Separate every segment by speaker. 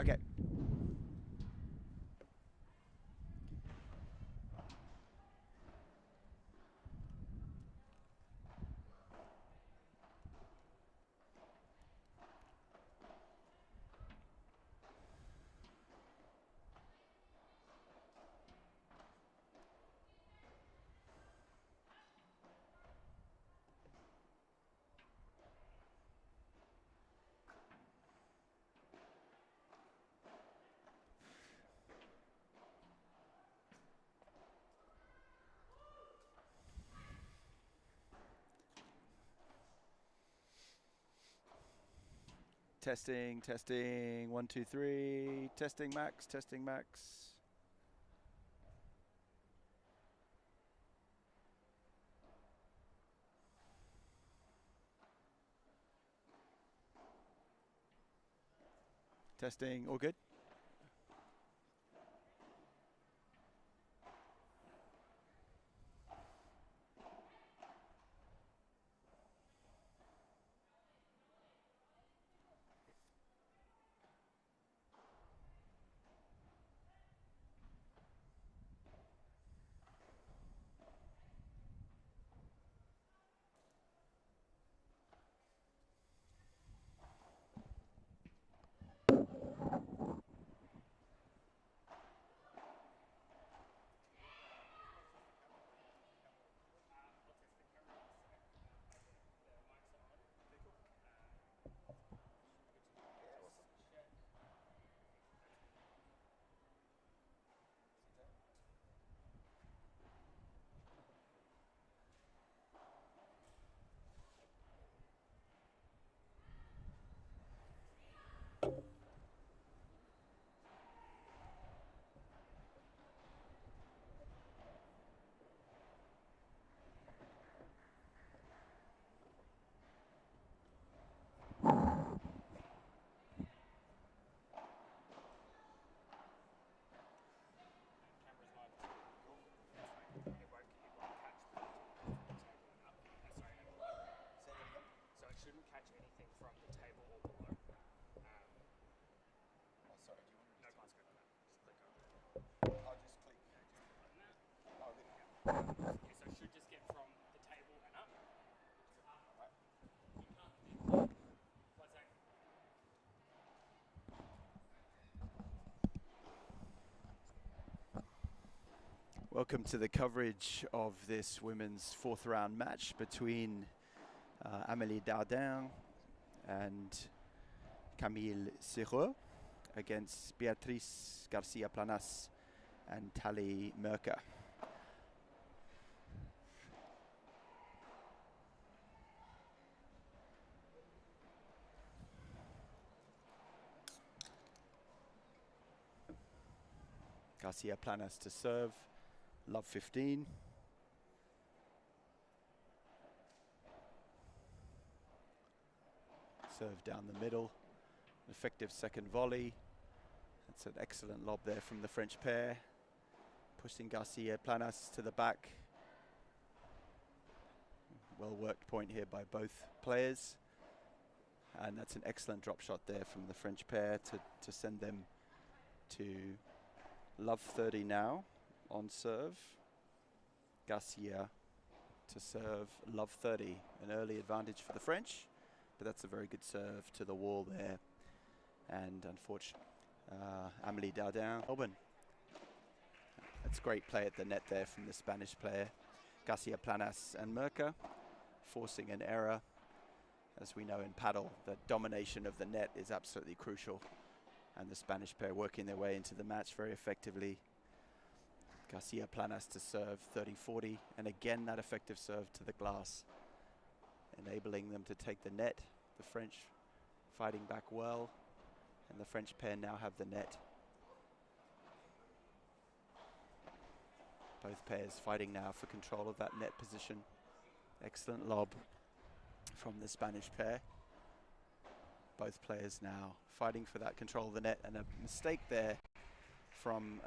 Speaker 1: Okay. Testing, testing, 1, 2, 3, testing max, testing max. Testing, all good? Welcome to the coverage of this women's fourth round match between Amélie Dardin and Camille Serrault against Beatriz Garcia Planas and Tali Merker. Garcia Planas to serve, love 15. Serve down the middle, effective second volley. That's an excellent lob there from the French pair, pushing Garcia Planas to the back. Well worked point here by both players. And that's an excellent drop shot there from the French pair to send them to love 30 now on serve. Garcia to serve love 30, an early advantage for the French, but that's a very good serve to the wall there. And unfortunately, Amélie Dardin, Melbourne. That's great play at the net there from the Spanish player. Garcia Planas and Merker forcing an error. As we know in paddle, the domination of the net is absolutely crucial. And the Spanish pair working their way into the match very effectively. Garcia Planas to serve 30-40, and again that effective serve to the glass, enabling them to take the net. The French fighting back well, and the French pair now have the net. Both pairs fighting now for control of that net position. Excellent lob from the Spanish pair. Both players now fighting for that control of the net, and a mistake there from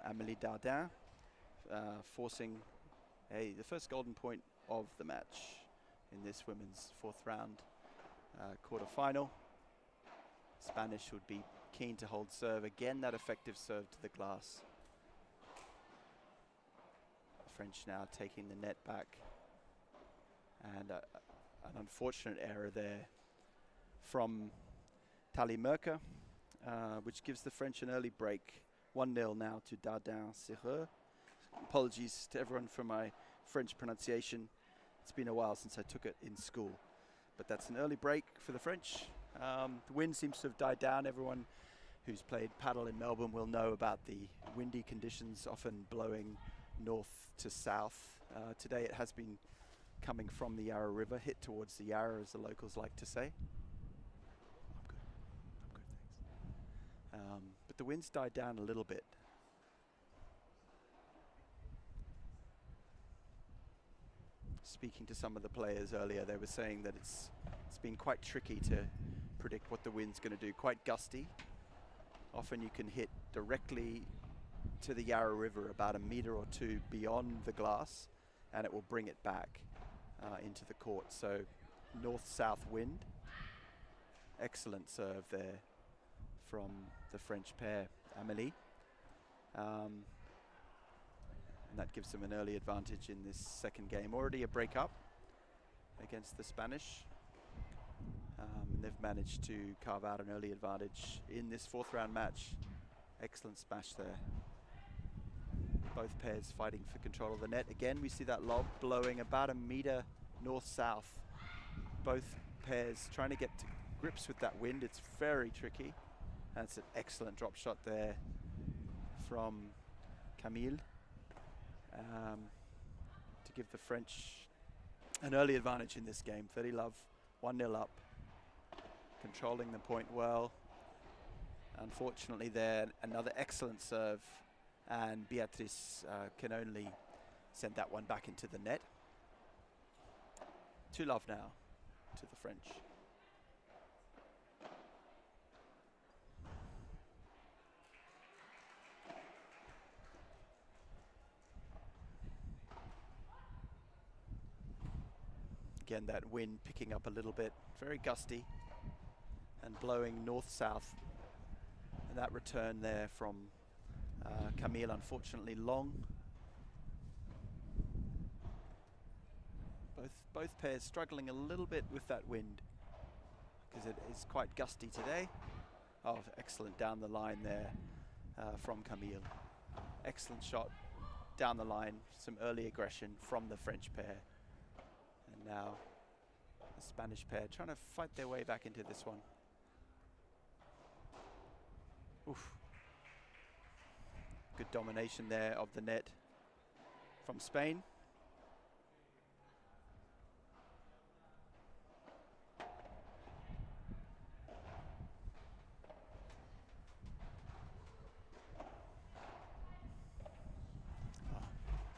Speaker 1: Amélie Dardin, forcing the first golden point of the match in this women's fourth round quarterfinal. Spanish would be keen to hold serve. Again, that effective serve to the glass. The French now taking the net back. And an unfortunate error there from Tali Merker, which gives the French an early break. 1-0 now to Dardin-Serreux. Apologies to everyone for my French pronunciation. It's been a while since I took it in school. But that's an early break for the French. The wind seems to have died down. Everyone who's played paddle in Melbourne will know about the windy conditions, often blowing north to south. Today it has been coming from the Yarra River, hit towards the Yarra, as the locals like to say. I'm good, thanks. But the wind's died down a little bit. Speaking to some of the players earlier, they were saying that it's been quite tricky to predict what the wind's going to do. Quite gusty. Often you can hit directly to the Yarra River about a metre or two beyond the glass, and it will bring it back into the court. So north-south wind. Excellent serve there from the French pair, Amélie. And that gives them an early advantage in this second game. Already a break up against the Spanish. And they've managed to carve out an early advantage in this fourth round match. Excellent smash there. Both pairs fighting for control of the net. Again, we see that lob blowing about a metre north-south. Both pairs trying to get to grips with that wind. It's very tricky. That's an excellent drop shot there from Camille to give the French an early advantage in this game. 30 love, 1-0 up. Controlling the point well. Unfortunately there, another excellent serve, and Beatrice can only send that one back into the net. 2 love now to the French. Again, that wind picking up a little bit, very gusty and blowing north-south. And that return there from Camille, unfortunately long. Both pairs struggling a little bit with that wind because it is quite gusty today. Oh, excellent down the line there from Camille. Excellent shot down the line, some early aggression from the French pair. And now the Spanish pair trying to fight their way back into this one. Oof. Good domination there of the net from Spain.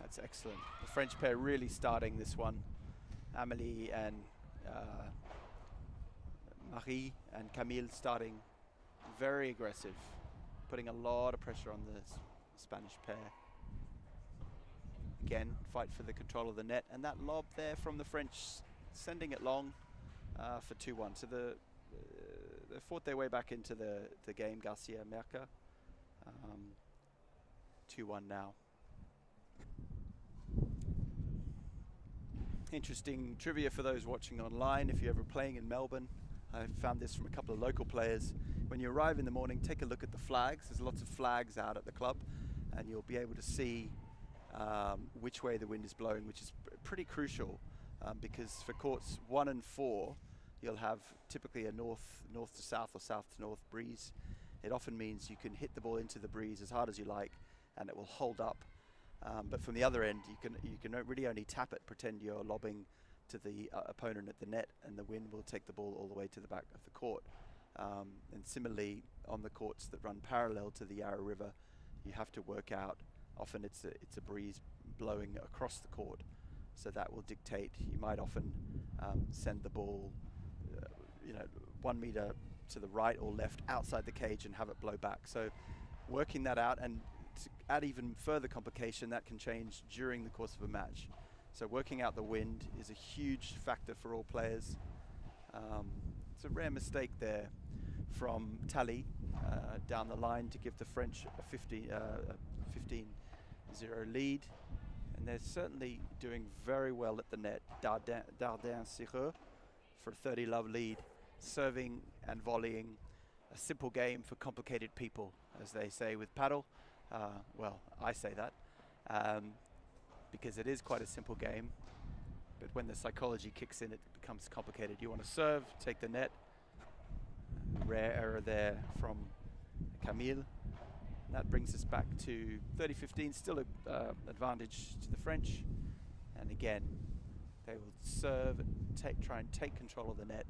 Speaker 1: That's excellent. The French pair really starting this one. Amélie and Marie and Camille starting very aggressive, putting a lot of pressure on the Spanish pair. Again, fight for the control of the net, and that lob there from the French, sending it long for 2-1. So they fought their way back into the game, Garcia Merca. 2-1 now. Interesting trivia for those watching online. If you're ever playing in Melbourne, I found this from a couple of local players. When you arrive in the morning, take a look at the flags. There's lots of flags out at the club, and you'll be able to see which way the wind is blowing, which is pretty crucial because for courts 1 and 4, you'll have typically a north to south or south to north breeze. It often means you can hit the ball into the breeze as hard as you like, and it will hold up. But from the other end, you can really only tap it, pretend you're lobbing to the opponent at the net, and the wind will take the ball all the way to the back of the court. And similarly, on the courts that run parallel to the Yarra River, you have to work out. Often it's a breeze blowing across the court, so that will dictate. You might often send the ball, 1 meter to the right or left outside the cage and have it blow back. So working that out, and to add even further complication, that can change during the course of a match. So working out the wind is a huge factor for all players. It's a rare mistake there from Tally down the line to give the French a 15-0 lead. And they're certainly doing very well at the net. Dardin-Sireux for a 30-love lead, serving and volleying. A simple game for complicated people, as they say with paddle. Well, I say that because it is quite a simple game. But when the psychology kicks in, it becomes complicated. You want to serve, take the net. Rare error there from Camille. And that brings us back to 30-15, still an advantage to the French. And again, they will serve, try and take control of the net,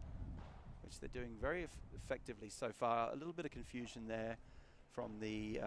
Speaker 1: which they're doing very effectively so far. A little bit of confusion there from the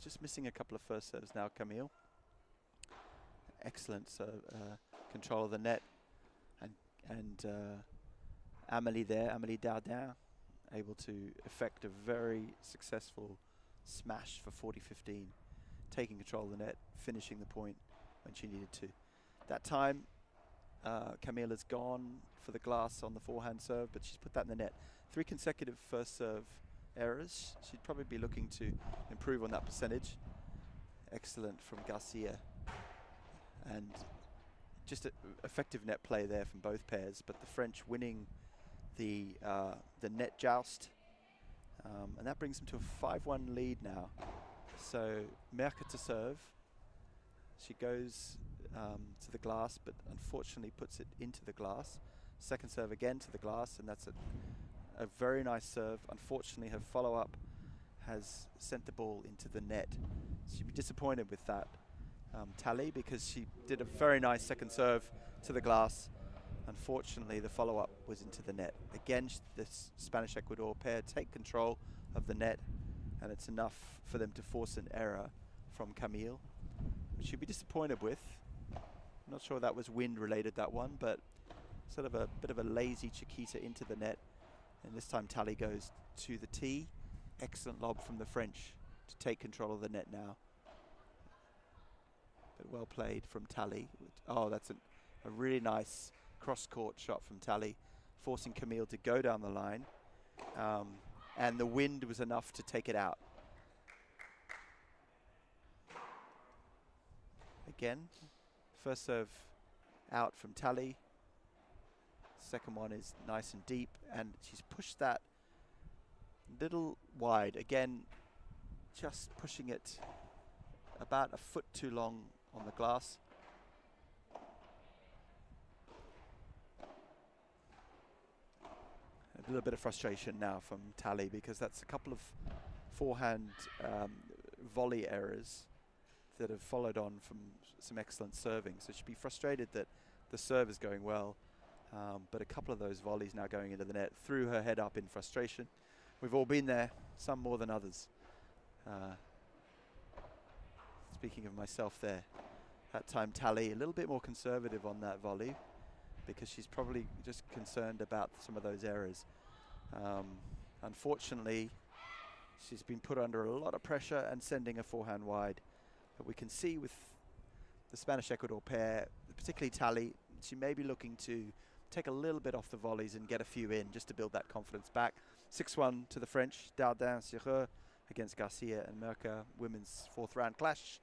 Speaker 1: just missing a couple of first serves now, Camille. Excellent control of the net. And Amélie there, Amélie Dardin, able to effect a very successful smash for 40-15, taking control of the net, finishing the point when she needed to. That time, Camille has gone for the glass on the forehand serve, but she's put that in the net. 3 consecutive first serve errors. She'd probably be looking to improve on that percentage. Excellent from Garcia. And just effective net play there from both pairs, but the French winning the net joust. And that brings them to a 5-1 lead now. So Merke to serve. She goes to the glass, but unfortunately puts it into the glass. Second serve again to the glass, and that's a very nice serve. Unfortunately, her follow-up has sent the ball into the net. She'd be disappointed with that, Tally, because she did a very nice second serve to the glass. Unfortunately, the follow-up was into the net. Again, this Spanish-Ecuador pair take control of the net, and it's enough for them to force an error from Camille, which she'd be disappointed with. I'm not sure that was wind-related, that one, but sort of a bit of a lazy Chiquita into the net. And this time Tally goes to the tee. Excellent lob from the French to take control of the net now. But well played from Tally. Oh, that's a really nice cross-court shot from Tally, forcing Camille to go down the line. And the wind was enough to take it out. Again, first serve out from Tally. Second one is nice and deep, and she's pushed that little wide. Again, just pushing it about a foot too long on the glass. A little bit of frustration now from Tally, because that's a couple of forehand volley errors that have followed on from some excellent serving. So she'd be frustrated that the serve is going well, but a couple of those volleys now going into the net threw her head up in frustration. We've all been there, some more than others. Speaking of myself there, that time Tally a little bit more conservative on that volley, because she's probably just concerned about some of those errors. Unfortunately, she's been put under a lot of pressure and sending a forehand wide. But we can see with the Spanish-Ecuador pair, particularly Tally, she may be looking to take a little bit off the volleys and get a few in just to build that confidence back. 6-1 to the French, Dardin sur against Garcia and Merke, women's 4th round clash.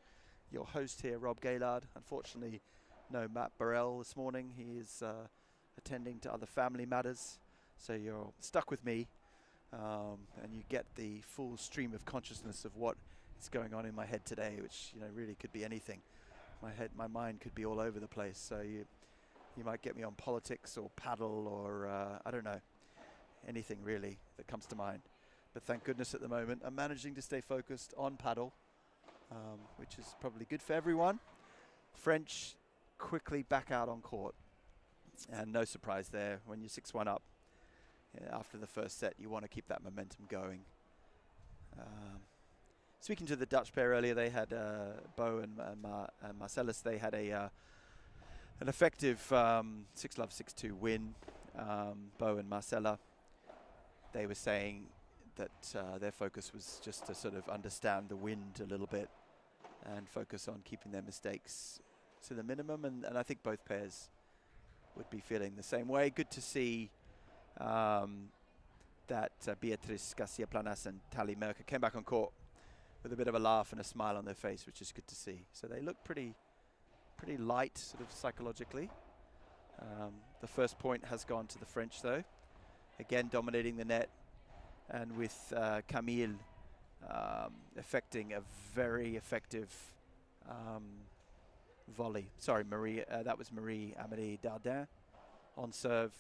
Speaker 1: Your host here, Rob Gaylard. Unfortunately, no Matt Burrell this morning. He is attending to other family matters. So you're stuck with me, and you get the full stream of consciousness of what is going on in my head today, which really could be anything. My mind could be all over the place. So you might get me on politics or paddle or I don't know, anything really that comes to mind. But thank goodness at the moment I'm managing to stay focused on paddle, which is probably good for everyone. French quickly back out on court, and no surprise there. When you're 6-1 up after the first set, you want to keep that momentum going. Speaking to the Dutch pair earlier, they had Bo and Marcellus. They had an effective 6-love, 6-2 win. Bo and Marcella, they were saying that their focus was just to sort of understand the wind a little bit and focus on keeping their mistakes to the minimum. And I think both pairs would be feeling the same way. Good to see that Beatriz Garcia Planas and Tally Merke came back on court with a bit of a laugh and a smile on their face, which is good to see. So they look pretty light, sort of psychologically. The first point has gone to the French, though. Again, dominating the net, and with Camille effecting a very effective volley. Sorry, Marie. That was Marie-Amélie Dardin on serve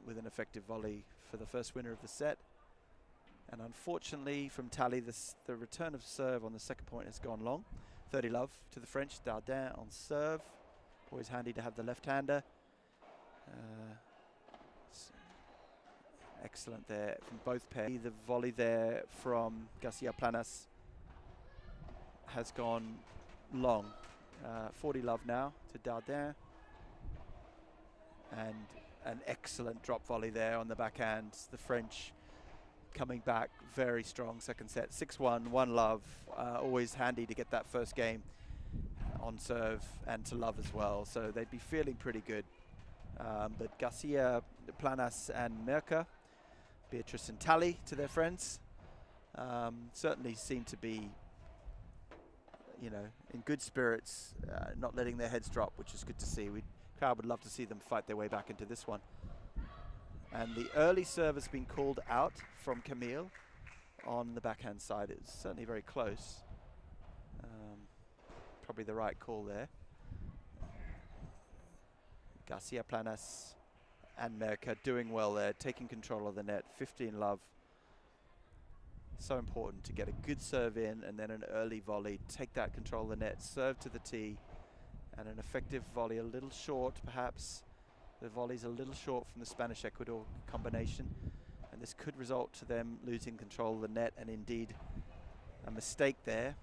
Speaker 1: with an effective volley for the first winner of the set. And unfortunately from Tally, the return of serve on the second point has gone long. 30-love to the French. Dardin on serve. Always handy to have the left-hander. Excellent there from both pairs. The volley there from Garcia Planas has gone long. 40 love now to Dardin. And an excellent drop volley there on the backhand. The French coming back very strong second set. 6-1, 1 love. Always handy to get that first game on serve and to love as well. So they'd be feeling pretty good. But Garcia, Planas and Merker, Beatrice and Tally to their friends, certainly seem to be, you know, in good spirits, not letting their heads drop, which is good to see. Crowd would love to see them fight their way back into this one. And the early serve has been called out from Camille on the backhand side. It's certainly very close. Probably the right call there. Garcia, Planas and Merker doing well there, taking control of the net. 15 love. So important to get a good serve in and then an early volley. Take that control of the net, serve to the tee, and an effective volley, a little short perhaps. The volley's a little short from the Spanish-Ecuador combination, and this could result to them losing control of the net, and indeed a mistake there.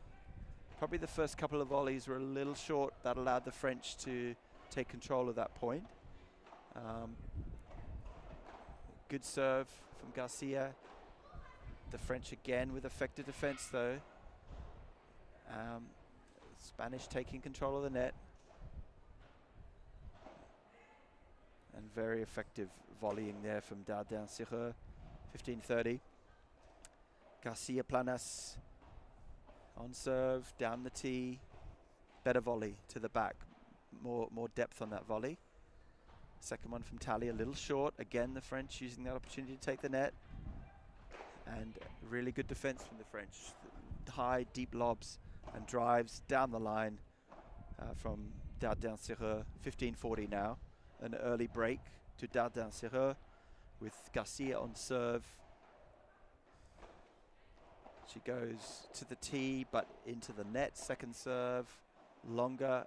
Speaker 1: Probably the first couple of volleys were a little short. That allowed the French to take control of that point. Good serve from Garcia. The French again with effective defense though. Spanish taking control of the net. And very effective volleying there from Dardin-Sireux. 15-30. Garcia, Planas on serve, down the tee. Better volley to the back. More depth on that volley. Second one from Tally, a little short. Again, the French using that opportunity to take the net. And really good defense from the French. High, deep lobs and drives down the line from Dardin-Sireux. 15-40 now. An early break to Dardin-Sireux with Garcia on serve. She goes to the tee, but into the net. Second serve, longer.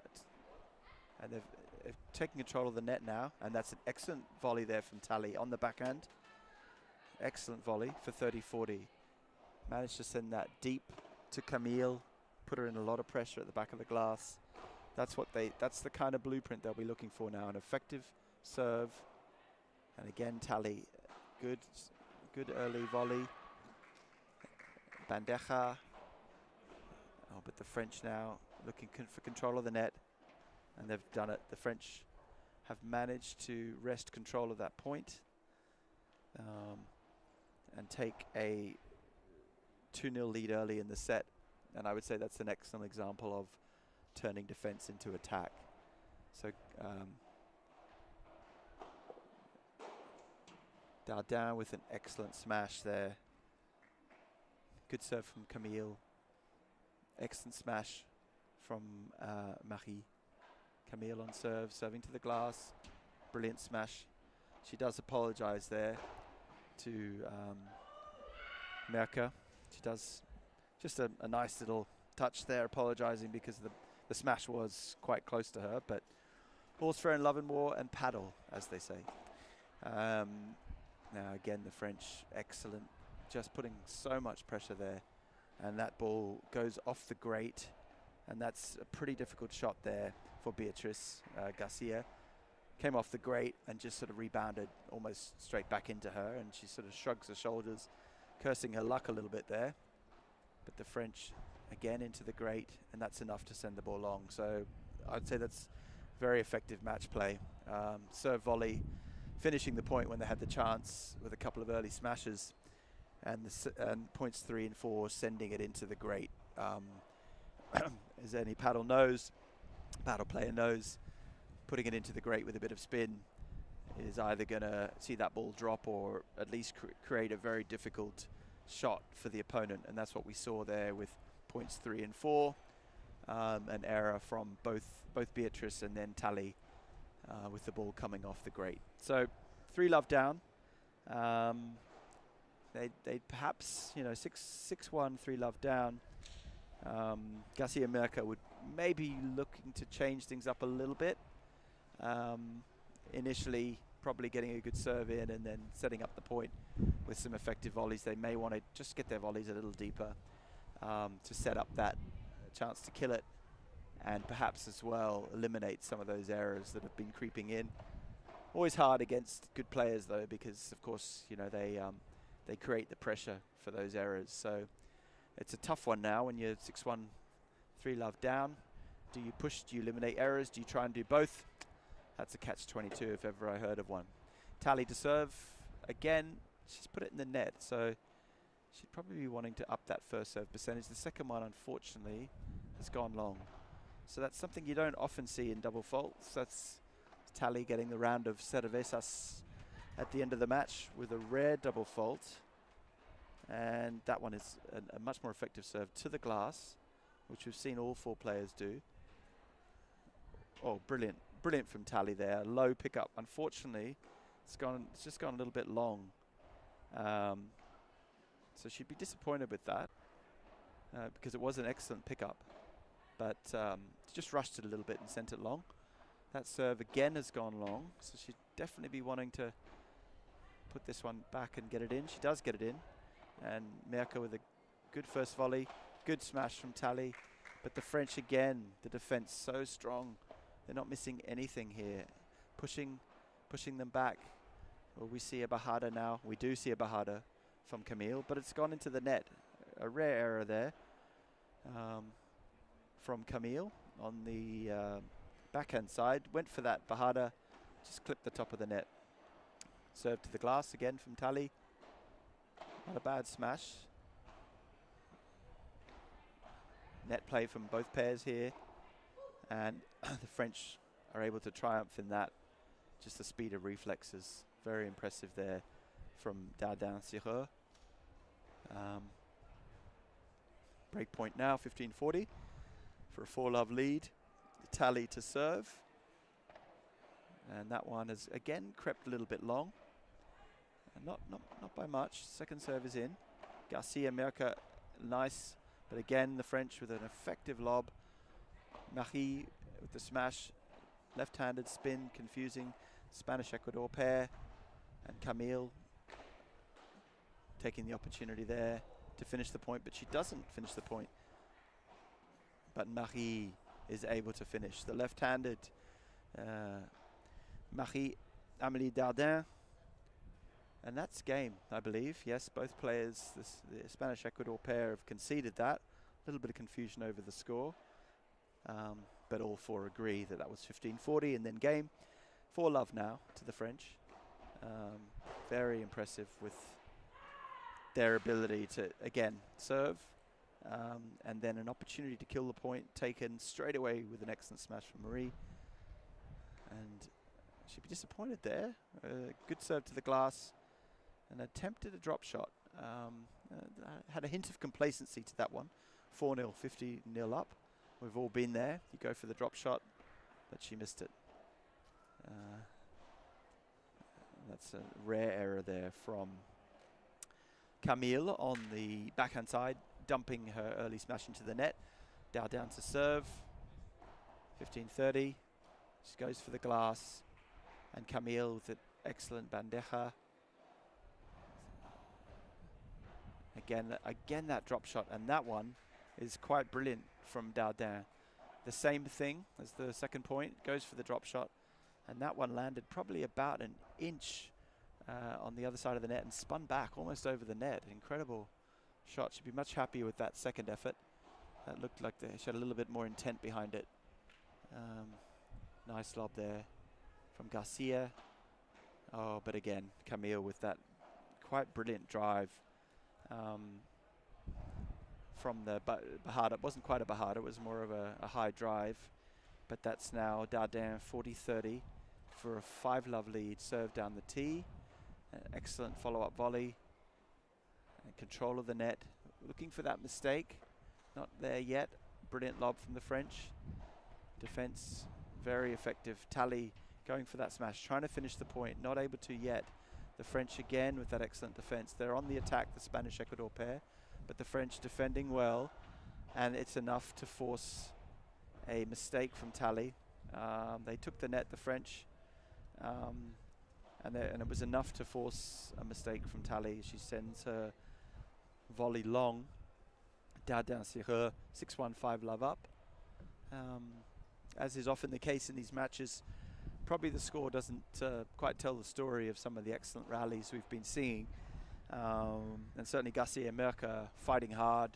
Speaker 1: And they've taken control of the net now. And that's an excellent volley there from Tally on the backhand. Excellent volley for 30-40. Managed to send that deep to Camille. Put her in a lot of pressure at the back of the glass. That's the kind of blueprint they'll be looking for now. An effective serve. And again, Tally, good early volley. Bandeja. Oh, but the French now looking for control of the net. And they've done it. The French have managed to wrest control of that point. And take a 2-0 lead early in the set. And I would say that's an excellent example of turning defense into attack. So Dardin with an excellent smash there. Good serve from Camille. Excellent smash from Marie. Camille on serve, serving to the glass. Brilliant smash. She does apologize there to Merker. She does just a nice little touch there, apologizing because the smash was quite close to her, but all's fair in love and war and paddle, as they say. Now again, the French, excellent, just putting so much pressure there, and that ball goes off the grate, and that's a pretty difficult shot there for Beatrice. Garcia came off the grate and just sort of rebounded almost straight back into her, and she sort of shrugs her shoulders, cursing her luck a little bit there. But the French again into the grate, and that's enough to send the ball long. So I'd say that's very effective match play. Serve volley, finishing the point when they had the chance with a couple of early smashes, and points 3 and 4 sending it into the grate. As any paddle player knows, putting it into the grate with a bit of spin is either going to see that ball drop or at least create a very difficult shot for the opponent, and that's what we saw there with points 3 and 4. An error from both Beatrice and then Tally with the ball coming off the grate. So 3 love down. They perhaps, 6-1, 3 love down. Garcia Merker would maybe looking to change things up a little bit. Initially, probably getting a good serve in and then setting up the point with some effective volleys. They may want to just get their volleys a little deeper to set up that a chance to kill it, and perhaps as well eliminate some of those errors that have been creeping in. Always hard against good players though, because of course, you know, they create the pressure for those errors. So it's a tough one now when you're 6-1, 3-love down. Do you push? Do you eliminate errors? Do you try and do both? That's a catch-22 if ever I heard of one. Tally to serve again. She's put it in the net, so she'd probably be wanting to up that first serve percentage. The second one, unfortunately, has gone long. So that's something you don't often see in double faults. That's Tally getting the round of cervezas at the end of the match with a rare double fault. And that one is a much more effective serve to the glass, which we've seen all 4 players do. Oh, brilliant. Brilliant from Tally there. Low pickup. Unfortunately, it's just gone a little bit long. So she'd be disappointed with that because it was an excellent pickup. But just rushed it a little bit and sent it long. That serve again has gone long, so she'd definitely be wanting to put this one back and get it in. She does get it in. And Merca with a good first volley. Good smash from Tally. But the French again, the defense so strong. They're not missing anything here. Pushing them back. Well, we see a Bajada now. We do see a Bajada from Camille, but it's gone into the net. A rare error there from Camille on the backhand side. Went for that Bajada, just clipped the top of the net. Serve to the glass again from Tally. Not a bad smash. Net play from both pairs here. And the French are able to triumph in that. Just the speed of reflexes. Very impressive there from Dardin-Sireux. Break point now, 15-40 for a 4-love lead. Tally to serve. And that one has again crept a little bit long. And not by much. Second serve is in. Garcia Merca, nice. But again, the French with an effective lob. Marie with the smash. Left-handed spin, confusing. Spanish-Ecuador pair. And Camille taking the opportunity there to finish the point, but she doesn't finish the point. But Marie is able to finish. The left-handed Marie Amélie Dardin. And that's game, I believe. Yes, both players, the Spanish-Ecuador pair, have conceded that. A little bit of confusion over the score. But all 4 agree that that was 15-40 and then game. 4-love now to the French. Very impressive with their ability to, again, serve. And then an opportunity to kill the point taken straight away with an excellent smash from Marie. And she'd be disappointed there. Good serve to the glass. And attempted a drop shot. Had a hint of complacency to that one. 4-0, 50-0 up. We've all been there. You go for the drop shot, but she missed it. That's a rare error there from Camille on the backhand side, dumping her early smash into the net. Dardin to serve. 15-30. She goes for the glass. And Camille with an excellent bandeja. Again that drop shot, and that one is quite brilliant from Dardin. The same thing as the second point, goes for the drop shot, and that one landed probably about an inch on the other side of the net and spun back almost over the net. Incredible shot. She'd be much happier with that second effort. That looked like she had a little bit more intent behind it. Nice lob there from Garcia. Oh, but again, Camille with that quite brilliant drive. From the Bajada. It wasn't quite a Bajada, it was more of a high drive. But that's now Dardin 40-30 for a 5-love lead. Serve down the tee. Excellent follow-up volley. And control of the net. Looking for that mistake. Not there yet. Brilliant lob from the French. Defense very effective. Tally going for that smash. Trying to finish the point. Not able to yet. The French again with that excellent defense. They're on the attack, the Spanish-Ecuador pair. But the French defending well. And it's enough to force a mistake from Tally. They took the net, the French. And it was enough to force a mistake from Tally. She sends her volley long. Dardin-Sireux 6-1, 5 love up. As is often the case in these matches, probably the score doesn't quite tell the story of some of the excellent rallies we've been seeing. And certainly Garcia and Merca fighting hard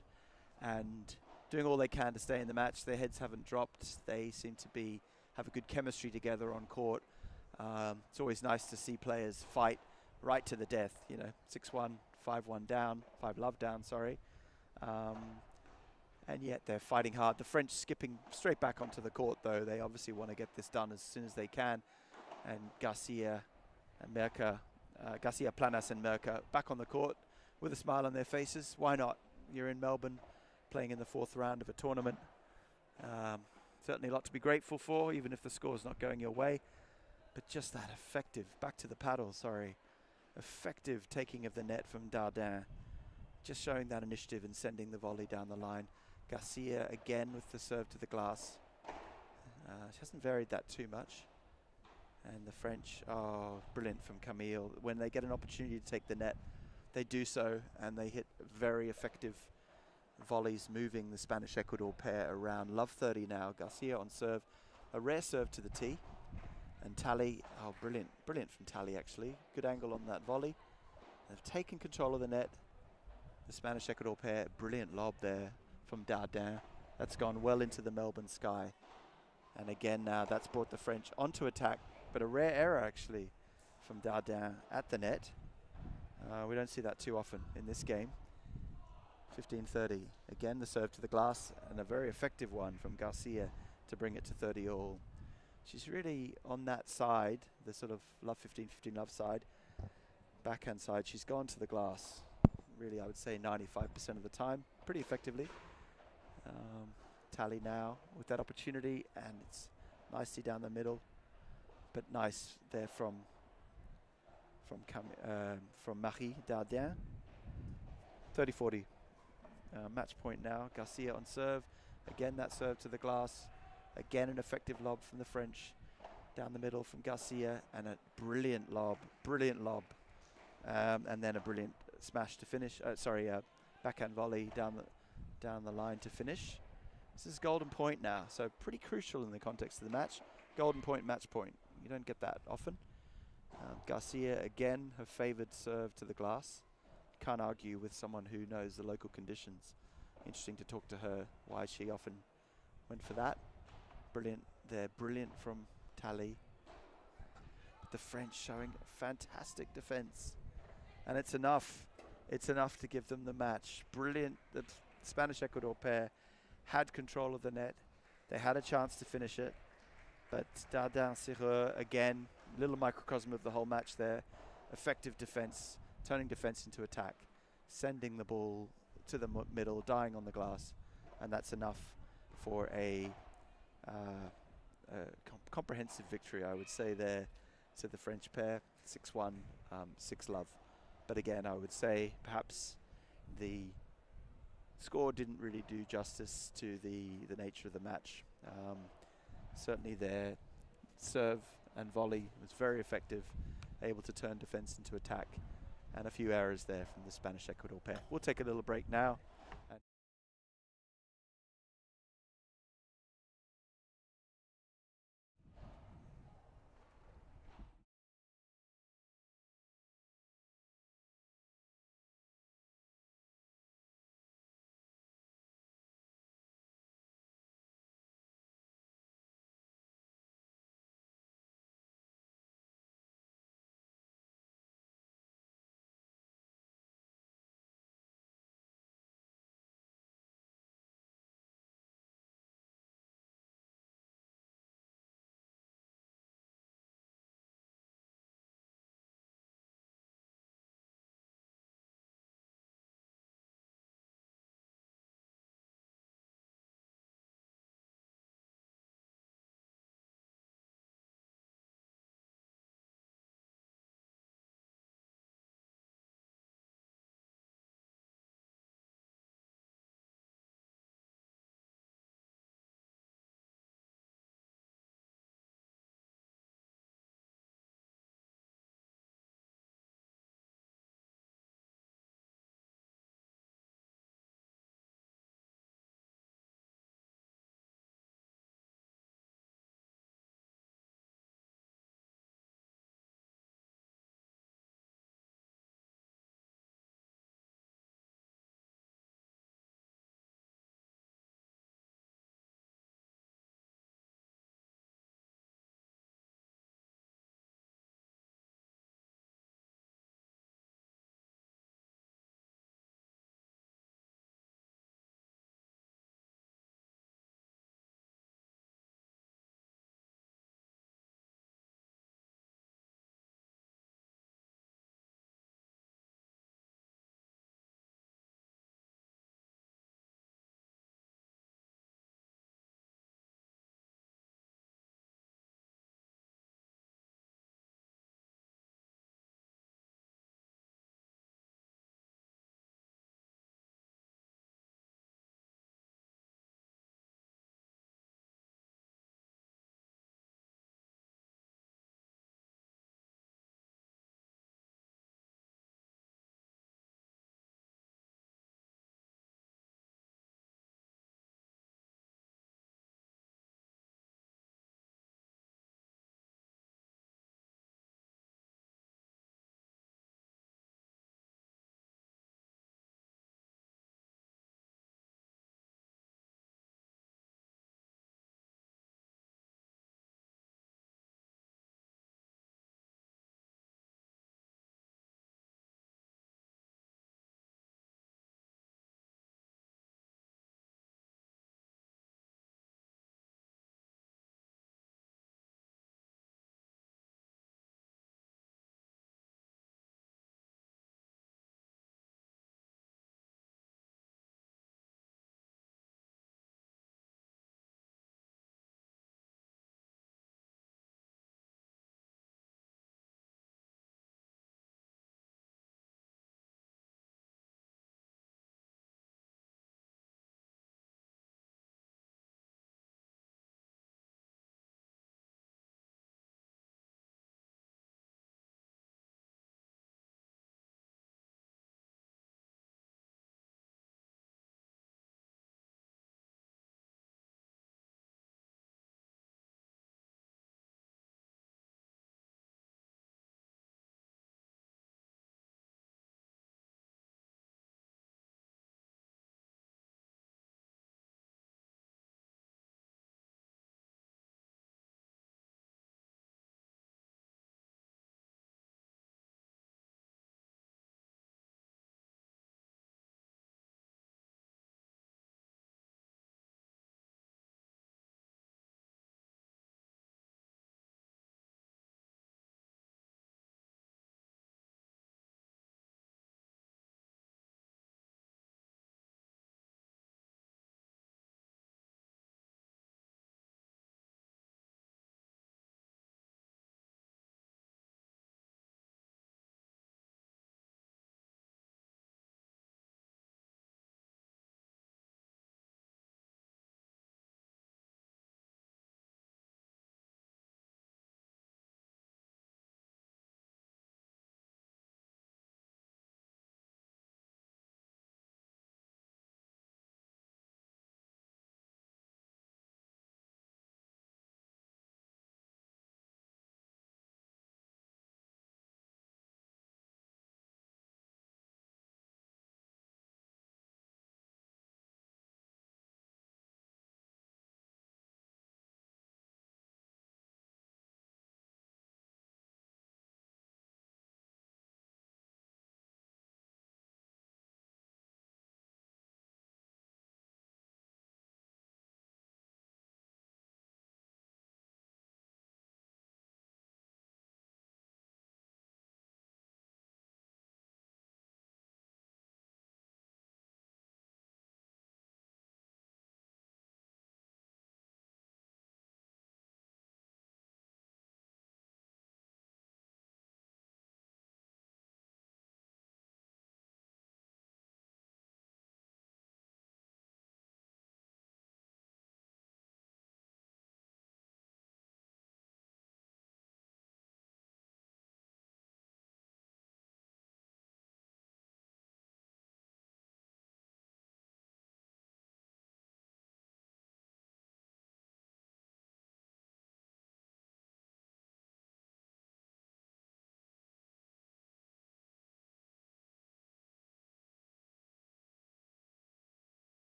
Speaker 1: and doing all they can to stay in the match. Their heads haven't dropped. They seem to have a good chemistry together on court. It's always nice to see players fight right to the death, you know, 6-1, 5-1 down, 5 love down, sorry. And yet they're fighting hard. The French skipping straight back onto the court, though. They obviously want to get this done as soon as they can. And Garcia and Merca, Garcia, Planas and Merca back on the court with a smile on their faces. Why not? You're in Melbourne playing in the 4th round of a tournament. Certainly a lot to be grateful for, even if the score's not going your way. But just that effective, back to the paddle, sorry, effective taking of the net from Dardin. Just showing that initiative and sending the volley down the line. Garcia again with the serve to the glass. She hasn't varied that too much. And the French, oh, brilliant from Camille. When they get an opportunity to take the net, they do so, and they hit very effective volleys, moving the Spanish-Ecuador pair around. Love 30 now. Garcia on serve. A rare serve to the tee. And Tally, oh, brilliant. Brilliant from Tally, actually. Good angle on that volley. They've taken control of the net. The Spanish-Ecuador pair, brilliant lob there from Dardin. That's gone well into the Melbourne sky. And again now that's brought the French onto attack, but a rare error actually from Dardin at the net. We don't see that too often in this game. 15-30. Again the serve to the glass, and a very effective one from Garcia to bring it to 30 all. She's really on that side, the sort of love 15-15 love side, backhand side. She's gone to the glass. Really, I would say 95% of the time, pretty effectively. Tally now with that opportunity, and it's nicely down the middle, but nice there from Marie Dardin. 30-40. Match point now. Garcia on serve. Again, that serve to the glass. Again, an effective lob from the French. Down the middle from Garcia, and a brilliant lob. And then a brilliant smash to finish. Backhand volley down the line to finish. This is golden point now, so pretty crucial in the context of the match. Golden point, match point. You don't get that often. Garcia again, her favoured serve to the glass. Can't argue with someone who knows the local conditions. Interesting to talk to her why she often went for that. Brilliant there, brilliant from Tally. The French showing fantastic defence. And it's enough. It's enough to give them the match. Brilliant. The Spanish-Ecuador pair had control of the net. They had a chance to finish it. But Dardin-Sireux, again, little microcosm of the whole match there. Effective defence, turning defence into attack, sending the ball to the middle, dying on the glass. And that's enough for a comprehensive victory, I would say, there to the French pair. 6-1, 6 love. But again, I would say perhaps the score didn't really do justice to the nature of the match. Certainly their serve and volley was very effective, able to turn defence into attack, and a few errors there from the Spanish-Ecuador pair. We'll take a little break now.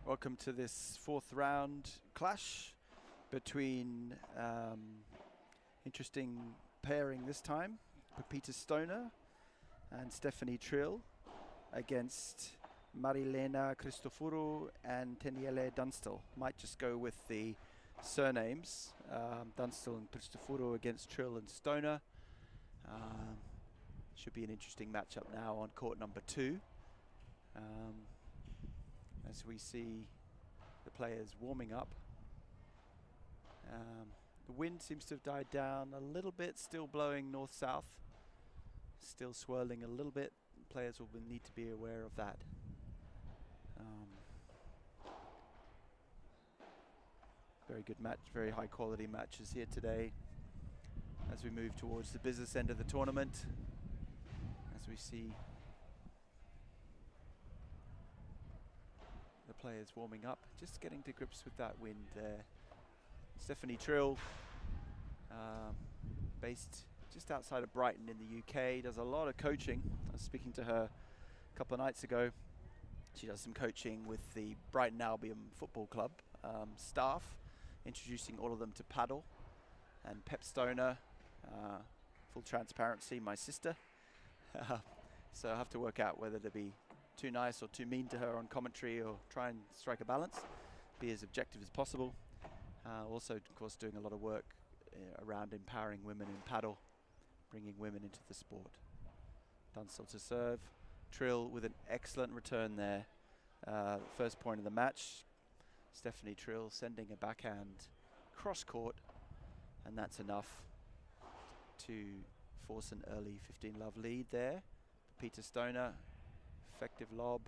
Speaker 1: Welcome to this fourth round clash between interesting pairing this time, Pepita Stoner and Stephanie Trill against Marilena Cristoforo and Daniele Dunstall. Might just go with the surnames, Dunstall and Cristoforo against Trill and Stoner. Should be an interesting matchup now on court number 2. As we see the players warming up. The wind seems to have died down a little bit, still blowing north-south, still swirling a little bit. Players will need to be aware of that. Very good match, very high quality matches here today as we move towards the business end of the tournament. As we see the players warming up, just getting to grips with that wind there. Stephanie Trill, based just outside of Brighton in the UK, does a lot of coaching. I was speaking to her a couple of nights ago. She does some coaching with the Brighton Albion Football Club staff, introducing all of them to paddle. And Pep Stoner, full transparency, my sister. So I have to work out whether to be too nice or too mean to her on commentary, or try and strike a balance, be as objective as possible. Also, of course, doing a lot of work around empowering women in paddle, bringing women into the sport. Dunstall to serve. Trill with an excellent return there. First point of the match. Stephanie Trill sending a backhand cross court, and that's enough to force an early 15-love lead there. Pepita Stoner, effective lob.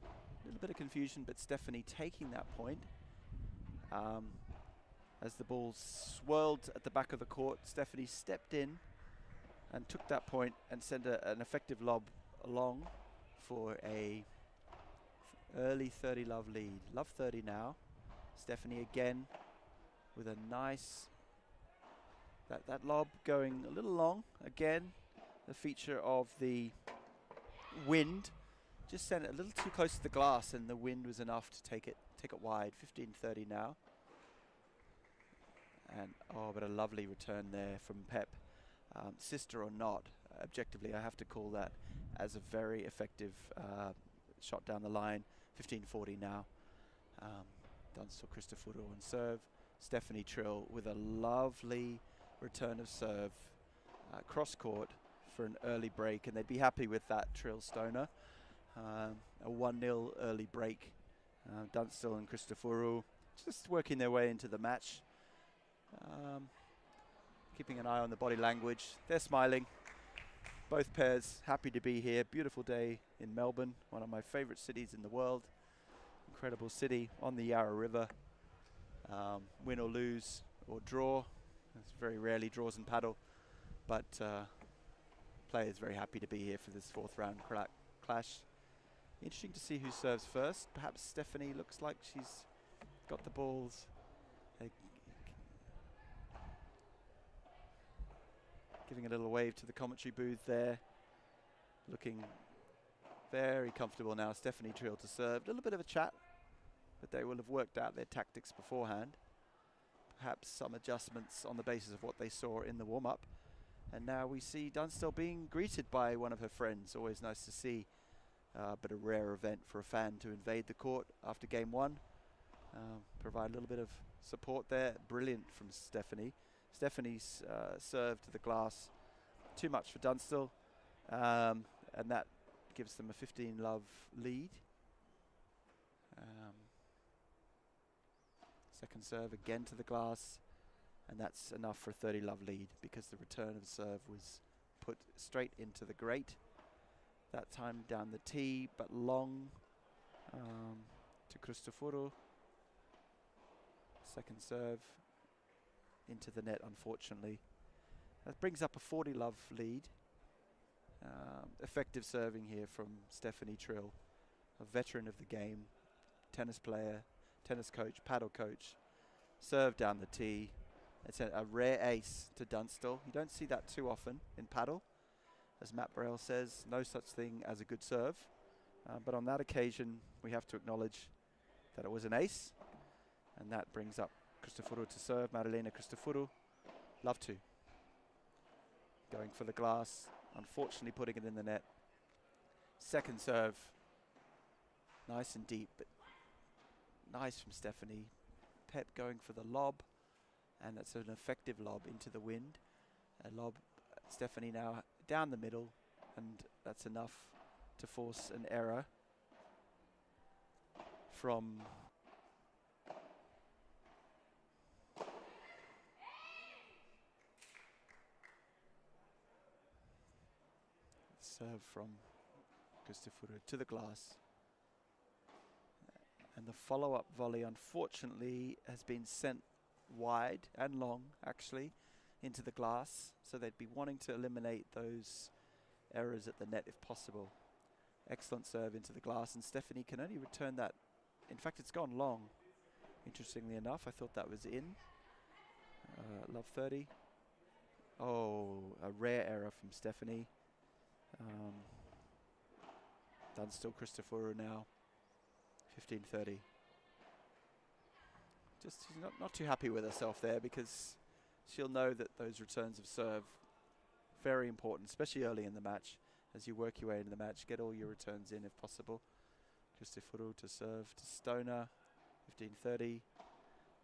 Speaker 1: A little bit of confusion, but Stephanie taking that point. As the ball swirled at the back of the court, Stephanie stepped in and took that point and sent an effective lob along for a early 30-love lead. Love 30 now. Stephanie again with a nice, that lob going a little long. Again, the feature of the wind just sent it a little too close to the glass, and the wind was enough to take it wide. 15-30 now. And oh, but a lovely return there from Pep. Sister or not, objectively I have to call that as a very effective shot down the line. 15-40 now. Dunstall Cristoforo on serve. Stephanie Trill with a lovely return of serve cross court for an early break, and they'd be happy with that, Trill Stoner. A 1-0 early break. Dunstall and Cristoforo just working their way into the match. Keeping an eye on the body language. They're smiling. Both pairs happy to be here. Beautiful day in Melbourne, one of my favorite cities in the world. Incredible city on the Yarra River. Win or lose or draw. It's very rarely draws in paddle, but players very happy to be here for this fourth round clash. Interesting to see who serves first. Perhaps Stephanie looks like she's got the balls. Giving a little wave to the commentary booth there. Looking very comfortable now. Stephanie Trill to serve. A little bit of a chat, but they will have worked out their tactics beforehand. Perhaps some adjustments on the basis of what they saw in the warm-up. And now we see Dunstall being greeted by one of her friends. Always nice to see, but a rare event for a fan to invade the court after game 1. Provide a little bit of support there. Brilliant from Stephanie. Stephanie's serve to the glass, too much for Dunstall, and that gives them a 15-love lead. Second serve again to the glass, and that's enough for a 30-love lead because the return of serve was put straight into the grate. That time down the tee, but long to Cristoforo. Second serve into the net, unfortunately. That brings up a 40-love lead. Effective serving here from Stephanie Trill, a veteran of the game, tennis player, tennis coach, paddle coach. Serve down the tee. It's a rare ace to Dunstall. You don't see that too often in paddle. As Matt Burrell says, no such thing as a good serve. But on that occasion, we have to acknowledge that it was an ace. And that brings up Cristoforo to serve. Marilena Cristoforo. Love to. Going for the glass. Unfortunately putting it in the net. Second serve. Nice and deep, but nice from Stephanie. Pep going for the lob. And that's an effective lob into the wind. A lob, Stephanie now down the middle. And that's enough to force an error from serve from Cristoforo to the glass. And the follow-up volley, unfortunately, has been sent wide and long, actually, into the glass. So they'd be wanting to eliminate those errors at the net if possible. Excellent serve into the glass, and Stephanie can only return that. In fact, it's gone long. Interestingly enough, I thought that was in. Love 30. Oh, a rare error from Stephanie. Done still Cristoforo now. 15-30. Just she's not too happy with herself there, because she'll know that those returns of serve very important, especially early in the match. As you work your way into the match, get all your returns in if possible. Cristoforo to serve to Stoner. 15-30.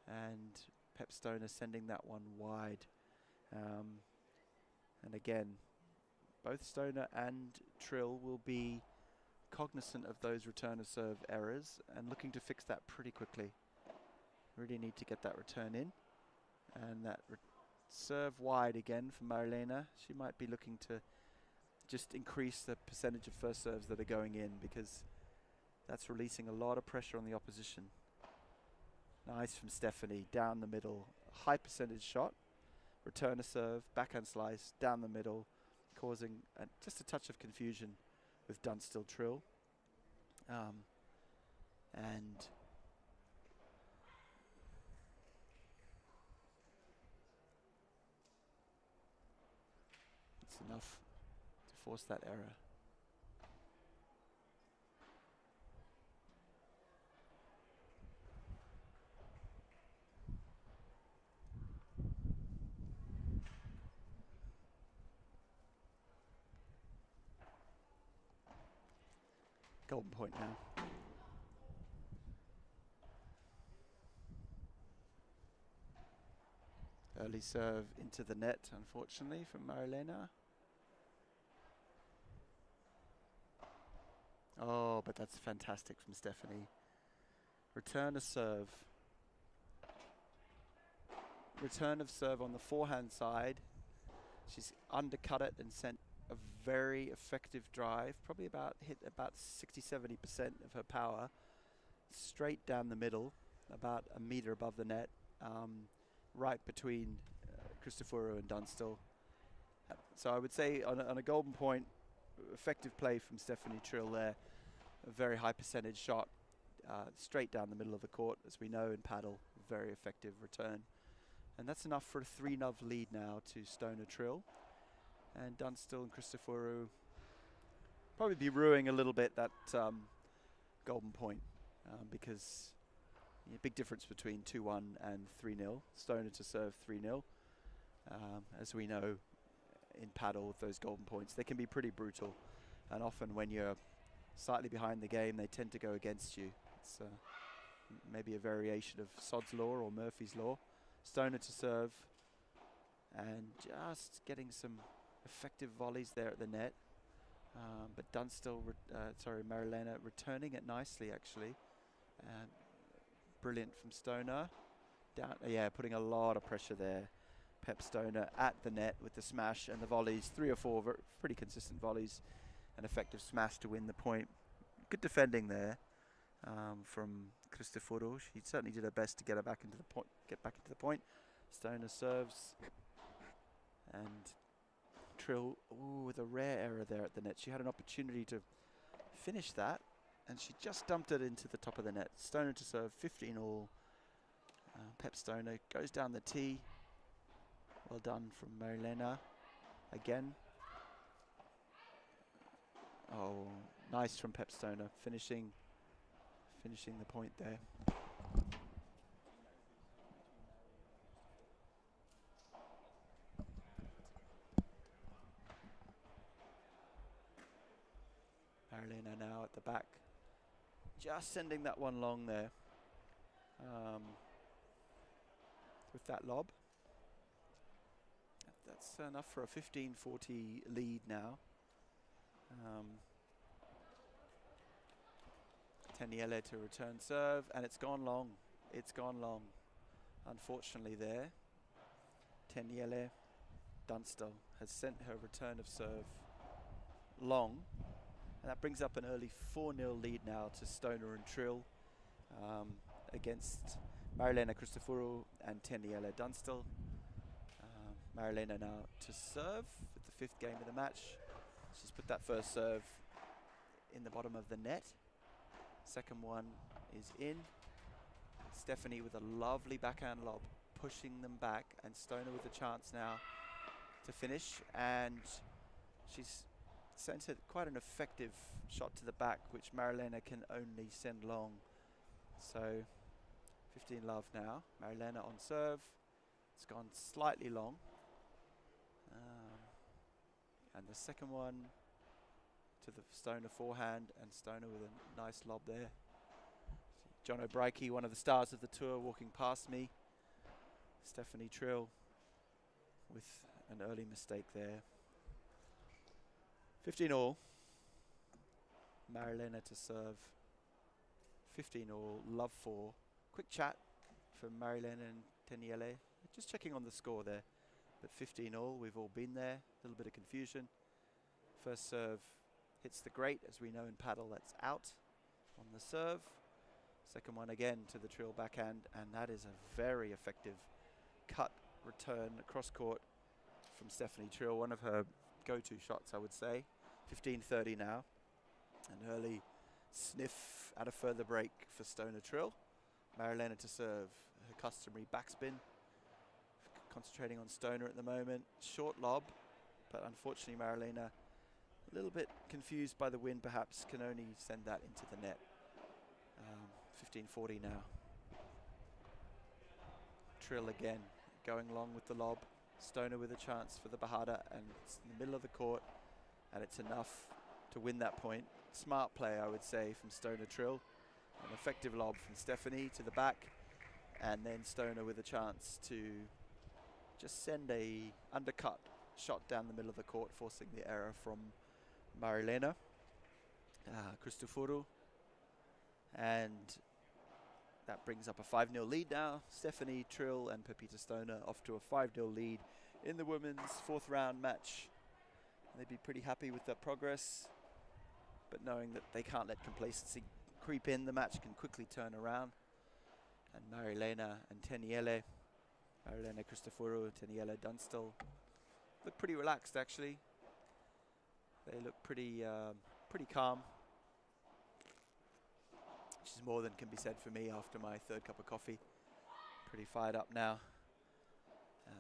Speaker 1: And Pep Stoner sending that one wide. And again, both Stoner and Trill will be cognizant of those return of serve errors and looking to fix that pretty quickly. Really need to get that return in. And that serve wide again from Marilena. She might be looking to just increase the percentage of first serves that are going in, because that's releasing a lot of pressure on the opposition. Nice from Stephanie, down the middle. High percentage shot. Return a serve, backhand slice, down the middle, causing just a touch of confusion with Dunstall Trill. And it's enough to force that error. Golden point now. Early serve into the net, unfortunately, from Marilena. Oh, but that's fantastic from Stephanie. Return of serve. Return of serve on the forehand side. She's undercut it and sent a very effective drive, probably hit about 60-70% of her power, straight down the middle, about a meter above the net, right between Cristoforo and Dunstall. So I would say on a golden point, effective play from Stephanie Trill there. A very high percentage shot, straight down the middle of the court, as we know in paddle. Very effective return. And that's enough for a 3-0 lead now to Stoner Trill. And Dunstall and Cristoforo probably be ruining a little bit that golden point, because big difference between 2-1 and 3-0. Stoner to serve 3-0. As we know in paddle, those golden points, they can be pretty brutal. And often when you're slightly behind the game, they tend to go against you. It's maybe a variation of Sod's Law or Murphy's Law. Stoner to serve, and just getting some effective volleys there at the net. But Dunstall, Marilena returning it nicely, actually. Brilliant from Stoner. Down, putting a lot of pressure there. Pep Stoner at the net with the smash and the volleys. 3 or 4 pretty consistent volleys. An effective smash to win the point. Good defending there from Cristoforo. She certainly did her best to get back into the point. Stoner serves, and Trill, with a rare error there at the net. She had an opportunity to finish that, and she just dumped it into the top of the net. Stoner to serve, 15-all. Pep Stoner goes down the tee. Well done from Marilena. Again. Oh, nice from Pep Stoner, finishing finishing the point there. Marlena now at the back, just sending that one long there with that lob. That's enough for a 15-40 lead now. Teniele to return serve, and it's gone long. It's gone long, unfortunately there. Teniele Dunstall has sent her return of serve long, and that brings up an early 4-0 lead now to Stoner and Trill against Marilena Christoforu and Teniele Dunstall. Marilena now to serve with the 5th game of the match. She's put that first serve in the bottom of the net. Second one is in. Stephanie with a lovely backhand lob, pushing them back, and Stoner with a chance now to finish. And she's sent it quite an effective shot to the back, which Marilena can only send long. So 15 love now. Marilena on serve. It's gone slightly long. And the second one to the Stoner forehand, and Stoner with a nice lob there. John O'Brikey, one of the stars of the tour, walking past me. Stephanie Trill with an early mistake there. 15 all. Marilena to serve. 15 all. Love 4. Quick chat from Marilena and Teniele. Just checking on the score there. But 15 all, we've all been there. A little bit of confusion. First serve hits the grate, as we know in paddle, that's out on the serve. Second one again to the Trill backhand, and that is a very effective cut return across court from Stephanie Trill, one of her go-to shots, I would say. 15-30 now. An early sniff at a further break for Stoner Trill. Marilena to serve, her customary backspin. Concentrating on Stoner at the moment. Short lob, but unfortunately Marilena, a little bit confused by the wind perhaps, can only send that into the net. 15-40 now. Trill again, going long with the lob. Stoner with a chance for the Bajada, and it's in the middle of the court, and it's enough to win that point. Smart play, I would say, from Stoner Trill. An effective lob from Stephanie to the back, and then Stoner with a chance to just send a undercut shot down the middle of the court, forcing the error from Marilena Christoforu. And that brings up a 5-0 lead now. Stephanie Trill and Pepita Stoner off to a 5-0 lead in the women's 4th round match. They'd be pretty happy with that progress, but knowing that they can't let complacency creep in, the match can quickly turn around. And Marilena and Teniele, Marilena Christoforu, Teniele Dunstall, look pretty relaxed actually. They look pretty calm, which is more than can be said for me after my 3rd cup of coffee. Pretty fired up now.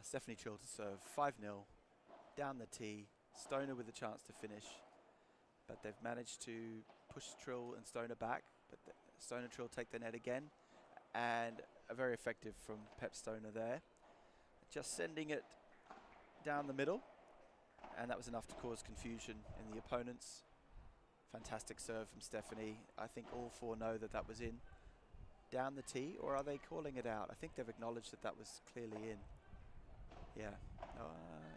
Speaker 1: Stephanie Trill to serve, 5-0, down the tee. Stoner with a chance to finish, but they've managed to push Trill and Stoner back, but Stoner Trill take the net again, and a very effective from Pep Stoner there. Just sending it down the middle, and that was enough to cause confusion in the opponents. Fantastic serve from Stephanie. I think all 4 know that that was in. Down the tee, or are they calling it out? I think they've acknowledged that that was clearly in. Yeah,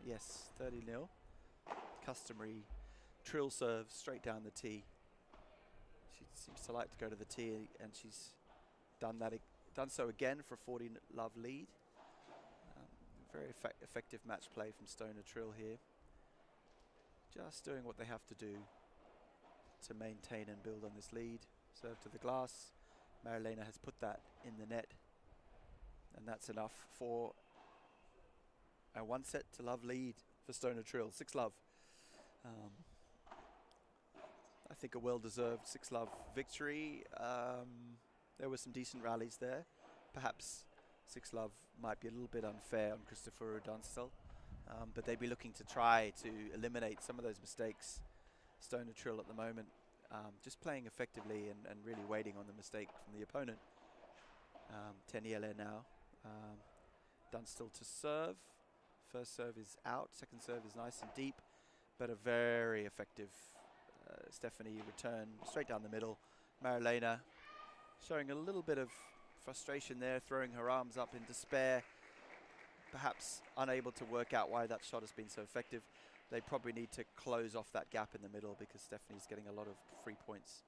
Speaker 1: yes, 30-0. Customary Trill serve straight down the tee. She seems to like to go to the tee, and she's done so again for a 40 love lead. Very effective match play from Stoner Trill here. Just doing what they have to do to maintain and build on this lead. Serve to the glass. Marilena has put that in the net, and that's enough for a 1-set-to-love lead for Stoner Trill. 6-love. I think a well-deserved 6-love victory. There were some decent rallies there. Perhaps 6-love might be a little bit unfair on Christoforu Dunstall, but they'd be looking to try to eliminate some of those mistakes. Stoner Trill at the moment just playing effectively and really waiting on the mistake from the opponent. 10 ELA now. Dunstall to serve. First serve is out, second serve is nice and deep, but a very effective Stephanie return straight down the middle. Marilena showing a little bit of frustration there, throwing her arms up in despair, perhaps unable to work out why that shot has been so effective. They probably need to close off that gap in the middle because Stephanie's getting a lot of free points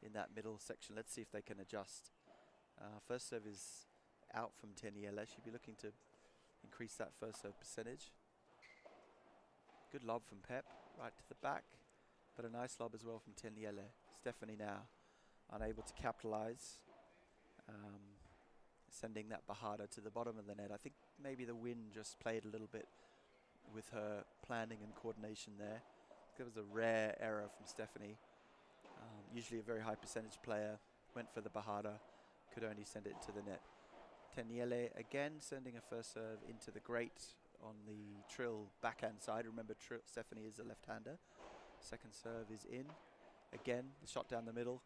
Speaker 1: in that middle section. Let's see if they can adjust. First serve is out from Teniele. She'll be looking to increase that first serve percentage. Good lob from Pep, right to the back, but a nice lob as well from Teniele. Stephanie now unable to capitalize, sending that Bajada to the bottom of the net. I think maybe the wind just played a little bit with her planning and coordination there. There was a rare error from Stephanie. Usually a very high percentage player, went for the Bajada, could only send it to the net. Teniele again sending a first serve into the grate on the Trill backhand side. Remember, Stephanie is a left-hander. Second serve is in. Again, the shot down the middle.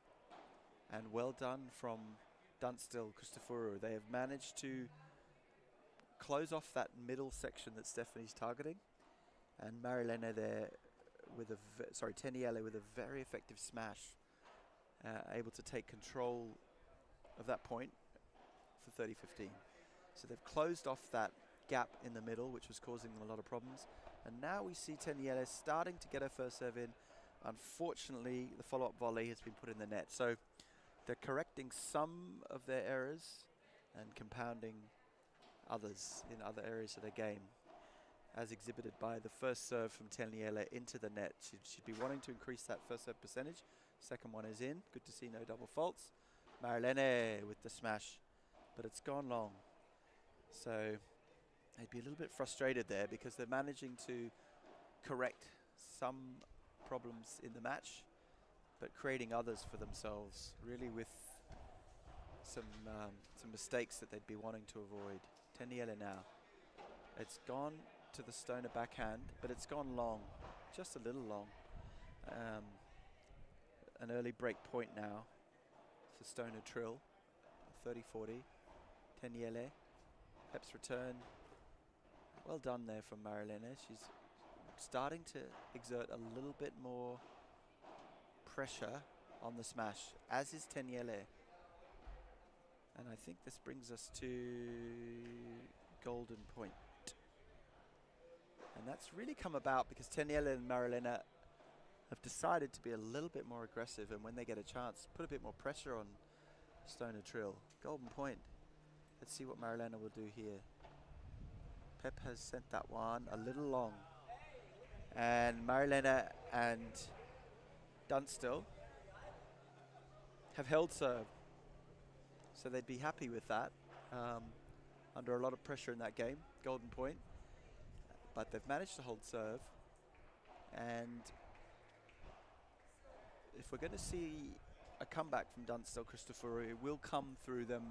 Speaker 1: And well done from Dunstall, Christoforu. They have managed to close off that middle section that Stephanie's targeting. And Marilena there with Teniele with a very effective smash. Able to take control of that point for 30-15. So they've closed off that gap in the middle, which was causing them a lot of problems. And now we see Teniele starting to get her first serve in. Unfortunately, the follow-up volley has been put in the net. So they're correcting some of their errors and compounding others in other areas of their game, as exhibited by the first serve from Teniele into the net. She'd be wanting to increase that first serve percentage. Second one is in. Good to see no double faults. Marilene with the smash, but it's gone long. So they'd be a little bit frustrated there because they're managing to correct some problems in the match, but creating others for themselves, really with some mistakes that they'd be wanting to avoid. Teniele now. It's gone to the Stoner backhand, but it's gone long, just a little long. An early break point now for Stoner Trill, 30-40. Teniele, Pep's return. Well done there from Marilena. She's starting to exert a little bit more pressure on the smash, as is Teniele. And I think this brings us to golden point. And that's really come about because Teniele and Marilena have decided to be a little bit more aggressive, and when they get a chance, put a bit more pressure on Stoner Trill. Golden point. Let's see what Marilena will do here. Pep has sent that one a little long. And Marilena and Dunstall have held serve. So they'd be happy with that. Under a lot of pressure in that game. Golden point. But they've managed to hold serve. And if we're going to see a comeback from Dunstall, Christoforu, it will come through them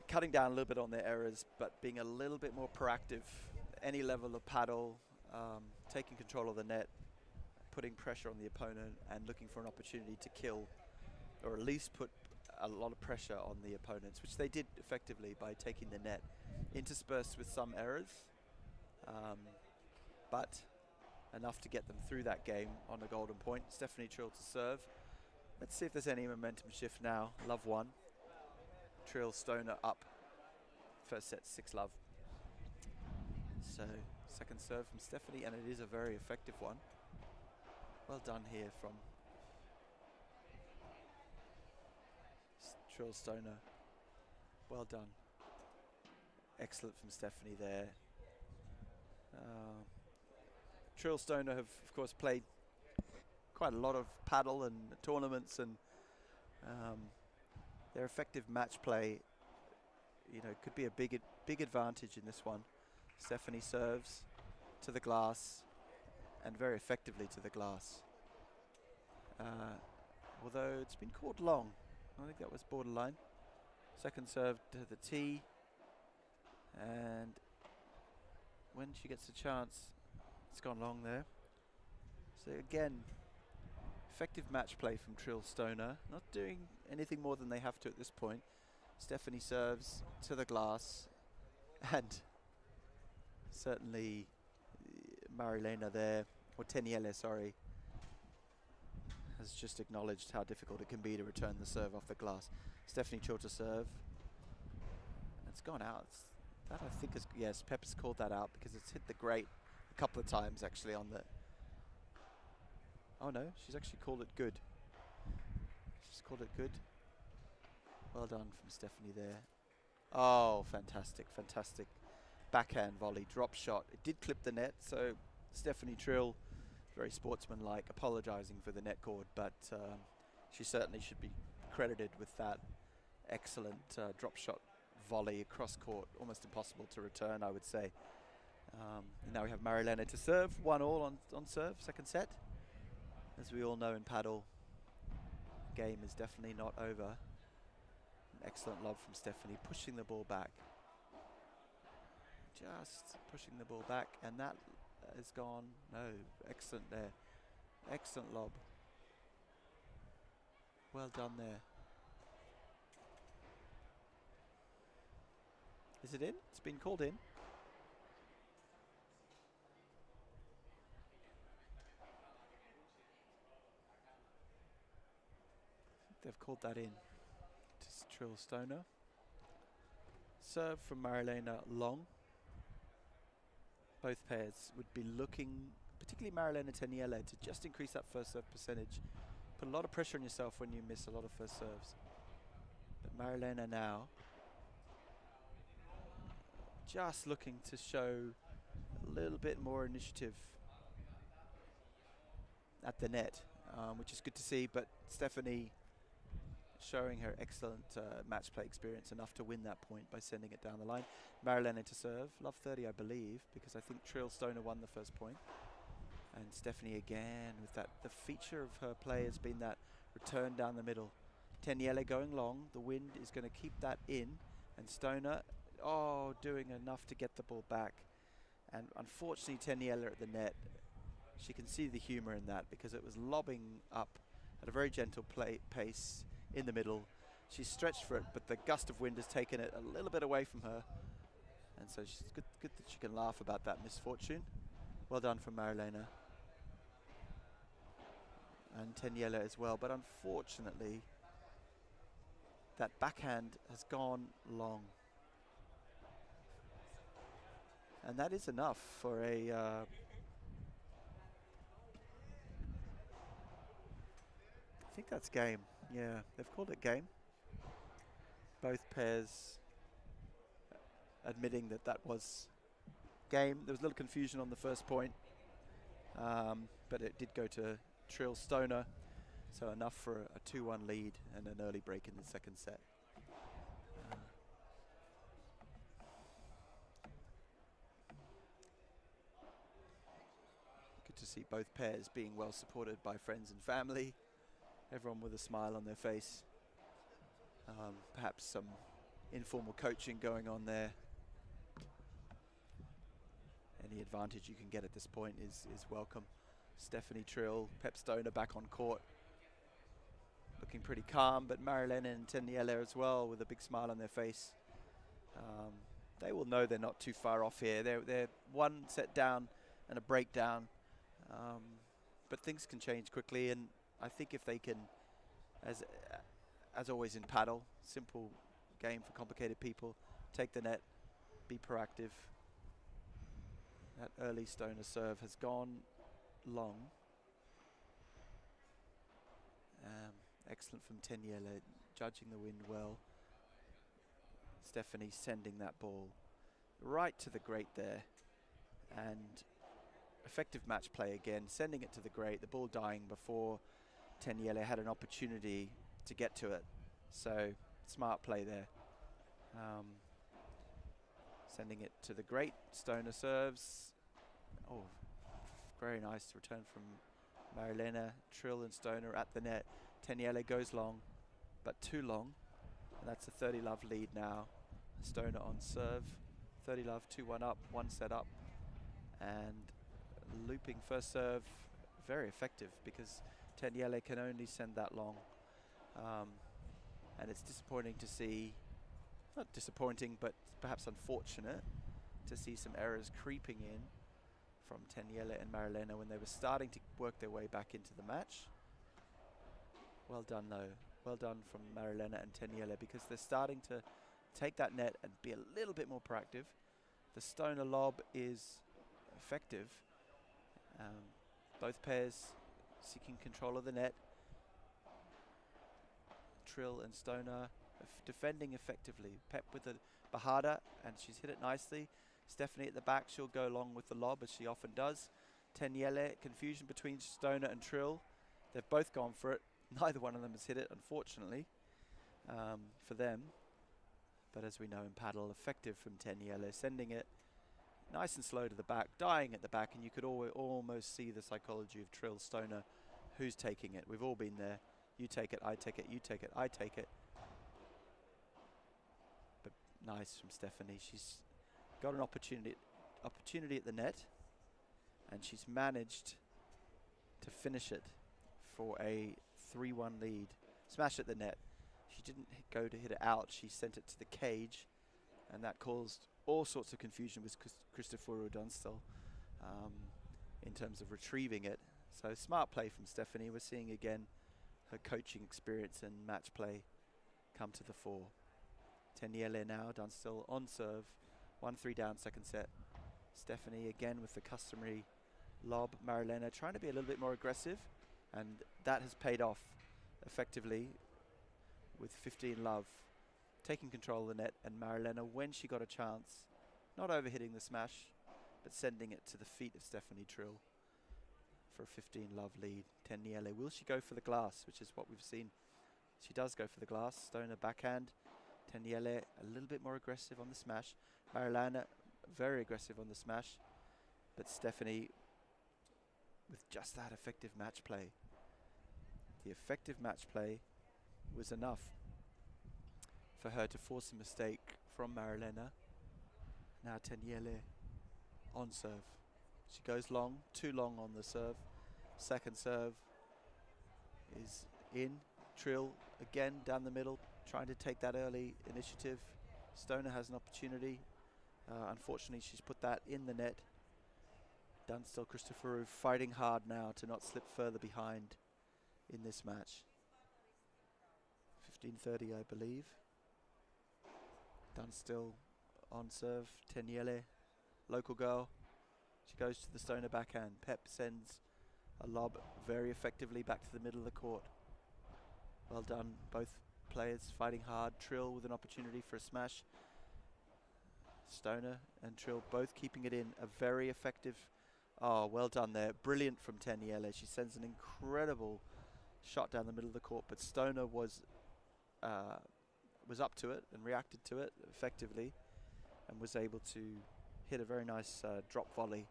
Speaker 1: cutting down a little bit on their errors, but being a little bit more proactive. Any level of paddle, taking control of the net, putting pressure on the opponent, and looking for an opportunity to kill, or at least put a lot of pressure on the opponents, which they did effectively by taking the net, interspersed with some errors, but enough to get them through that game on a golden point. Stephanie Trill to serve. Let's see if there's any momentum shift now. Love 1. Trill Stoner up. First set 6-love. So second serve from Stephanie, and it is a very effective one. Well done here from Trill Stoner. Well done. Excellent from Stephanie there. Trill Stoner have, of course, played quite a lot of paddle and tournaments, and their effective match play, could be a big advantage in this one. Stephanie serves to the glass, and very effectively to the glass. Although it's been caught long. I think that was borderline. Second serve to the tee, and when she gets a chance, it's gone long there. So again, effective match play from Trill Stoner. Not doing anything more than they have to at this point. Stephanie serves to the glass, and certainly Marilena there, or Teniele, sorry, has just acknowledged how difficult it can be to return the serve off the glass. Stephanie Trill to serve. It's gone out. That I think is, yes, Pepper's called that out because it's hit the grate a couple of times actually on the... Oh no, she's actually called it good. She's called it good. Well done from Stephanie there. Oh, fantastic, fantastic. Backhand volley, drop shot. It did clip the net, so Stephanie Trill, very sportsmanlike, apologising for the net cord, but she certainly should be credited with that excellent drop shot volley across court. Almost impossible to return, I would say. Now we have Marilena to serve, 1-all on serve, second set. As we all know in paddle, game is definitely not over. An excellent lob from Stephanie, pushing the ball back. Just pushing the ball back, and that is gone. No, excellent there. Excellent lob. Well done there. Is it in? It's been called in. They've called that in. Just Trill Stoner. Serve from Marilena long. Both pairs would be looking, particularly Marilena Teniele, to just increase that first serve percentage. Put a lot of pressure on yourself when you miss a lot of first serves. But Marilena now just looking to show a little bit more initiative at the net, which is good to see. But Stephanie showing her excellent match play experience, enough to win that point by sending it down the line. Marilena to serve, love 30 I believe, because I think Trill Stoner won the first point. And Stephanie again with that, the feature of her play has been that return down the middle. Teniele going long, the wind is going to keep that in, and Stoner, oh, doing enough to get the ball back. And unfortunately Teniele at the net, she can see the humour in that because it was lobbing up at a very gentle pace in the middle. She's stretched for it, but the gust of wind has taken it a little bit away from her. And so she's good that she can laugh about that misfortune. Well done from Marilena. And Teniele as well, but unfortunately that backhand has gone long. And that is enough for a... I think that's game. Yeah, they've called it game. Both pairs admitting that that was game. There was a little confusion on the first point, but it did go to Trill Stoner, so enough for a 2-1 lead and an early break in the second set. Good to see both pairs being well supported by friends and family. Everyone with a smile on their face. Perhaps some informal coaching going on there. Any advantage you can get at this point is welcome. Stephanie Trill, Pep Stoner back on court. Looking pretty calm, but Marilena and Teniele as well with a big smile on their face. They will know they're not too far off here. They're one set down and a breakdown. But things can change quickly, and I think if they can, as always in paddle, simple game for complicated people, take the net, be proactive. That early Stoner serve has gone long. Excellent from Teniele, judging the wind well. Stephanie sending that ball right to the grate there, and effective match play again, sending it to the grate, the ball dying before Teniele had an opportunity to get to it. So smart play there. Sending it to the grate, Stoner serves. Oh, very nice return from Marilena. Trill and Stoner at the net. Teniele goes long, but too long. And that's a 30-love lead now. Stoner on serve. 30-love, 2-1 up, 1 set up. And looping first serve, very effective because Teniele can only send that long. And it's disappointing to see, not disappointing, but perhaps unfortunate to see some errors creeping in from Teniele and Marilena when they were starting to work their way back into the match. Well done though, well done from Marilena and Teniele, because they're starting to take that net and be a little bit more proactive. The Stoner lob is effective. Both pairs seeking control of the net. Trill and Stoner defending effectively. Pep with the Bajada, and she's hit it nicely. Stephanie at the back, she'll go along with the lob as she often does. Teniele, confusion between Stoner and Trill. They've both gone for it. Neither one of them has hit it, unfortunately, for them. But as we know in paddle, effective from Teniele, sending it nice and slow to the back, dying at the back, and you could almost see the psychology of Trill, Stoner, who's taking it. We've all been there. You take it, I take it, you take it, I take it. But nice from Stephanie. She's got an opportunity at the net, and she's managed to finish it for a 3-1 lead. Smash at the net. She didn't go to hit it out. She sent it to the cage, and that caused all sorts of confusion with Cristoforo Dunstall in terms of retrieving it. So smart play from Stephanie. We're seeing again her coaching experience and match play come to the fore. Teniele now, Dunstall on serve. 1-3 down, second set. Stephanie again with the customary lob. Marilena trying to be a little bit more aggressive, and that has paid off effectively with 15 love. Taking control of the net, and Marilena, when she got a chance, not overhitting the smash, but sending it to the feet of Stephanie Trill for a 15 love lead. Teniele, will she go for the glass, which is what we've seen. She does go for the glass. Stoner backhand. Teniele a little bit more aggressive on the smash. Marilena very aggressive on the smash, but Stephanie with just that effective match play. The effective match play was enough for her to force a mistake from Marilena. Now Teniele on serve. She goes long, too long on the serve. Second serve is in. Trill again down the middle, trying to take that early initiative. Stoner has an opportunity. Unfortunately, she's put that in the net. Dunstall, Cristoforo fighting hard now to not slip further behind in this match. 15:30, I believe. Dunstall on serve. Teniele, local girl. She goes to the Stoner backhand. Pep sends a lob very effectively back to the middle of the court. Well done, both players fighting hard. Trill with an opportunity for a smash. Stoner and Trill both keeping it in. A very effective, oh, well done there. Brilliant from Teniele. She sends an incredible shot down the middle of the court, but Stoner was up to it and reacted to it effectively, and was able to hit a very nice drop volley.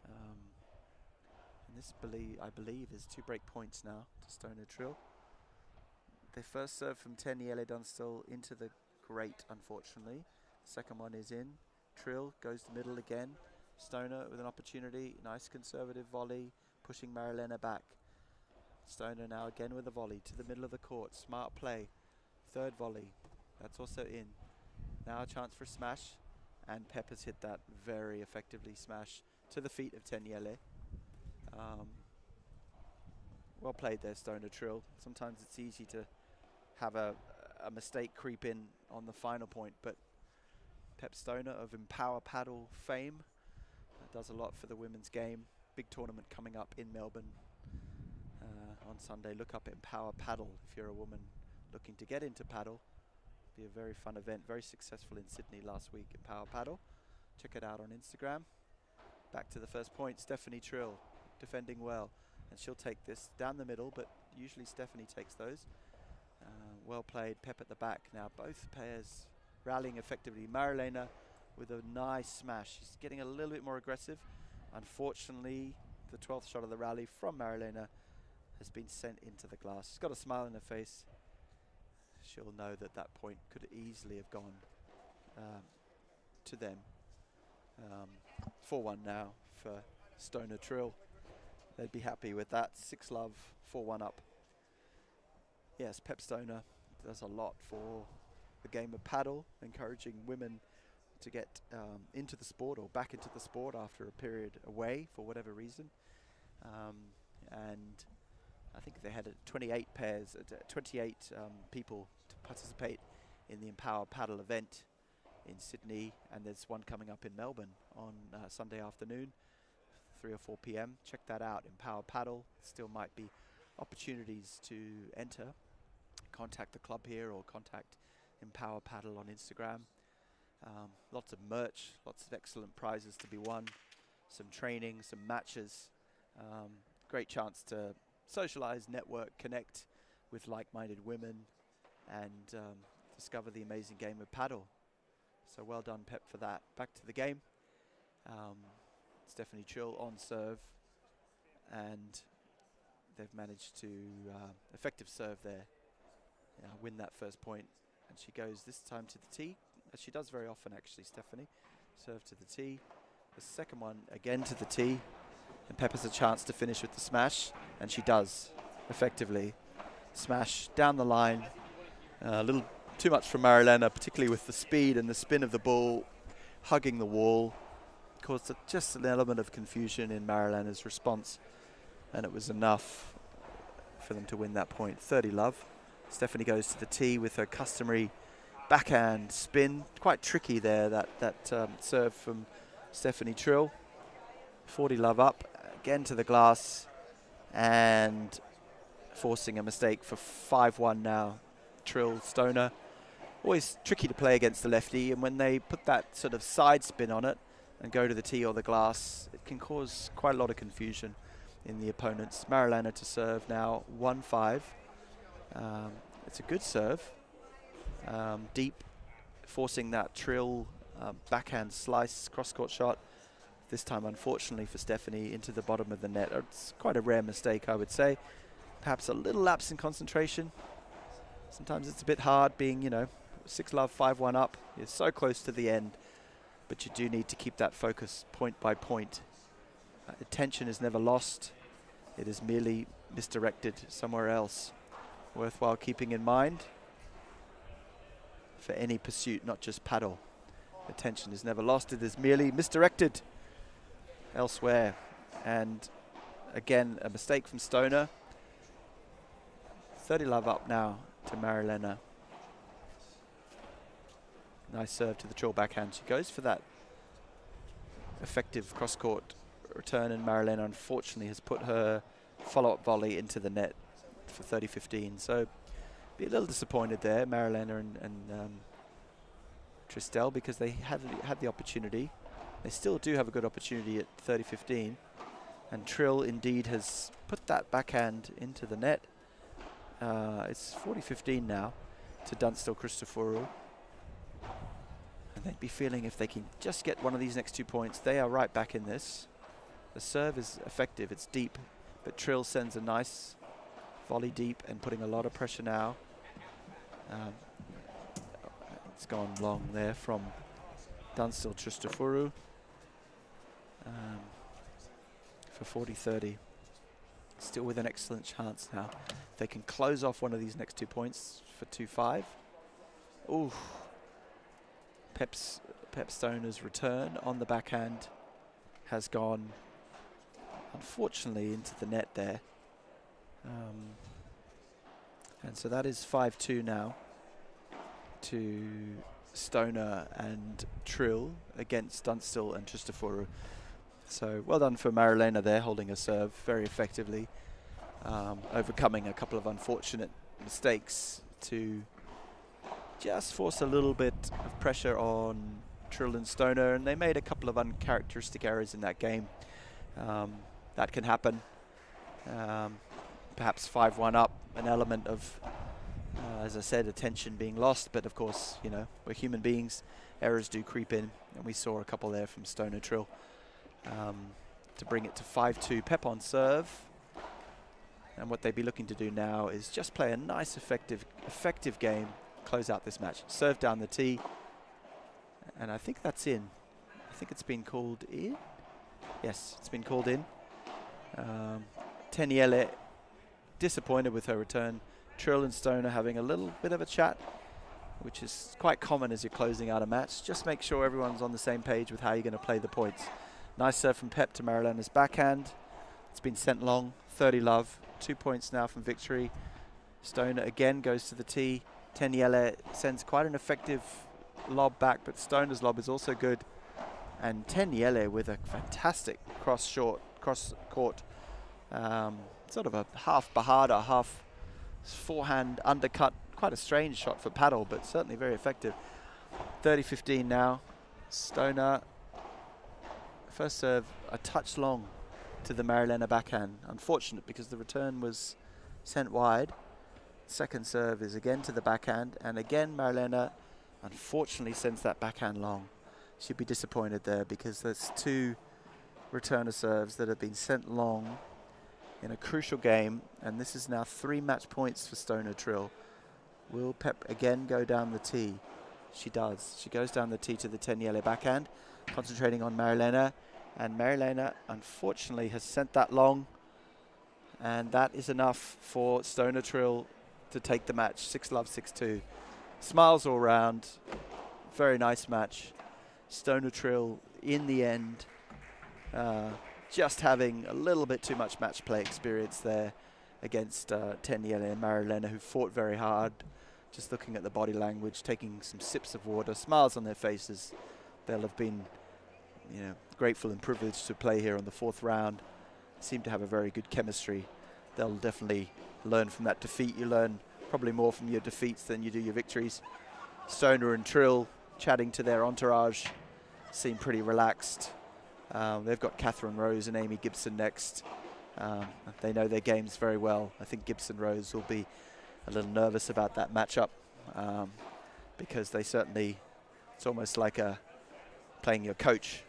Speaker 1: And this, I believe, is 2 break points now to Stoner Trill. Their first serve from Teniele Dunstall into the grate, unfortunately. The second one is in. Trill goes to the middle again. Stoner with an opportunity. Nice conservative volley, pushing Marilena back. Stoner now again with a volley to the middle of the court. Smart play. Third volley. That's also in. Now a chance for a smash. And Pep has hit that very effectively. Smash to the feet of Teniele. Well played there, Stoner Trill. Sometimes it's easy to have a mistake creep in on the final point, but Pep Stoner of Empower Paddle fame does a lot for the women's game. Big tournament coming up in Melbourne on Sunday. Look up Empower Paddle if you're a woman looking to get into paddle. Be a very fun event. Very successful in Sydney last week, Empower Paddle. Check it out on Instagram. Back to the first point. Stephanie Trill defending well, and she'll take this down the middle, but usually Stephanie takes those. Well played. Pep at the back now. Both pairs rallying effectively. Marilena with a nice smash. She's getting a little bit more aggressive. Unfortunately, the 12th shot of the rally from Marilena has been sent into the glass. She's got a smile on her face. She'll know that that point could easily have gone to them. 4-1 now for Stoner Trill. they'd be happy with that. 6-love, 4-1 up. Yes, Pep Stoner does a lot for the game of paddle, encouraging women to get into the sport or back into the sport after a period away for whatever reason. And I think they had 28 pairs, 28 people to participate in the Empower Paddle event in Sydney, and there's one coming up in Melbourne on Sunday afternoon, 3 or 4 p.m. Check that out, Empower Paddle. Still might be opportunities to enter. Contact the club here or contact Empower Paddle on Instagram. Lots of merch, lots of excellent prizes to be won, some training, some matches. Great chance to socialize, network, connect with like-minded women, and discover the amazing game of paddle. So well done, Pep, for that. Back to the game. Stephanie Trill on serve, and they've managed to effective serve there, win that first point. And she goes this time to the tee, as she does very often actually, Stephanie. Serve to the tee. The second one again to the tee, and Pep has a chance to finish with the smash, and she does effectively. Smash down the line. A little too much from Marilena, particularly with the speed and the spin of the ball, hugging the wall. Caused just an element of confusion in Marilena's response, and it was enough for them to win that point. 30-love. Stephanie goes to the tee with her customary backhand spin. Quite tricky there, that serve from Stephanie Trill. 40-love up, again to the glass, and forcing a mistake for 5-1 now. Trill, Stoner. Always tricky to play against the lefty, and when they put that sort of side spin on it and go to the tee or the glass, it can cause quite a lot of confusion in the opponents. Marilena to serve now, 1-5. It's a good serve. Deep, forcing that Trill backhand slice, cross-court shot. This time, unfortunately for Stephanie, into the bottom of the net. It's quite a rare mistake, I would say. Perhaps a little lapse in concentration. Sometimes it's a bit hard being, 6-love, 5-1 up. You're so close to the end, but you do need to keep that focus point by point. Attention is never lost. It is merely misdirected somewhere else. Worthwhile keeping in mind for any pursuit, not just paddle. Attention is never lost. It is merely misdirected elsewhere. And again, a mistake from Stoner. 30-love up now to Marilena. Nice serve to the Trill backhand. She goes for that effective cross-court return, and Marilena unfortunately has put her follow-up volley into the net for 30-15. So be a little disappointed there, Marilena and Tristel, because they had the opportunity. They still do have a good opportunity at 30-15, and Trill indeed has put that backhand into the net. It's 40-15 now to Dunstall Christoforou. And they'd be feeling if they can just get one of these next 2 points, they are right back in this. The serve is effective, it's deep, but Trill sends a nice volley deep and putting a lot of pressure now. It's gone long there from Dunstall Christoforou for 40-30. Still with an excellent chance now. They can close off one of these next 2 points for 2-5. Ooh. Pep Stoner's return on the backhand has gone, unfortunately, into the net there. And so that is 5-2 now to Stoner and Trill against Dunstall and Christoforou. So well done for Marilena there, holding a serve very effectively, overcoming a couple of unfortunate mistakes to just force a little bit of pressure on Trill and Stoner, and they made a couple of uncharacteristic errors in that game. That can happen. Perhaps 5-1 up, an element of, as I said, attention being lost, but of course, we're human beings, errors do creep in, and we saw a couple there from Stoner Trill. To bring it to 5-2. Pep on serve, and what they'd be looking to do now is just play a nice effective game, close out this match. Serve down the tee, and I think that's in. I think it's been called in. Yes, it's been called in. Teniele disappointed with her return. Trill and Stoner having a little bit of a chat, which is quite common as you're closing out a match. Just make sure everyone's on the same page with how you're going to play the points. Nice serve from Pep to Marilena's backhand. It's been sent long, 30 love. 2 points now from Victory. Stoner again goes to the tee. Teniele sends quite an effective lob back, but Stoner's lob is also good. And Teniele with a fantastic cross court, sort of a half Bahada, half forehand undercut. Quite a strange shot for paddle, but certainly very effective. 30-15 now. Stoner, first serve a touch long to the Marilena backhand. Unfortunate because the return was sent wide. Second serve is again to the backhand, and again Marilena unfortunately sends that backhand long. She'd be disappointed there because there's 2 returner serves that have been sent long in a crucial game, and this is now 3 match points for Stoner Trill. Will Pep again go down the tee? She does. She goes down the tee to the Teniele backhand, concentrating on Marilena, and Marilena unfortunately has sent that long, and that is enough for Stoner Trill to take the match. 6 love, 6-2. Smiles all round. Very nice match. Stoner Trill in the end just having a little bit too much match play experience there against Teniele and Marilena, who fought very hard. Just looking at the body language, taking some sips of water, smiles on their faces. They'll have been, you know, grateful and privileged to play here on the 4th round. Seem to have a very good chemistry. They'll definitely learn from that defeat. You learn probably more from your defeats than you do your victories. Stoner and Trill chatting to their entourage, seem pretty relaxed. They've got Catherine Rose and Amy Gibson next. They know their games very well. I think Gibson Rose will be a little nervous about that matchup because they certainly, it's almost like playing your coach.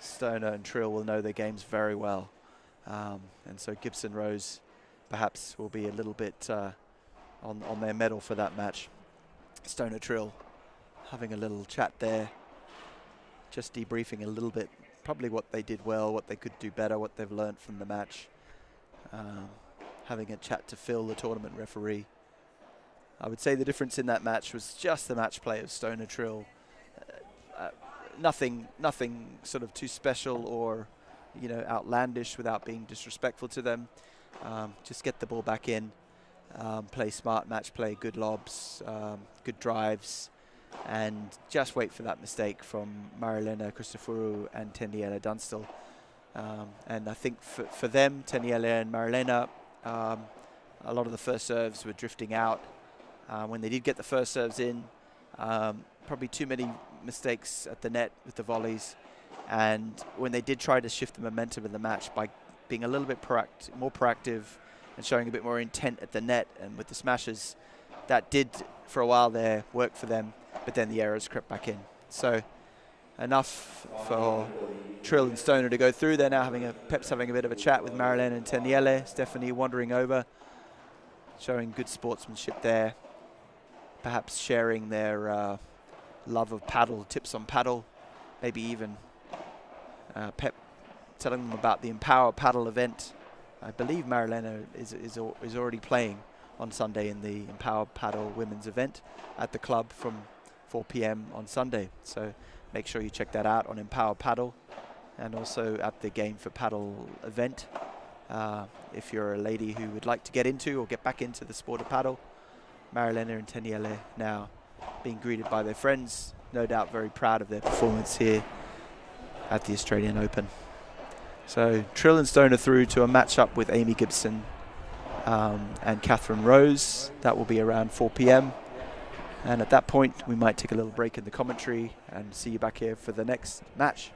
Speaker 1: Stoner and Trill will know their games very well. And so Gibson Rose perhaps will be a little bit on their medal for that match. Stoner Trill having a little chat there, just debriefing a little bit, probably what they did well, what they could do better, what they've learned from the match. Having a chat to Phil, the tournament referee. I would say the difference in that match was just the match play of Stoner Trill. Nothing sort of too special or, you know, outlandish without being disrespectful to them. Just get the ball back in, play smart match play, good lobs, good drives, and just wait for that mistake from Marilena Christoforou and Teniele Dunstall. And I think for them, Teniele and Marilena, a lot of the first serves were drifting out. When they did get the first serves in, probably too many mistakes at the net with the volleys. And when they did try to shift the momentum of the match by being a little bit more proactive and showing a bit more intent at the net and with the smashes, that did for a while there work for them, but then the errors crept back in. So enough for Trill and Stoner to go through. They're now Pep's having a bit of a chat with Marilena and Teniele. Stephanie wandering over, showing good sportsmanship there, perhaps sharing their love of paddle, tips on paddle, maybe even Pep telling them about the Empower Paddle event. I believe Marilena is already playing on Sunday in the Empower Paddle women's event at the club from 4 p.m. on Sunday. So make sure you check that out on Empower Paddle, and also at the Game4Padel event. If you're a lady who would like to get into or get back into the sport of paddle, Marilena and Teniele now being greeted by their friends, no doubt very proud of their performance here at the Australian Open. So Trill and Stoner through to a match-up with Amy Gibson and Catherine Rose. That will be around 4 p.m. And at that point, we might take a little break in the commentary and see you back here for the next match.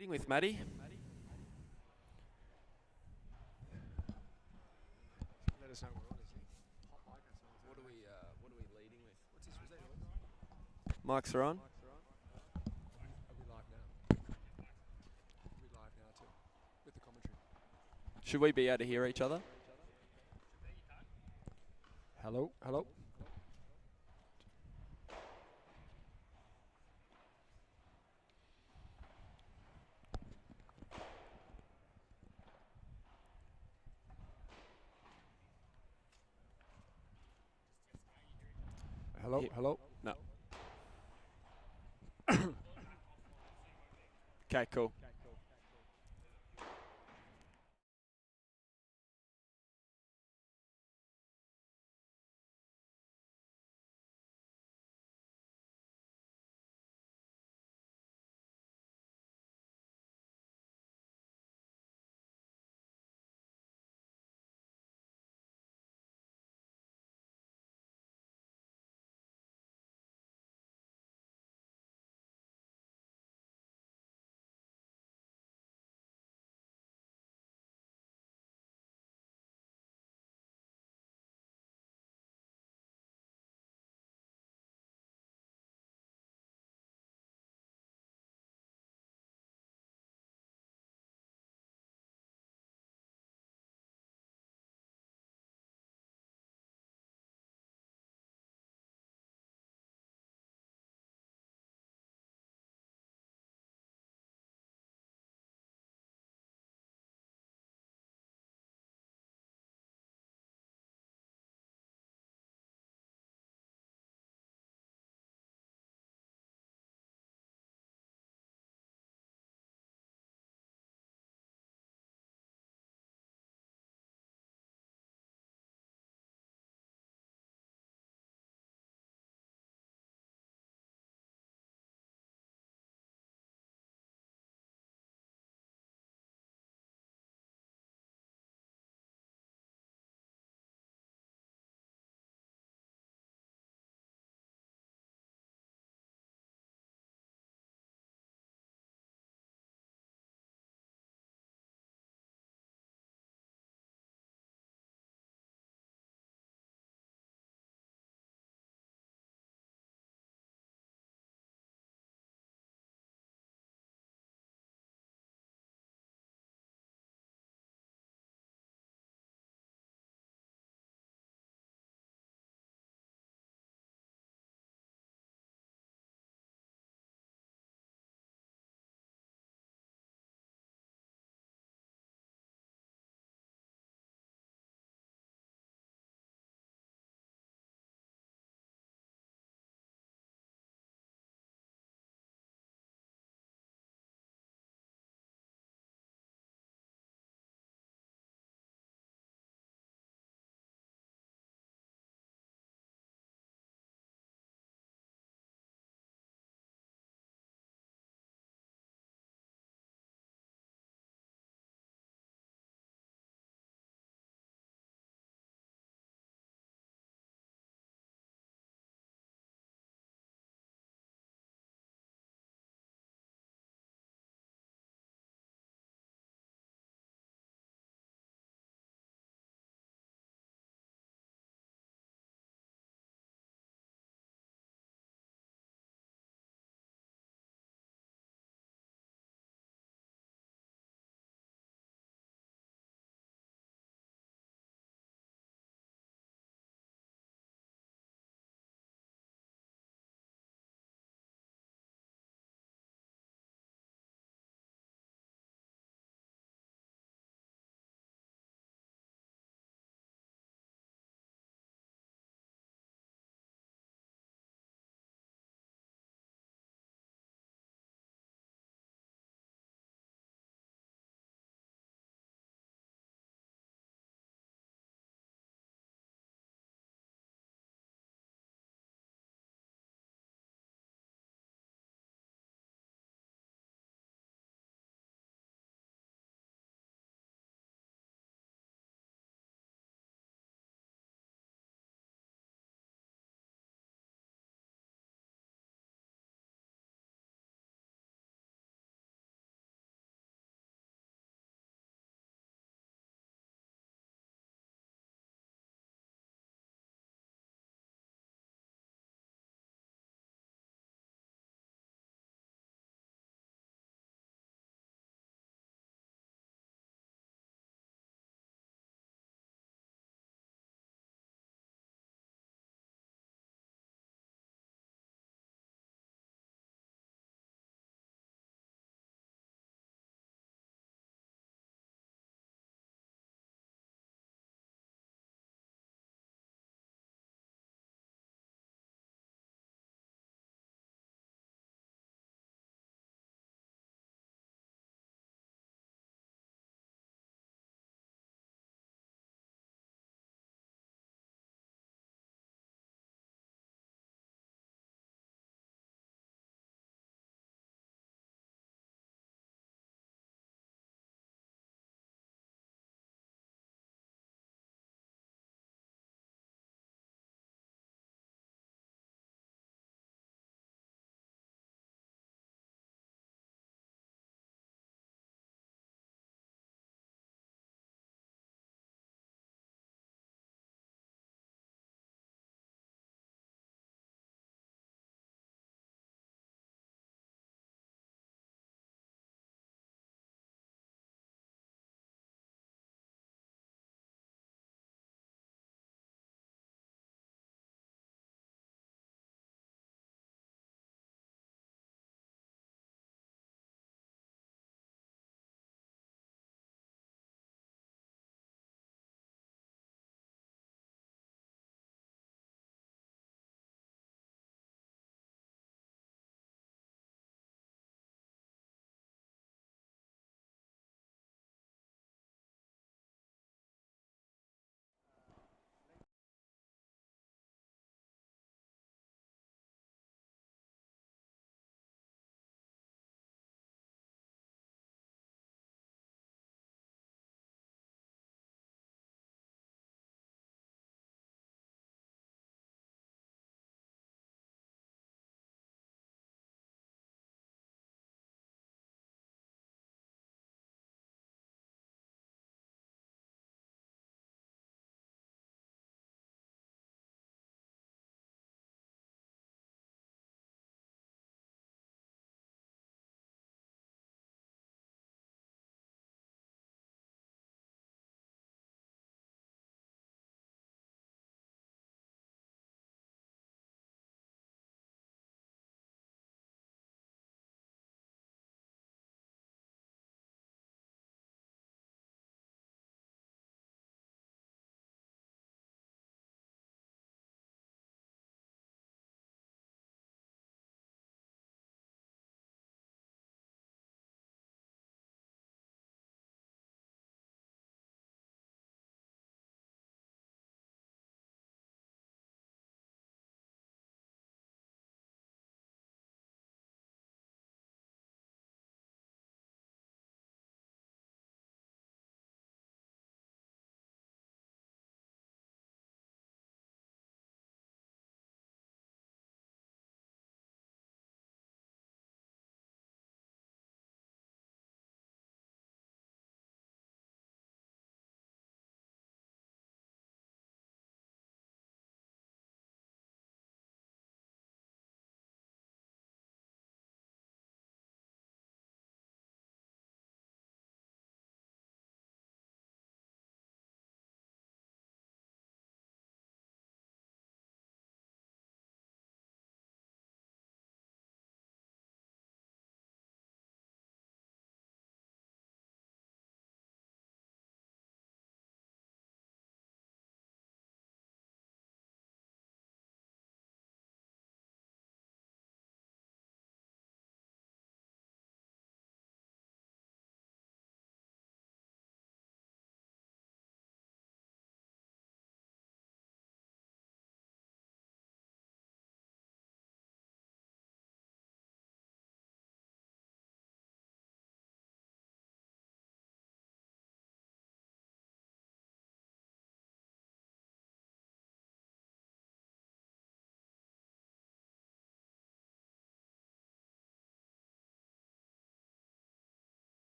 Speaker 2: Meeting with Maddie.
Speaker 3: Let us know we're on, is he?
Speaker 2: What are we leading with? What's this? Was that yours? Mics are on.
Speaker 3: Are we live now? Are we live now too? With the commentary.
Speaker 2: Should we be able to hear each other?
Speaker 3: Hello? Hello? Hello? Hello?
Speaker 2: No. Okay, cool.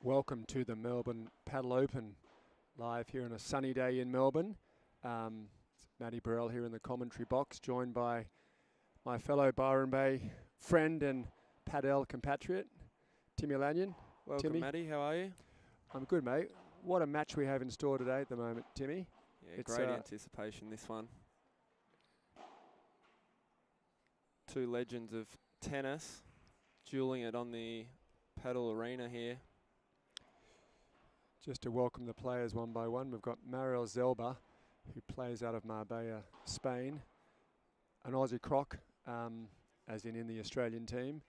Speaker 3: Welcome to the Melbourne Paddle Open, live here on a sunny day in Melbourne. It's Matty Burrell here in the commentary box, joined by my fellow Byron Bay friend and Padel compatriot, Timmy Lanyon.
Speaker 2: Welcome,
Speaker 3: Timmy.
Speaker 2: Matty. How are you?
Speaker 3: I'm good, mate. What a match we have in store today at the moment, Timmy.
Speaker 2: Yeah,
Speaker 3: It's,
Speaker 2: great anticipation, this one. Two legends of tennis dueling it on the paddle arena here.
Speaker 3: Just to welcome the players one by one, we've got Mariel Zelba, who plays out of Marbella, Spain. An Aussie croc, as in the Australian team.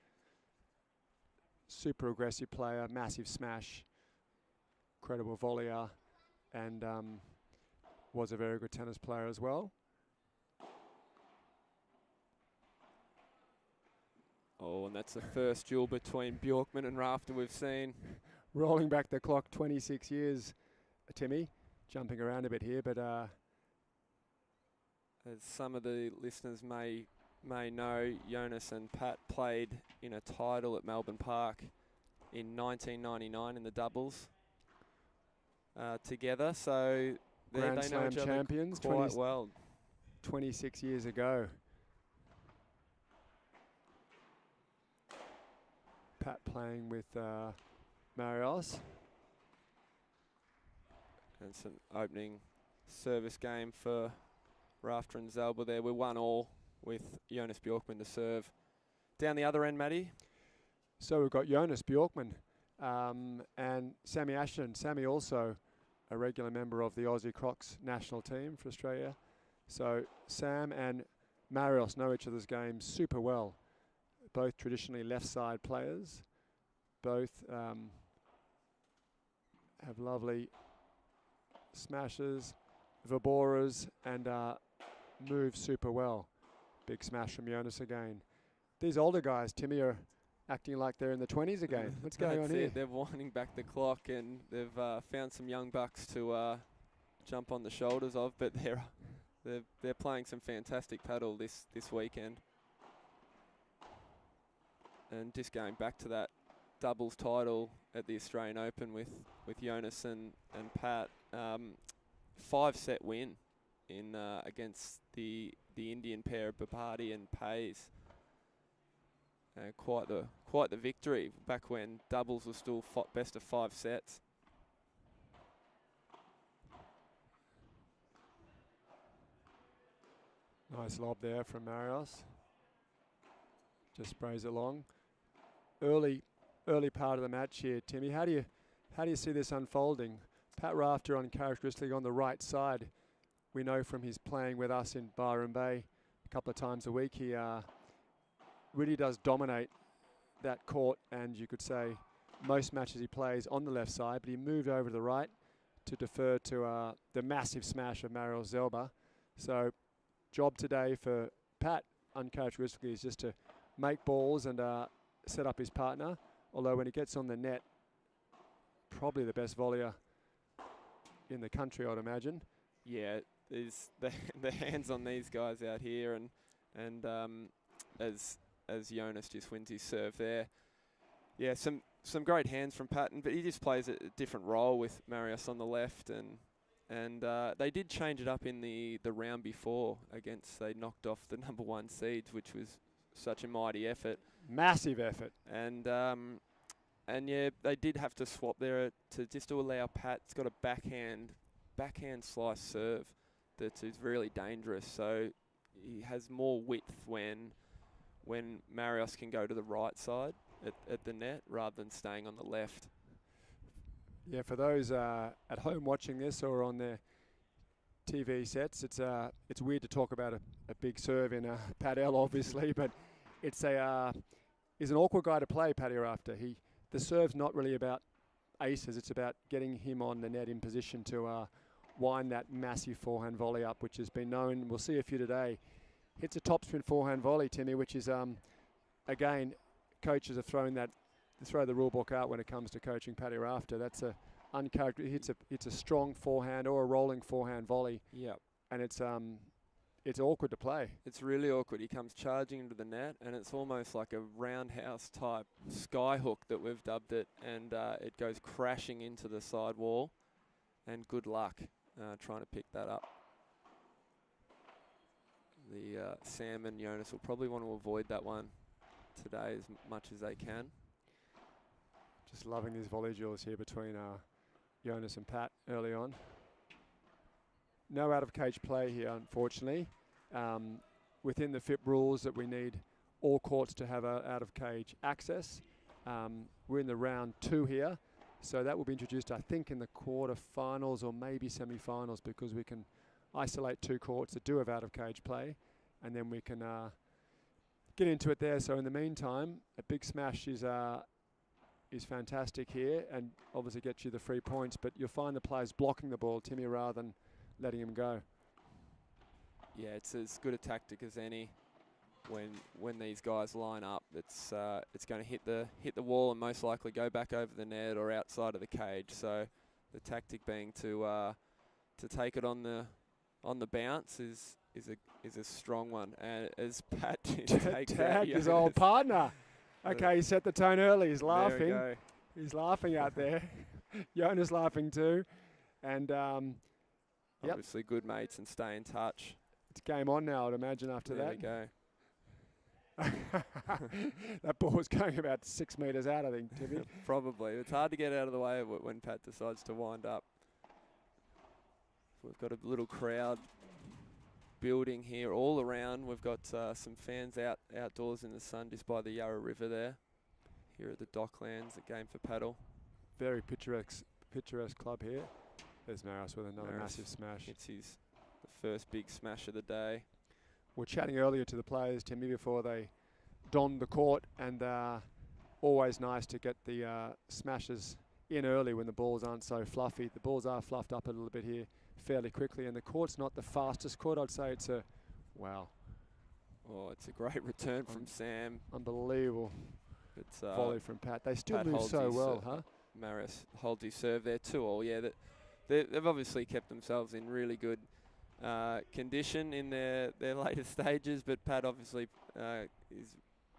Speaker 3: Super aggressive player, massive smash, incredible volleyer, and was a very good tennis player as well.
Speaker 2: Oh, and that's the first duel between Bjorkman and Rafter we've seen.
Speaker 3: Rolling back the clock 26 years, Timmy, jumping around a bit here, but
Speaker 2: as some of the listeners may know, Jonas and Pat played in a title at Melbourne Park in 1999 in the doubles together, so
Speaker 3: Grand
Speaker 2: they know
Speaker 3: Slam
Speaker 2: each other
Speaker 3: champions
Speaker 2: quite well.
Speaker 3: 26 years ago. Pat playing with Marios.
Speaker 2: And it's an opening service game for Rafter and Zelba there. We're 1-1 with Jonas Bjorkman to serve. Down the other end, Matty.
Speaker 3: So we've got Jonas Bjorkman and Sammy Ashton. Sammy also a regular member of the Aussie Crocs national team for Australia. So Sam and Marios know each other's games super well. Both traditionally left side players. Both have lovely smashes, viboras, and move super well. Big smash from Jonas again. These older guys, Timmy, are acting like they're in the 20s again. What's going on here?
Speaker 2: They're winding back the clock, and they've found some young bucks to jump on the shoulders of, but they're playing some fantastic paddle this weekend. And just going back to that doubles title at the Australian Open with Jonas and Pat, 5-set win in against the Indian pair of Babardi and Pays. Quite the victory back when doubles was still best of 5 sets.
Speaker 3: Nice lob there from Marios. Just sprays it long. Early part of the match here, Timmy. How do you see this unfolding? Pat Rafter uncharacteristically on the right side. We know from his playing with us in Byron Bay a couple of times a week, he really does dominate that court, and you could say most matches he plays on the left side, but he moved over to the right to defer to the massive smash of Mariel Zelba. So job today for Pat uncharacteristically is just to make balls and set up his partner, although when he gets on the net, probably the best volleyer in the country, I'd imagine.
Speaker 2: Yeah, there's the hands on these guys out here, and as Jonas just wins his serve there. Yeah, some great hands from Patton, but he just plays a different role with Marius on the left, and they did change it up in the round before against, they knocked off the #1 seeds, which was such a mighty effort.
Speaker 3: Massive effort.
Speaker 2: And yeah, they did have to swap there to just to allow Pat. It's got a backhand slice serve that is really dangerous. So he has more width when Marius can go to the right side at the net rather than staying on the left.
Speaker 3: Yeah, for those at home watching this or on their TV sets, it's weird to talk about a big serve in a padel, obviously, but he's an awkward guy to play, Paddy Rafter. The serve's not really about aces, it's about getting him on the net in position to wind that massive forehand volley up, which has been known. We'll see a few today. Hits a topspin forehand volley, Timmy, which is, again, coaches have throw the rule book out when it comes to coaching Paddy Rafter. That's it's a strong forehand or a rolling forehand volley.
Speaker 2: Yep.
Speaker 3: And it's it's awkward to play.
Speaker 2: It's really awkward. He comes charging into the net, and it's almost like a roundhouse type sky hook that we've dubbed it, and it goes crashing into the side wall. And good luck trying to pick that up. The Sam and Jonas will probably want to avoid that one today as much as they can.
Speaker 3: Just loving these volley duels here between Jonas and Pat early on. No out of cage play here, unfortunately. Within the FIP rules that we need all courts to have out of cage access. We're in the round 2 here, so that will be introduced, I think, in the quarterfinals or maybe semi-finals, because we can isolate 2 courts that do have out of cage play, and then we can get into it there. So in the meantime, a big smash is fantastic here, and obviously gets you the 3 points, but you'll find the players blocking the ball, Timmy, rather than letting him go.
Speaker 2: Yeah, it's as good a tactic as any. When these guys line up, it's going to hit the wall and most likely go back over the net or outside of the cage. So the tactic being to take it on the bounce is a strong one. And as Pat
Speaker 3: tagged his old partner. Okay, he set the tone early. He's laughing.
Speaker 2: There we go.
Speaker 3: He's laughing out there. Jonas laughing too, and
Speaker 2: obviously good mates and stay in touch.
Speaker 3: It's game on now, I'd imagine, after that.
Speaker 2: There
Speaker 3: we go. That ball was going about 6 metres out, I think, Timmy.
Speaker 2: Probably. It's hard to get out of the way of it when Pat decides to wind up. We've got a little crowd building here all around. We've got some fans outdoors in the sun just by the Yarra River there, here at the Docklands at Game4Padel.
Speaker 3: Very picturesque club here. There's Maris with another massive smash.
Speaker 2: It's the first big smash of the day.
Speaker 3: We're chatting earlier to the players, Timmy, before they donned the court, and always nice to get the smashes in early when the balls aren't so fluffy. The balls are fluffed up a little bit here fairly quickly, and the court's not the fastest court. I'd say it's wow.
Speaker 2: Oh, it's a great return from Sam.
Speaker 3: Unbelievable.
Speaker 2: It's
Speaker 3: volley from Pat. They still
Speaker 2: Pat
Speaker 3: move so well, huh?
Speaker 2: Maris holds his serve there 2-all. Yeah, they've obviously kept themselves in really good condition in their later stages, but Pat obviously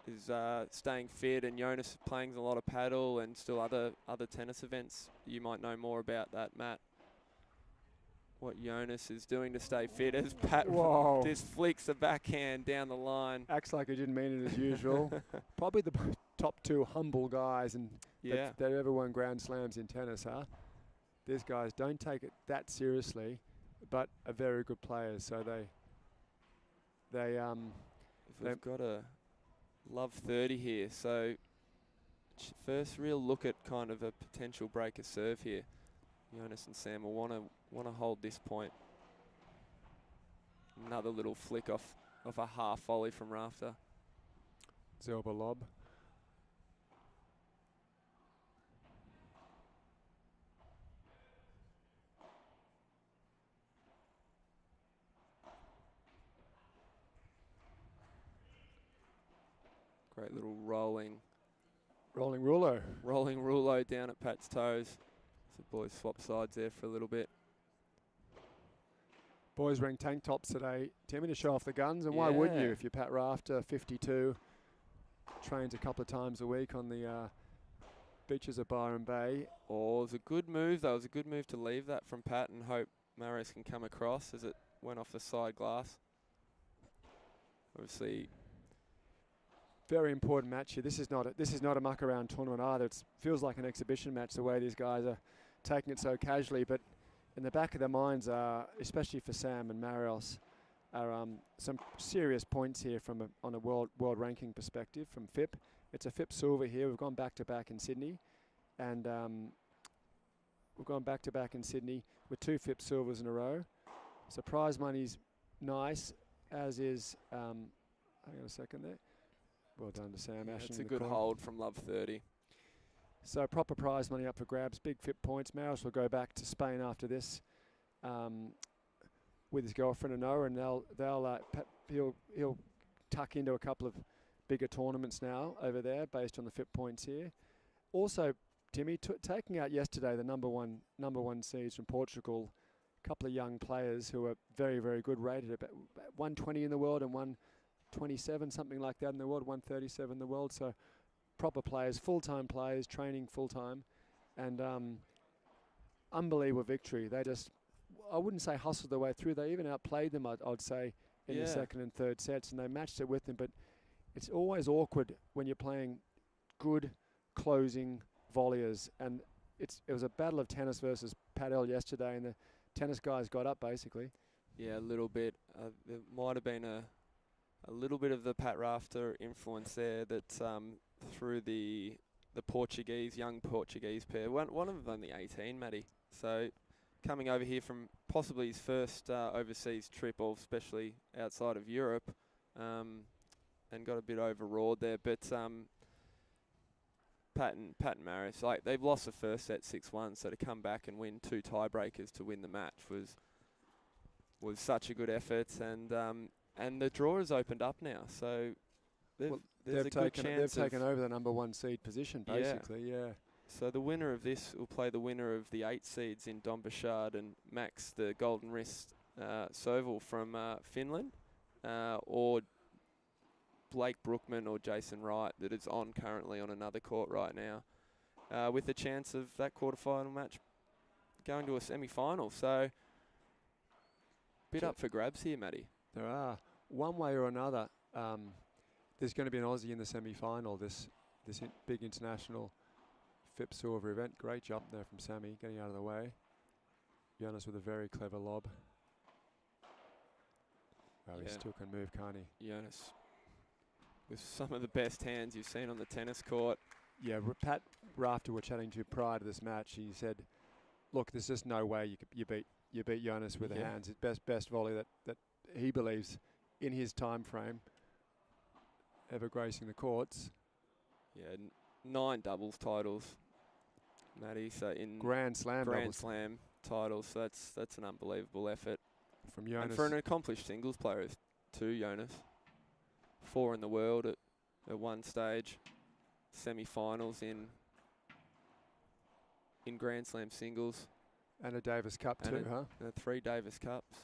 Speaker 2: is staying fit, and Jonas playing a lot of paddle and still other tennis events. You might know more about that, Matt. What Jonas is doing to stay fit as Pat just flicks a backhand down the line.
Speaker 3: Acts like he didn't mean it as usual. Probably the top 2 humble guys and that ever won Grand Slams in tennis, huh? These guys don't take it that seriously, but are very good players. So
Speaker 2: we've got a love 30 here. So first real look at kind of a potential break of serve here. Jonas and Sam will want to hold this point. Another little flick off a half volley from Rafter.
Speaker 3: Zelba lob.
Speaker 2: Great little rolling
Speaker 3: rouleau.
Speaker 2: Rolling rouleau down at Pat's toes. So boys swap sides there for a little bit.
Speaker 3: Boys wearing tank tops today, Timmy, to show off the guns, and why wouldn't you if you're Pat Rafter, 52, trains a couple of times a week on the beaches of Byron Bay.
Speaker 2: Oh, it was a good move. That was a good move to leave that from Pat and hope Maris can come across as it went off the side glass. Obviously,
Speaker 3: very important match here. This is not a muck around tournament either. It feels like an exhibition match the way these guys are taking it so casually, but in the back of their minds are, especially for Sam and Marios, are some serious points here from on a world ranking perspective from FIP. It's a FIP silver here. We've gone back to back in Sydney, and we've gone back to back in Sydney with 2 FIP silvers in a row. So prize money's nice, as is. Hang on a second there. Well done to Sam.
Speaker 2: That's a good hold from Love 30.
Speaker 3: So proper prize money up for grabs, big FIP points. Maris will go back to Spain after this with his girlfriend Anoa, and he'll tuck into a couple of bigger tournaments now over there based on the FIP points here. Also, Timmy, taking out yesterday the number one seeds from Portugal couple of young players who are very, very good, rated about 120 in the world and 127, something like that in the world, 137 in the world. So proper players, full-time players, training full-time, and unbelievable victory. They just, I wouldn't say hustled their way through. They even outplayed them, I'd say, in the second and third sets, and they matched it with them. But it's always awkward when you're playing good closing volleyers, and it was a battle of tennis versus padel yesterday, and the tennis guys got up basically.
Speaker 2: Yeah, a little bit. There might have been a little bit of the Pat Rafter influence there that through the young Portuguese pair. One of them only 18, Matty. So coming over here from possibly his first overseas trip, or especially outside of Europe, and got a bit overawed there. But Pat and Maris, like, they've lost the first set 6-1, so to come back and win 2 tiebreakers to win the match was such a good effort, and the draw has opened up now, so there's a good chance
Speaker 3: they've taken over the #1 seed position basically. Yeah.
Speaker 2: So the winner of this will play the winner of the 8 seeds in Don Bouchard and Max, the golden wrist Soval from Finland, or Blake Brookman or Jason Wright, that is on currently on another court right now, with a chance of that quarterfinal match going to a semi-final. So bit up for grabs here, Matty.
Speaker 3: There are. One way or another, there's going to be an Aussie in the semi-final, this big international FIP silver event. Great jump there from Sammy, getting out of the way. Jonas with a very clever lob. Oh, he still can move, can't he?
Speaker 2: Jonas with some of the best hands you've seen on the tennis court.
Speaker 3: Yeah, Pat Rafter were chatting to prior to this match. He said, look, there's just no way you beat Jonas with the hands. His best volley that he believes in his time frame ever gracing the courts.
Speaker 2: Yeah, 9 doubles titles, Matty. So in
Speaker 3: Grand Slam
Speaker 2: titles. So that's an unbelievable effort
Speaker 3: from Jonas.
Speaker 2: And for an accomplished singles player too, Jonas. 4 in the world at one stage, semi-finals in Grand Slam singles.
Speaker 3: And a Davis Cup too, huh?
Speaker 2: 3 Davis Cups.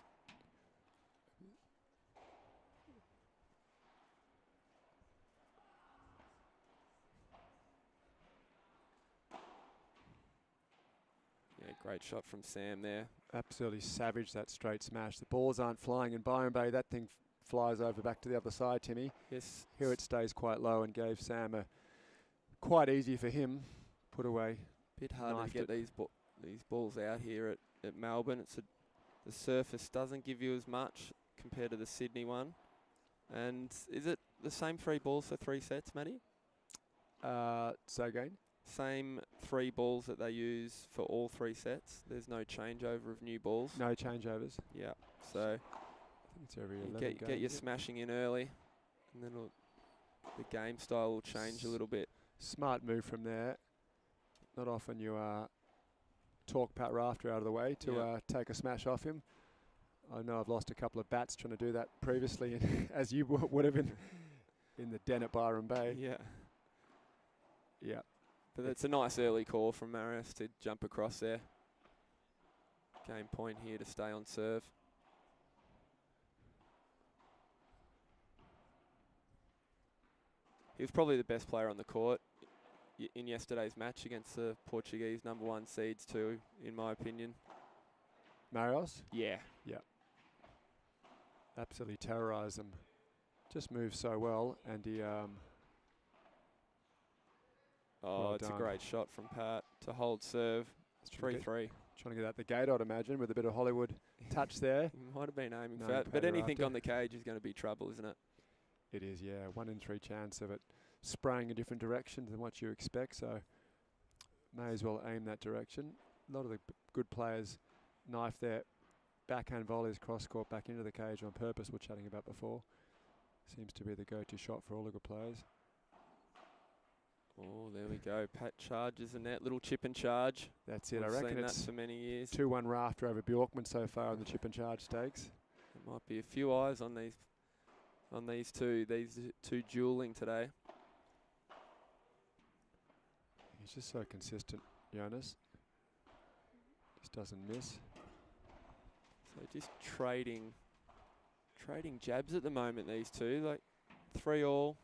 Speaker 2: Yeah, great shot from Sam there.
Speaker 3: Absolutely savage, that straight smash. The balls aren't flying in Byron Bay. That thing flies over back to the other side, Timmy.
Speaker 2: Yes.
Speaker 3: Here it stays quite low and gave Sam a quite easy for him put away.
Speaker 2: Bit harder to get these balls out here at Melbourne. The surface doesn't give you as much compared to the Sydney one. And is it the same 3 balls for 3 sets, Matty?
Speaker 3: So again?
Speaker 2: Same 3 balls that they use for all 3 sets. There's no changeover of new balls.
Speaker 3: No changeovers.
Speaker 2: Yeah. So
Speaker 3: it's every 11
Speaker 2: get your smashing in early, and then the game style will change a little bit.
Speaker 3: Smart move from there. Not often you talk Pat Rafter out of the way to take a smash off him. I know I've lost a couple of bats trying to do that previously, as you would have in the den at Byron Bay.
Speaker 2: Yeah.
Speaker 3: Yeah.
Speaker 2: But it's a nice early call from Marius to jump across there. Game point here to stay on serve. He was probably the best player on the court in yesterday's match against the Portuguese #1 seeds too, in my opinion.
Speaker 3: Marius?
Speaker 2: Yeah.
Speaker 3: Yeah. Absolutely terrorised them. Just moves so well, and he...
Speaker 2: it's a great shot from Pat to hold serve. It's 3-3.
Speaker 3: Trying to get out the gate, I'd imagine, with a bit of Hollywood touch there.
Speaker 2: He might have been aiming for that, but anything on the cage is going to be trouble, isn't it?
Speaker 3: It is, yeah. 1 in 3 chance of it spraying a different direction than what you expect, so may as well aim that direction. A lot of the good players knife their backhand volleys cross-court back into the cage on purpose, we're chatting about before. Seems to be the go-to shot for all the good players.
Speaker 2: Oh, there we go. Pat charges the net, little chip and charge.
Speaker 3: That's it.
Speaker 2: We've
Speaker 3: I reckon
Speaker 2: seen
Speaker 3: it's
Speaker 2: that for many years.
Speaker 3: 2-1 Rafter over Bjorkman so far on the chip and charge stakes.
Speaker 2: There might be a few eyes on these two dueling today.
Speaker 3: He's just so consistent, Jonas. Just doesn't miss.
Speaker 2: So just trading jabs at the moment, these two, like 3-all.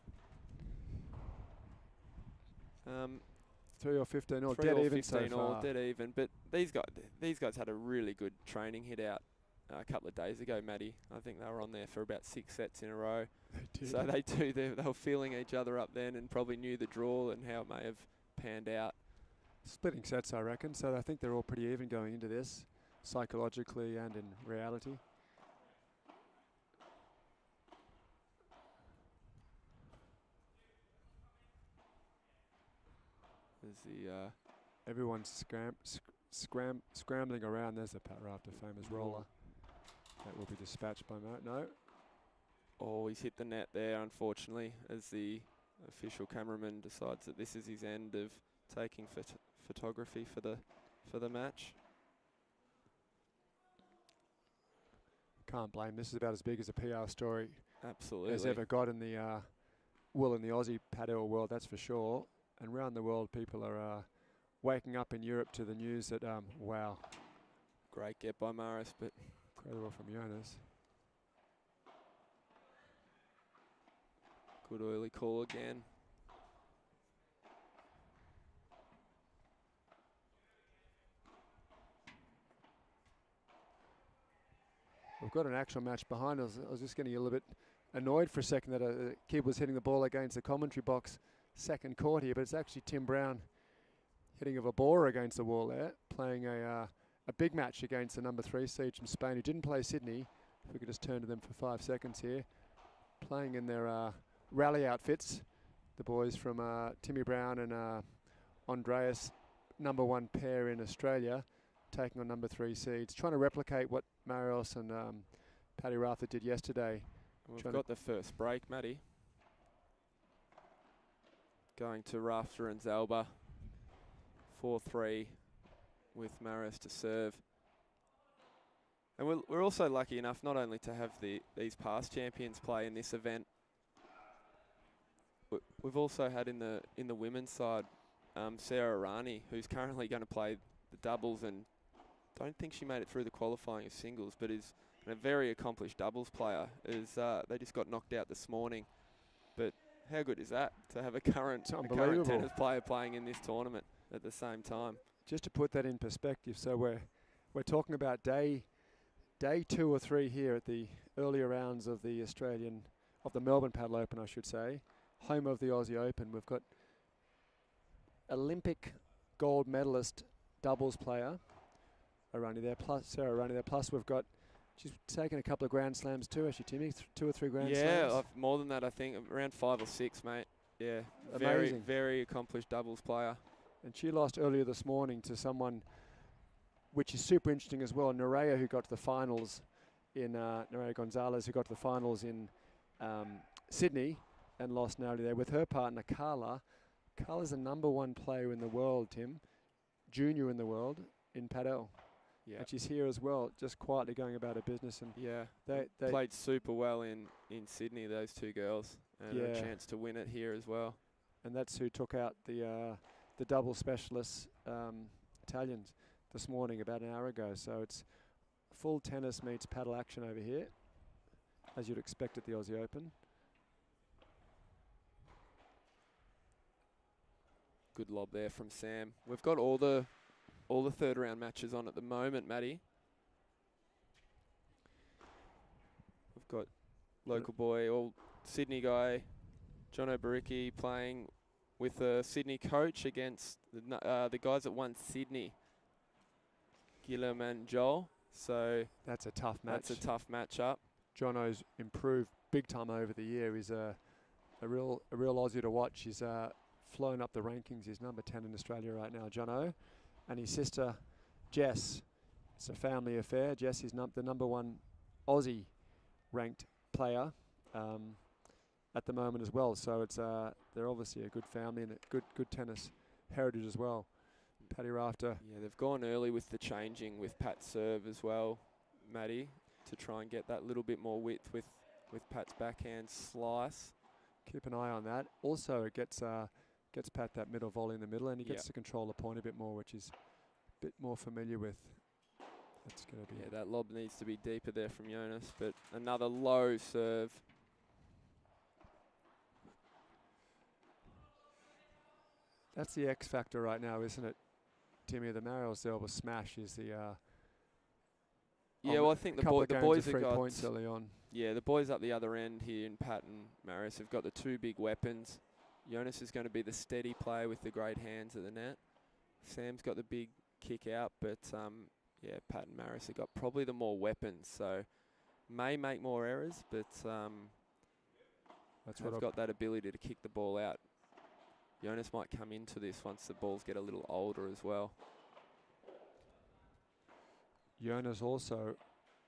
Speaker 3: 3 or 15 all,
Speaker 2: 3
Speaker 3: dead
Speaker 2: or
Speaker 3: even so
Speaker 2: 15 all,
Speaker 3: far.
Speaker 2: dead even. But these guys had a really good training hit out a couple of days ago, Matty. I think they were on there for about 6 sets in a row.
Speaker 3: They did.
Speaker 2: So they were feeling each other up then and probably knew the draw and how it may have panned out.
Speaker 3: Splitting sets, I reckon. So I think they're all pretty even going into this, psychologically and in reality.
Speaker 2: There's the
Speaker 3: Everyone's scrambling around. There's the Pat Rafter famous roller. That will be dispatched by No.
Speaker 2: Oh, he's hit the net there, unfortunately, as the official cameraman decides that this is his end of taking photography for the match.
Speaker 3: Can't blame. This is about as big as a PR story
Speaker 2: Absolutely.
Speaker 3: as ever got in the in the Aussie padel world, that's for sure. And around the world, people are waking up in Europe to the news that, wow.
Speaker 2: Great get by Maris, but
Speaker 3: Incredible from Jonas.
Speaker 2: good early call again.
Speaker 3: We've got an actual match behind us. I was just getting a little bit annoyed for a second that a kid was hitting the ball against the commentary box second court here, but it's actually Tim Brown hitting of a borer against the wall there, playing a big match against the number 3 seed from Spain who didn't play Sydney. If we could just turn to them for 5 seconds here. Playing in their rally outfits, the boys from Timmy Brown and Andreas, number 1 pair in Australia, taking on number 3 seeds, trying to replicate what Marios and Paddy Rafter did yesterday.
Speaker 2: We've got the first break, Matty. Going to Rafter and Zalba. 4-3 with Maris to serve. And we're also lucky enough not only to have these past champions play in this event. We've also had in the women's side Sarah Rani, who's currently going to play the doubles, and don't think she made it through the qualifying of singles, but is a very accomplished doubles player. They just got knocked out this morning, but how good is that to have a current tennis player playing in this tournament at the same time?
Speaker 3: Just to put that in perspective, so we're talking about day 2 or 3 here at the earlier rounds of the Melbourne Padel Open, I should say, home of the Aussie Open. We've got Olympic gold medalist doubles player Arani there, plus Sarah Arani there, plus she's taken a couple of Grand Slams too, actually, Timmy, 2 or 3 Grand Slams.
Speaker 2: Yeah, more than that, I think, around 5 or 6, mate. Yeah,
Speaker 3: amazing.
Speaker 2: Very accomplished doubles player.
Speaker 3: And she lost earlier this morning to someone, which is super interesting as well, Nerea, who got to the finals in, Nerea Gonzalez, who got to the finals in Sydney and lost narrowly there with her partner, Carla. Carla's the number 1 player in the world, Tim, junior in the world in padel.
Speaker 2: Yeah.
Speaker 3: And she's here as well, just quietly going about her business. And
Speaker 2: yeah,
Speaker 3: they
Speaker 2: played super well in Sydney, those 2 girls, and
Speaker 3: yeah,
Speaker 2: a chance to win it here as well.
Speaker 3: And that's who took out the double specialists Italians this morning about an hour ago. So it's full tennis meets paddle action over here, as you'd expect at the Aussie Open.
Speaker 2: Good lob there from Sam. We've got all the 3rd round matches on at the moment, Matty. We've got local boy, old Sydney guy, Jono Baricki, playing with a Sydney coach against the guys that won Sydney, Guillaume and Joel. So
Speaker 3: that's a tough match.
Speaker 2: That's a tough matchup.
Speaker 3: Jono's improved big time over the year. He's a real Aussie to watch. He's flown up the rankings. He's number 10 in Australia right now, Jono. And his sister, Jess. It's a family affair. Jess is the number 1 Aussie ranked player at the moment as well. So it's they're obviously a good family and a good tennis heritage as well. Paddy Rafter.
Speaker 2: Yeah, they've gone early with the changing with Pat's serve as well, Matty, to try and get that little bit more width with Pat's backhand slice.
Speaker 3: Keep an eye on that. Also, it gets Pat that middle volley in the middle, and he gets to control the point a bit more, which is a bit more familiar with That's going to be.
Speaker 2: Yeah, that lob needs to be deeper there from Jonas, but another low serve.
Speaker 3: That's the X factor right now, isn't it, Timmy? The Mario Silva smash is the.
Speaker 2: Yeah, well, I think the boys have got
Speaker 3: 3 points early on.
Speaker 2: Yeah, the boys up the other end here in Pat and Marius have got the two big weapons. Jonas is going to be the steady player with the great hands at the net. Sam's got the big kick out, but yeah, Pat and Marius have got probably the more weapons, so may make more errors, but
Speaker 3: That's
Speaker 2: have got that ability to kick the ball out. Jonas might come into this once the balls get a little older as well.
Speaker 3: Jonas also,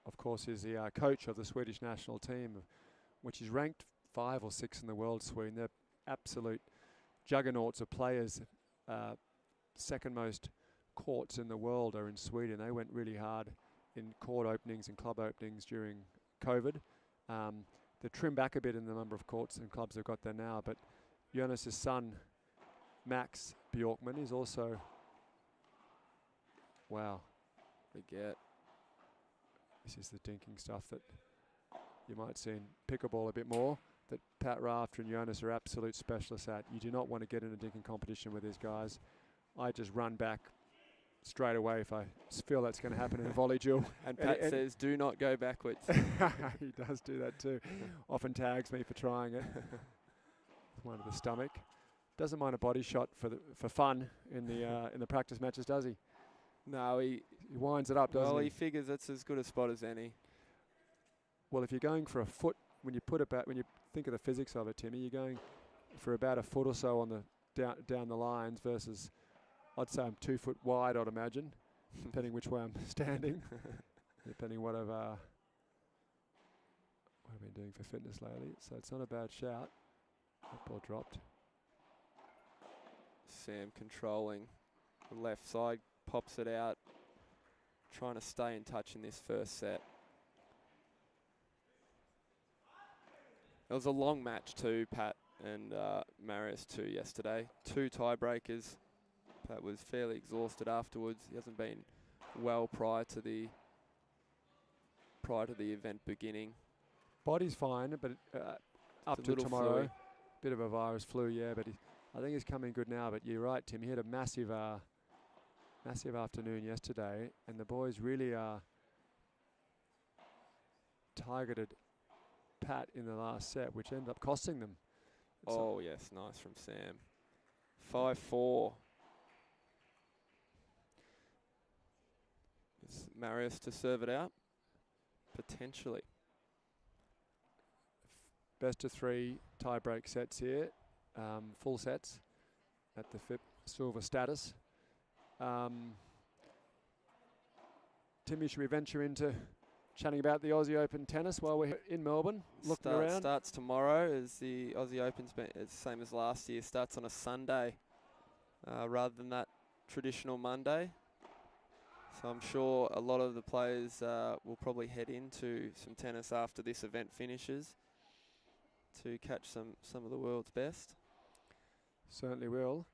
Speaker 3: of course, is the coach of the Swedish national team, which is ranked 5 or 6 in the world, Sweden. They're absolute juggernauts of players. Second most courts in the world are in Sweden. They went really hard in court openings and club openings during COVID. They trimmed back a bit in the number of courts and clubs they've got there now, but Jonas' son, Max Bjorkman, is also, wow.
Speaker 2: Forget.
Speaker 3: This is the dinking stuff that you might see in pickleball a bit more, that Pat Rafter and Jonas are absolute specialists at. You do not want to get in a dinking competition with these guys. I just run back straight away if I feel that's going to happen in a volley duel.
Speaker 2: And Pat says, do not go backwards.
Speaker 3: He does do that too. Often tags me for trying it. One to the stomach. Doesn't mind a body shot for fun in the practice matches, does he?
Speaker 2: No, he
Speaker 3: winds it up, doesn't he?
Speaker 2: Well, he figures that's as good a spot as any.
Speaker 3: Well, if you're going for a foot, when you think of the physics of it, Timmy, you're going for about a foot or so on the down the lines versus, I'd say I'm 2 foot wide, I'd imagine, depending which way I'm standing, depending what I've been doing for fitness lately. So it's not a bad shout. That ball dropped.
Speaker 2: Sam controlling the left side, pops it out, trying to stay in touch in this first set. It was a long match too, Pat and Marius too yesterday. 2 tiebreakers. Pat was fairly exhausted afterwards. He hasn't been well prior to the event beginning.
Speaker 3: Body's fine, but up to tomorrow,
Speaker 2: flu-y.
Speaker 3: Bit of a virus flu, yeah, but I think he's coming good now. But you're right, Tim. He had a massive afternoon yesterday, and the boys really targeted Pat in the last set, which ended up costing them.
Speaker 2: Oh, yes, nice from Sam. 5-4. Is Marius to serve it out? Potentially.
Speaker 3: Best of 3 tie-break sets here, full sets at the FIP silver status. Timmy, should we venture into chatting about the Aussie Open tennis while we're in Melbourne, looking around?
Speaker 2: Starts tomorrow, as the Aussie Open's been it's the same as last year. Starts on a Sunday rather than that traditional Monday. So I'm sure a lot of the players will probably head into some tennis after this event finishes to catch some of the world's best.
Speaker 3: Certainly will.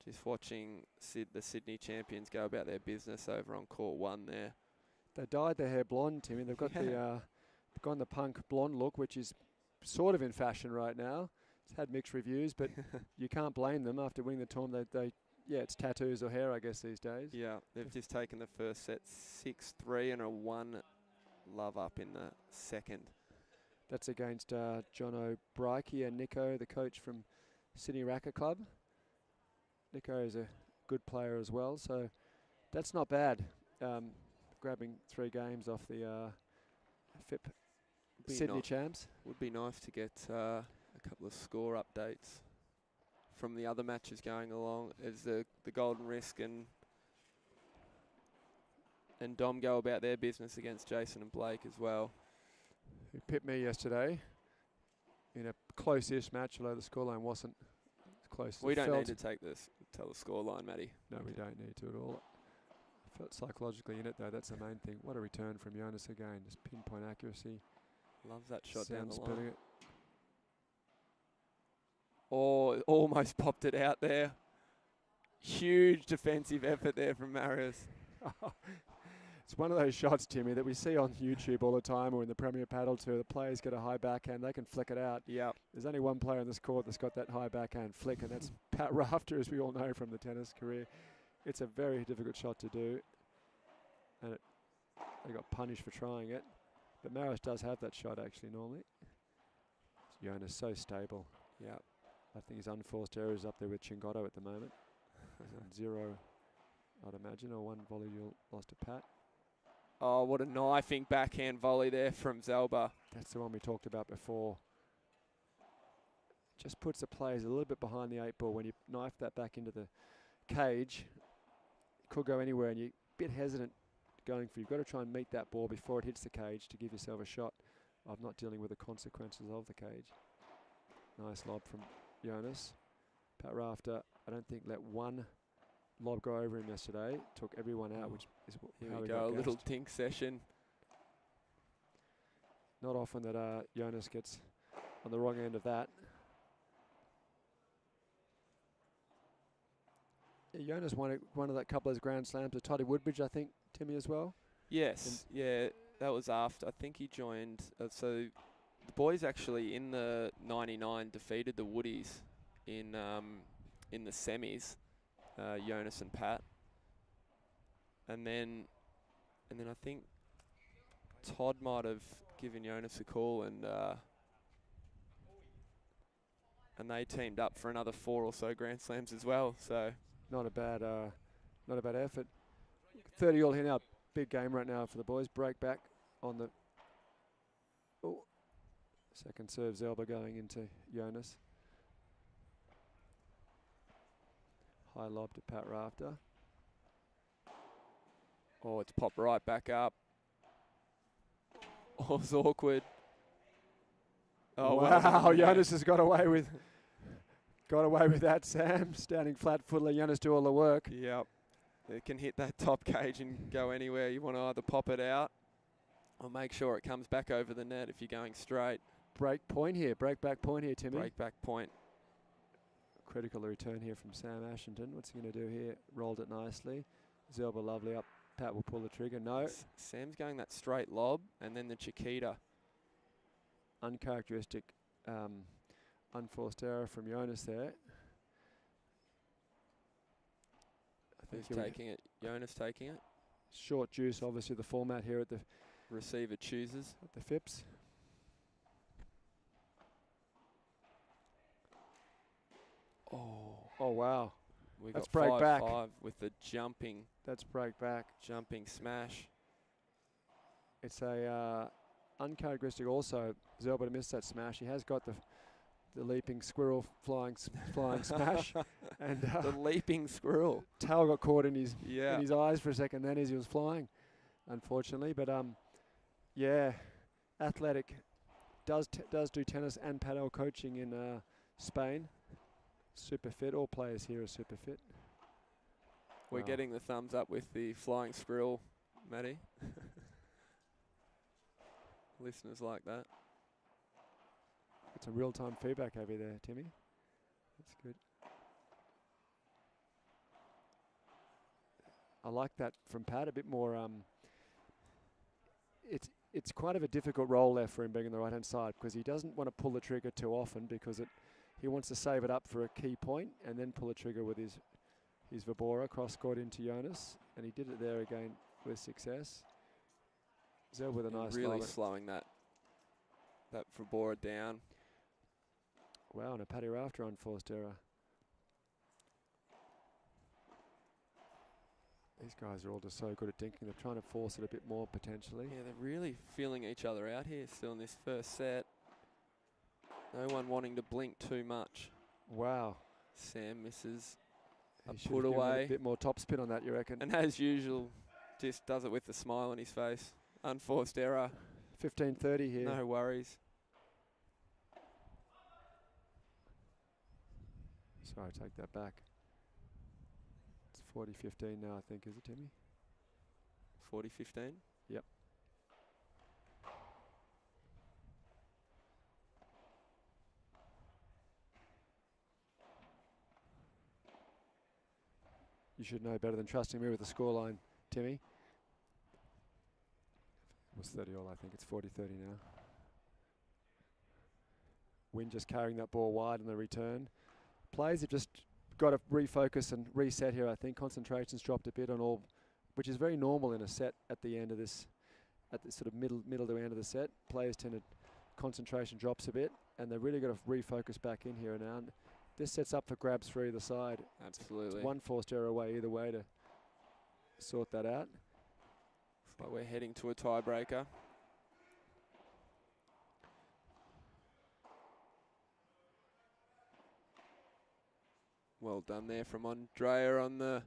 Speaker 2: Just watching the Sydney champions go about their business over on court 1 there.
Speaker 3: They dyed their hair blonde, Timmy. They've got they've gone the punk blonde look, which is sort of in fashion right now. It's had mixed reviews, but you can't blame them after winning the tournament. Yeah, it's tattoos or hair, I guess, these days.
Speaker 2: Yeah, they've just taken the first set 6-3 and a 1 love up in the second.
Speaker 3: That's against John O'Brien and Nico, the coach from Sydney Racket Club. Nico is a good player as well, so that's not bad. Grabbing 3 games off the FIP Sydney champs.
Speaker 2: Would be nice to get a couple of score updates from the other matches going along as the Golden Risk and Dom go about their business against Jason and Blake as well.
Speaker 3: Who pipped me yesterday in a close-ish match, although the scoreline wasn't as close as
Speaker 2: We
Speaker 3: it
Speaker 2: don't
Speaker 3: felt.
Speaker 2: need to tell the scoreline, Matty.
Speaker 3: No, we don't need to at all. I felt psychologically in it, though. That's the main thing. What a return from Jonas again. Just pinpoint accuracy.
Speaker 2: Loves that shot down the
Speaker 3: Spilling
Speaker 2: line.
Speaker 3: it.
Speaker 2: Oh, almost popped it out there. Huge defensive effort there from Marius.
Speaker 3: It's one of those shots, Timmy, that we see on YouTube all the time or in the Premier Paddle Tour. The players get a high backhand, they can flick it out.
Speaker 2: Yeah.
Speaker 3: There's only one player in this court that's got that high backhand flick, and that's Pat Rafter, as we all know from the tennis career. It's a very difficult shot to do, and they got punished for trying it. But Maris does have that shot actually normally. Jonas so stable.
Speaker 2: Yeah.
Speaker 3: I think his unforced error is up there with Chingotto at the moment. 0, I'd imagine, or 1 volley you lost to Pat.
Speaker 2: Oh, what a knifing backhand volley there from Zelba.
Speaker 3: That's the one we talked about before. Just puts the players a little bit behind the 8 ball. When you knife that back into the cage, it could go anywhere, and you're a bit hesitant going for. You've got to try and meet that ball before it hits the cage to give yourself a shot of not dealing with the consequences of the cage. Nice lob from Jonas. Pat Rafter, I don't think let one lob go over him yesterday. Took everyone out, which is
Speaker 2: Here
Speaker 3: how
Speaker 2: we
Speaker 3: he
Speaker 2: go,
Speaker 3: got
Speaker 2: a little
Speaker 3: gassed.
Speaker 2: tink session.
Speaker 3: Not often that Jonas gets on the wrong end of that. Yeah, Jonas won one of that couple of those Grand Slams with Toddy Woodbridge, I think, Timmy, as well.
Speaker 2: Yes, yeah, that was after. I think he joined. So the boys actually in the '99 defeated the Woodies in the semis, Jonas and Pat, and then I think Todd might have given Jonas a call, and they teamed up for another 4 or so Grand Slams as well. So
Speaker 3: not a bad effort. 30 all here now. Big game right now for the boys. Break back on the second serve. Zelba going into Jonas. High lob to Pat Rafter.
Speaker 2: oh, it's popped right back up. Oh, it's awkward. Oh
Speaker 3: wow, Jonas has got away with that, Sam. Standing flat-footed, let Jonas do all the work.
Speaker 2: Yep. It can hit that top cage and go anywhere. You want to either pop it out or make sure it comes back over the net if you're going straight.
Speaker 3: Break point here, break back point here, Timmy.
Speaker 2: Break back point.
Speaker 3: Critical return here from Sam Ashington. What's he going to do here? Rolled it nicely. Zelba lovely up. Pat will pull the trigger. No.
Speaker 2: Sam's going that straight lob and then the Chiquita.
Speaker 3: Uncharacteristic unforced error from Jonas there.
Speaker 2: Who's taking it? Jonas taking it.
Speaker 3: Short juice, obviously the format here at the
Speaker 2: receiver chooses.
Speaker 3: At the FIPs. Oh wow.
Speaker 2: We
Speaker 3: That's
Speaker 2: got
Speaker 3: break back.
Speaker 2: 5-5 with the jumping.
Speaker 3: That's break back.
Speaker 2: Jumping smash.
Speaker 3: It's a uncharacteristic also. Zelba to miss that smash. He has got the leaping squirrel flying smash, and
Speaker 2: the leaping squirrel.
Speaker 3: Tail got caught in his eyes for a second then as he was flying, unfortunately. But yeah, athletic, does do tennis and paddle coaching in Spain. Super fit. All players here are super fit.
Speaker 2: We're getting the thumbs up with the flying squirrel, Matty. Listeners like that.
Speaker 3: It's a real-time feedback over there, Timmy. That's good. I like that from Pat, a bit more. It's quite of a difficult role there for him being on the right-hand side because he doesn't want to pull the trigger too often because he wants to save it up for a key point and then pull the trigger with his Vibora cross-court into Jonas, and he did it there again with success. Zell with a nice
Speaker 2: really
Speaker 3: lob.
Speaker 2: slowing that Vibora down.
Speaker 3: Wow, and a Paddy Rafter unforced error. These guys are all just so good at dinking. They're trying to force it a bit more potentially.
Speaker 2: Yeah, they're really feeling each other out here still in this first set. No one wanting to blink too much.
Speaker 3: Wow.
Speaker 2: Sam misses
Speaker 3: He
Speaker 2: a
Speaker 3: should
Speaker 2: put
Speaker 3: have given it
Speaker 2: away.
Speaker 3: a bit more top spin on that, you reckon?
Speaker 2: And as usual, just does it with a smile on his face. Unforced error.
Speaker 3: 15:30 here.
Speaker 2: No worries.
Speaker 3: Sorry, take that back. It's 40-15 now, I think, is it, Timmy?
Speaker 2: 40-15?
Speaker 3: Yep. You should know better than trusting me with the scoreline, Timmy. was 30 all, I think. It's 40-30 now. Wynn just carrying that ball wide in the return. Players have just got to refocus and reset here, I think. Concentration's dropped a bit on all, which is very normal in a set at the end of this, at the sort of middle to end of the set. Players tend to, concentration drops a bit, and they've really got to refocus back in here now. And this sets up for grabs for either side.
Speaker 2: Absolutely.
Speaker 3: It's one forced error away either way to sort that out.
Speaker 2: But we're heading to a tiebreaker. Well done there from Andrea on the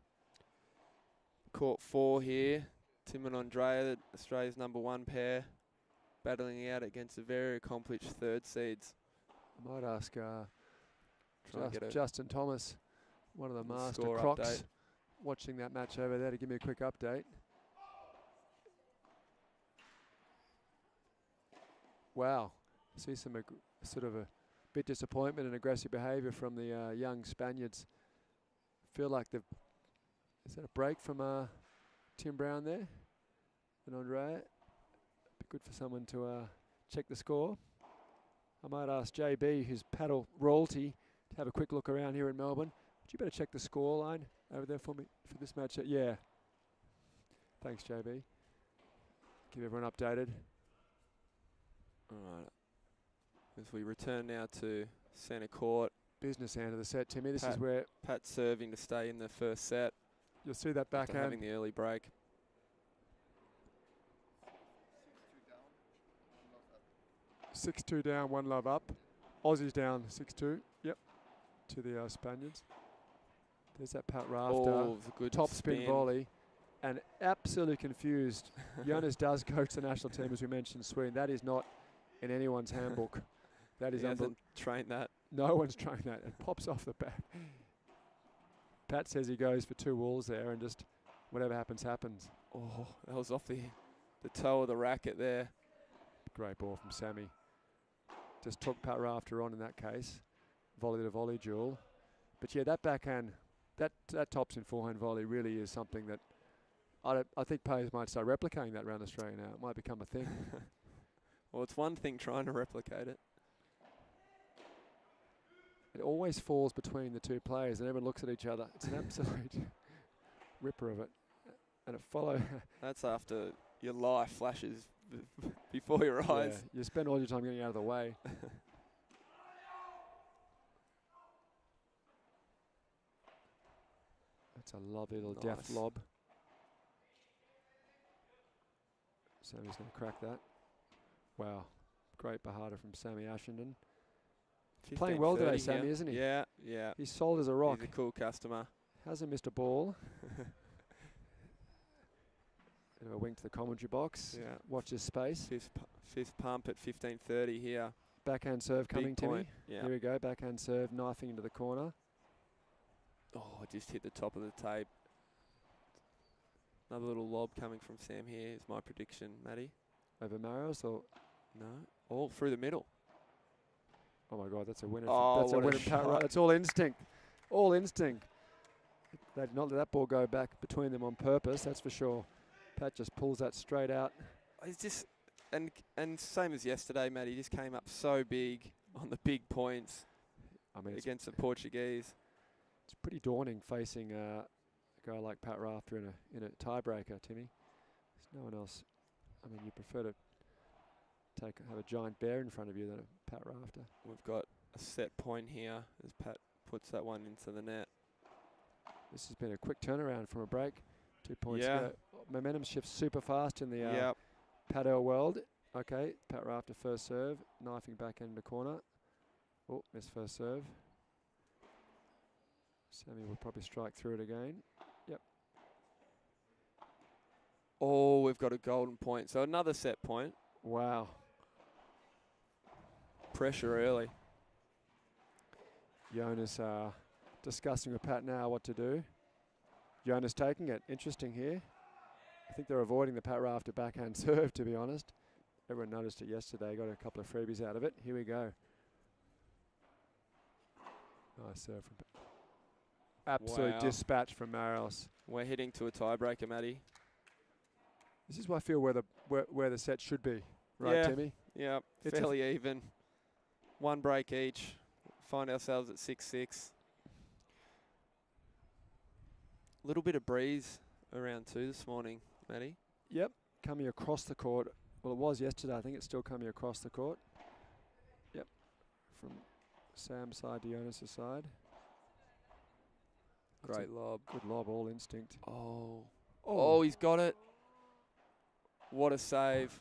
Speaker 2: court 4 here. Tim and Andrea, Australia's #1 pair, battling out against the very accomplished third seeds.
Speaker 3: I might ask Justin Thomas, one of the master
Speaker 2: score
Speaker 3: crocs,
Speaker 2: update.
Speaker 3: watching that match over there, to give me a quick update. Wow, see some sort of a bit disappointment and aggressive behaviour from the young Spaniards. Feel like they've, is that a break from Tim Brown there and Andrea? Be good for someone to check the score. I might ask JB, who's paddle royalty, to have a quick look around here in Melbourne. Would you better check the score line over there for me for this match? Yeah. Thanks, JB. Keep everyone updated.
Speaker 2: All right. As we return now to centre court.
Speaker 3: Business end of the set, Timmy. This
Speaker 2: Pat,
Speaker 3: is where
Speaker 2: Pat serving to stay in the first set.
Speaker 3: you'll see that
Speaker 2: After having
Speaker 3: backhand.
Speaker 2: the early break.
Speaker 3: 6-2 down, 1 love up. Aussies down 6-2. Yep. To the Spaniards. There's that Pat Rafter.
Speaker 2: Oh, it was a good
Speaker 3: Top spin volley. And absolutely confused. Jonas does coach the national team, as we mentioned, Sweden. That is not in anyone's handbook. That is
Speaker 2: He hasn't trained that.
Speaker 3: No one's trying that. It pops off the back. Pat says he goes for 2 walls there and just whatever happens, happens.
Speaker 2: Oh, that was off the toe of the racket there.
Speaker 3: Great ball from Sammy. Just took Pat Rafter on in that case. Volley to volley duel. But yeah, that backhand, that top spin forehand volley really is something that I think players might start replicating that around Australia now. It might become a thing.
Speaker 2: Well, it's one thing trying to replicate it.
Speaker 3: It always falls between the two players and everyone looks at each other. It's an absolute ripper of it. And it follows.
Speaker 2: That's after your life flashes before your eyes.
Speaker 3: Yeah, you spend all your time getting out of the way. That's a lovely little deft
Speaker 2: Nice.
Speaker 3: lob. Sammy's going to crack that. Wow. Great bahada from Sammy Ashenden. Playing well today,
Speaker 2: 15-30
Speaker 3: Sammy,
Speaker 2: here.
Speaker 3: isn't he?
Speaker 2: Yeah, yeah.
Speaker 3: He's solid as a rock.
Speaker 2: He's a cool customer.
Speaker 3: Hasn't missed a ball. Bit of a wink to the commentary box.
Speaker 2: Yeah.
Speaker 3: Watch his space.
Speaker 2: Fifth pump at 15:30 here.
Speaker 3: Backhand serve coming,
Speaker 2: Big
Speaker 3: Timmy.
Speaker 2: point. Yeah.
Speaker 3: Here we go. Backhand serve, knifing into the corner.
Speaker 2: Oh, it just hit the top of the tape. Another little lob coming from Sam here is my prediction, Matty.
Speaker 3: Over Marios or
Speaker 2: No, all through the middle.
Speaker 3: oh my God, that's a winner.
Speaker 2: Oh,
Speaker 3: That's a
Speaker 2: what a
Speaker 3: winner. Pat
Speaker 2: shot.
Speaker 3: That's all instinct. All instinct. They did not let that ball go back between them on purpose, that's for sure. Pat just pulls that straight out.
Speaker 2: It's just, and same as yesterday, Matty, just came up so big on the big points
Speaker 3: I mean,
Speaker 2: against the Portuguese.
Speaker 3: it's pretty daunting facing a guy like Pat Rafter in a tiebreaker, Timmy. There's no one else. I mean, you prefer to have a giant bear in front of you than a Pat Rafter.
Speaker 2: We've got a set point here as Pat puts that one into the net.
Speaker 3: This has been a quick turnaround from a break. 2 points
Speaker 2: Yeah.
Speaker 3: ago. Momentum shifts super fast in the
Speaker 2: Yep.
Speaker 3: padel world. Okay, Pat Rafter first serve, knifing back into the corner. Oh, missed first serve. Sammy will probably strike through it again. Yep.
Speaker 2: Oh, we've got a golden point. So another set point.
Speaker 3: Wow.
Speaker 2: Pressure early.
Speaker 3: Jonas discussing with Pat now what to do. Jonas taking it. Interesting here. I think they're avoiding the Pat Rafter backhand serve, to be honest. Everyone noticed it yesterday. Got a couple of freebies out of it. Here we go. Nice serve from Pat. Absolute
Speaker 2: Wow.
Speaker 3: dispatch from Marios.
Speaker 2: We're heading to a tiebreaker, Matty.
Speaker 3: This is why I feel where the set should be, right,
Speaker 2: Yeah.
Speaker 3: Timmy?
Speaker 2: Yeah,
Speaker 3: It's
Speaker 2: fairly even. One break each. Find ourselves at 6-6. Little bit of breeze around too this morning, Matty.
Speaker 3: Yep, coming across the court. Well, it was yesterday. I think it's still coming across the court. Yep, from Sam's side to Jonas' side. That's
Speaker 2: Great
Speaker 3: a
Speaker 2: lob.
Speaker 3: good lob, all instinct.
Speaker 2: Oh.
Speaker 3: Oh,
Speaker 2: Oh, he's got it. What a save.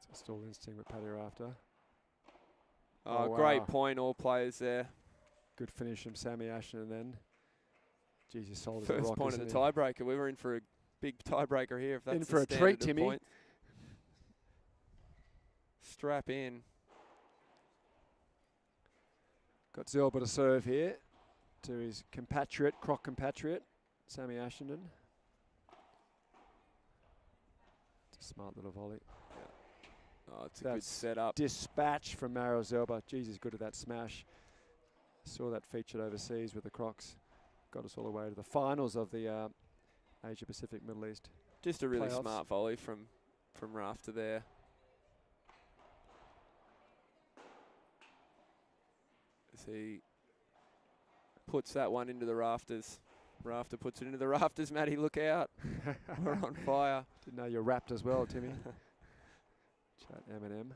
Speaker 3: it's still instinct with Paddy Rafter.
Speaker 2: Oh,
Speaker 3: Oh,
Speaker 2: great
Speaker 3: wow.
Speaker 2: point, all players there.
Speaker 3: Good finish from Sammy Ashton then. Jeez, his soul is a
Speaker 2: First
Speaker 3: rock,
Speaker 2: point of
Speaker 3: isn't
Speaker 2: the
Speaker 3: he?
Speaker 2: tiebreaker. We were in for a big tiebreaker here. If that's
Speaker 3: In
Speaker 2: the
Speaker 3: for a
Speaker 2: standard
Speaker 3: treat,
Speaker 2: of
Speaker 3: Timmy.
Speaker 2: points. Strap in.
Speaker 3: Got Zelba to serve here to his compatriot, Croc compatriot, Sammy Ashton. It's a smart little volley.
Speaker 2: Oh, it's a good
Speaker 3: That's
Speaker 2: setup.
Speaker 3: Dispatch from Mario Zelba. Jeez, he's good at that smash. Saw that featured overseas with the Crocs. Got us all the way to the finals of the Asia Pacific Middle East.
Speaker 2: Just a really
Speaker 3: playoffs.
Speaker 2: smart volley from Rafter there. As he puts that one into the rafters. Rafter puts it into the rafters. Matty, look out. We're on fire.
Speaker 3: Didn't know you rapped as well, Timmy. Chat Eminem.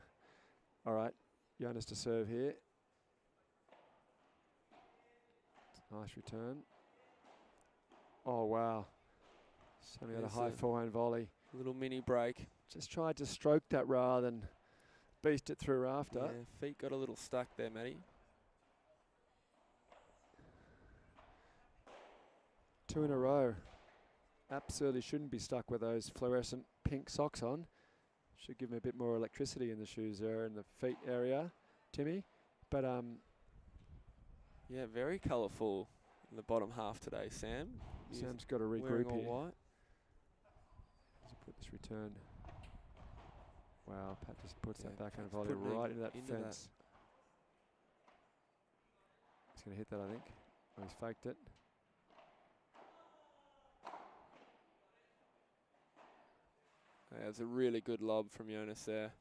Speaker 3: All right, Jonas to serve here. Nice return. Oh, wow. Sammy had a
Speaker 2: There's
Speaker 3: high
Speaker 2: a
Speaker 3: forehand volley.
Speaker 2: Little mini break.
Speaker 3: Just tried to stroke that rather than beast it through Rafter.
Speaker 2: Yeah, feet got a little stuck there, Matty.
Speaker 3: 2 in a row. Absolutely shouldn't be stuck with those fluorescent pink socks on. Should give him a bit more electricity in the shoes there in the feet area, Timmy. But
Speaker 2: Yeah, very colourful in the bottom half today, Sam.
Speaker 3: Sam's got to
Speaker 2: Wearing
Speaker 3: regroup
Speaker 2: all
Speaker 3: here.
Speaker 2: white.
Speaker 3: As he put this return. Wow, Pat just puts that
Speaker 2: Yeah,
Speaker 3: backhand
Speaker 2: Pat's
Speaker 3: volley
Speaker 2: putting it
Speaker 3: right into that
Speaker 2: into that.
Speaker 3: fence. He's going to hit that, I think. Oh, he's faked it.
Speaker 2: Yeah, it was a really good lob from Jonas there.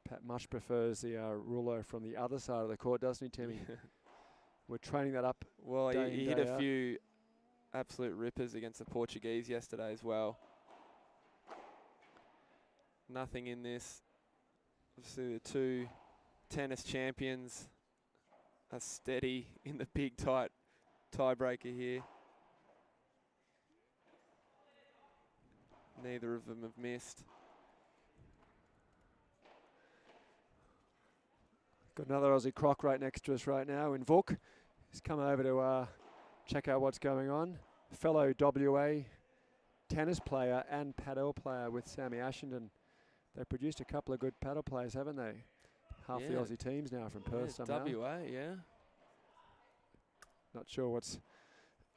Speaker 3: Pat much prefers the ruler from the other side of the court, doesn't he, Timmy? We're training that up.
Speaker 2: Well,
Speaker 3: Day
Speaker 2: he
Speaker 3: in,
Speaker 2: hit
Speaker 3: day
Speaker 2: a
Speaker 3: out.
Speaker 2: few absolute rippers against the Portuguese yesterday as well. Nothing in this. Obviously, the two tennis champions are steady in the big tight tiebreaker here. Neither of them have missed.
Speaker 3: Got another Aussie Croc right next to us right now in Vuk. He's come over to check out what's going on. Fellow WA tennis player and paddle player with Sammy Ashenden. They've produced a couple of good paddle players, haven't they? Half the
Speaker 2: Yeah.
Speaker 3: Aussie teams now from Perth somehow.
Speaker 2: WA, yeah.
Speaker 3: Not sure what's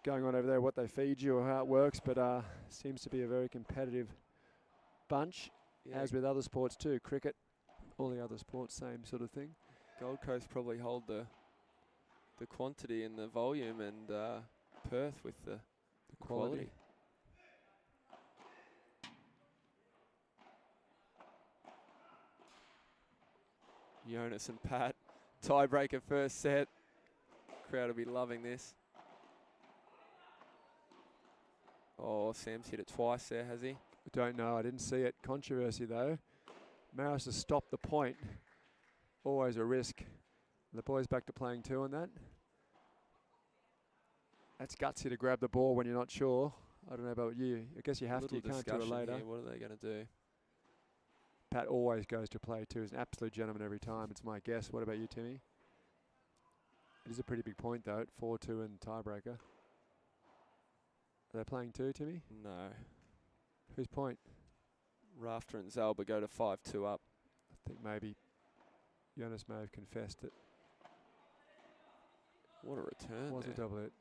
Speaker 3: going on over there, what they feed you or how it works, but seems to be a very competitive bunch,
Speaker 2: Yeah.
Speaker 3: as with other sports too. Cricket, all the other sports, same sort of thing.
Speaker 2: Gold Coast probably hold the quantity and the volume, and Perth with the quality. Jonas and Pat, tiebreaker first set. Crowd will be loving this. Oh, Sam's hit it twice there, has he?
Speaker 3: Don't know, I didn't see it. Controversy though. Maris has stopped the point. Always a risk. The boys back to playing two on that. That's gutsy to grab the ball when you're not sure. I don't know about you. I guess you have to. You can't do it later.
Speaker 2: Here. What are they going to do?
Speaker 3: Pat always goes to play two. He's an absolute gentleman every time. It's my guess. What about you, Timmy? It is a pretty big point though. 4-2 and tiebreaker. Are they playing two, Timmy?
Speaker 2: No.
Speaker 3: Whose point?
Speaker 2: Rafter and Zalba go to 5-2 up.
Speaker 3: I think maybe Jonas may have confessed it.
Speaker 2: What a return
Speaker 3: Was
Speaker 2: there.
Speaker 3: a double hit.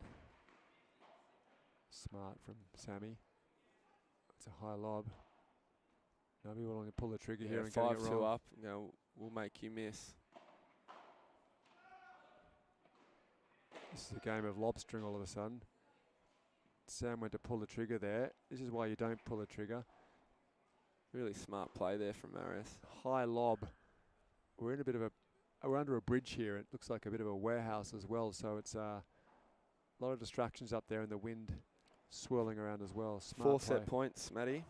Speaker 3: Smart from Sammy. It's a high lob. Nobody willing to pull the trigger here and getting it
Speaker 2: 5-2
Speaker 3: wrong.
Speaker 2: up. No, we'll make you miss.
Speaker 3: This is a game of lobstering all of a sudden. Sam went to pull the trigger there. This is why you don't pull the trigger.
Speaker 2: Really smart play there from Marius.
Speaker 3: High lob. We're in a bit of a, we're under a bridge here. It looks like a bit of a warehouse as well. So it's a lot of distractions up there and the wind swirling around as well. Smart
Speaker 2: 4
Speaker 3: play.
Speaker 2: set points, Matty.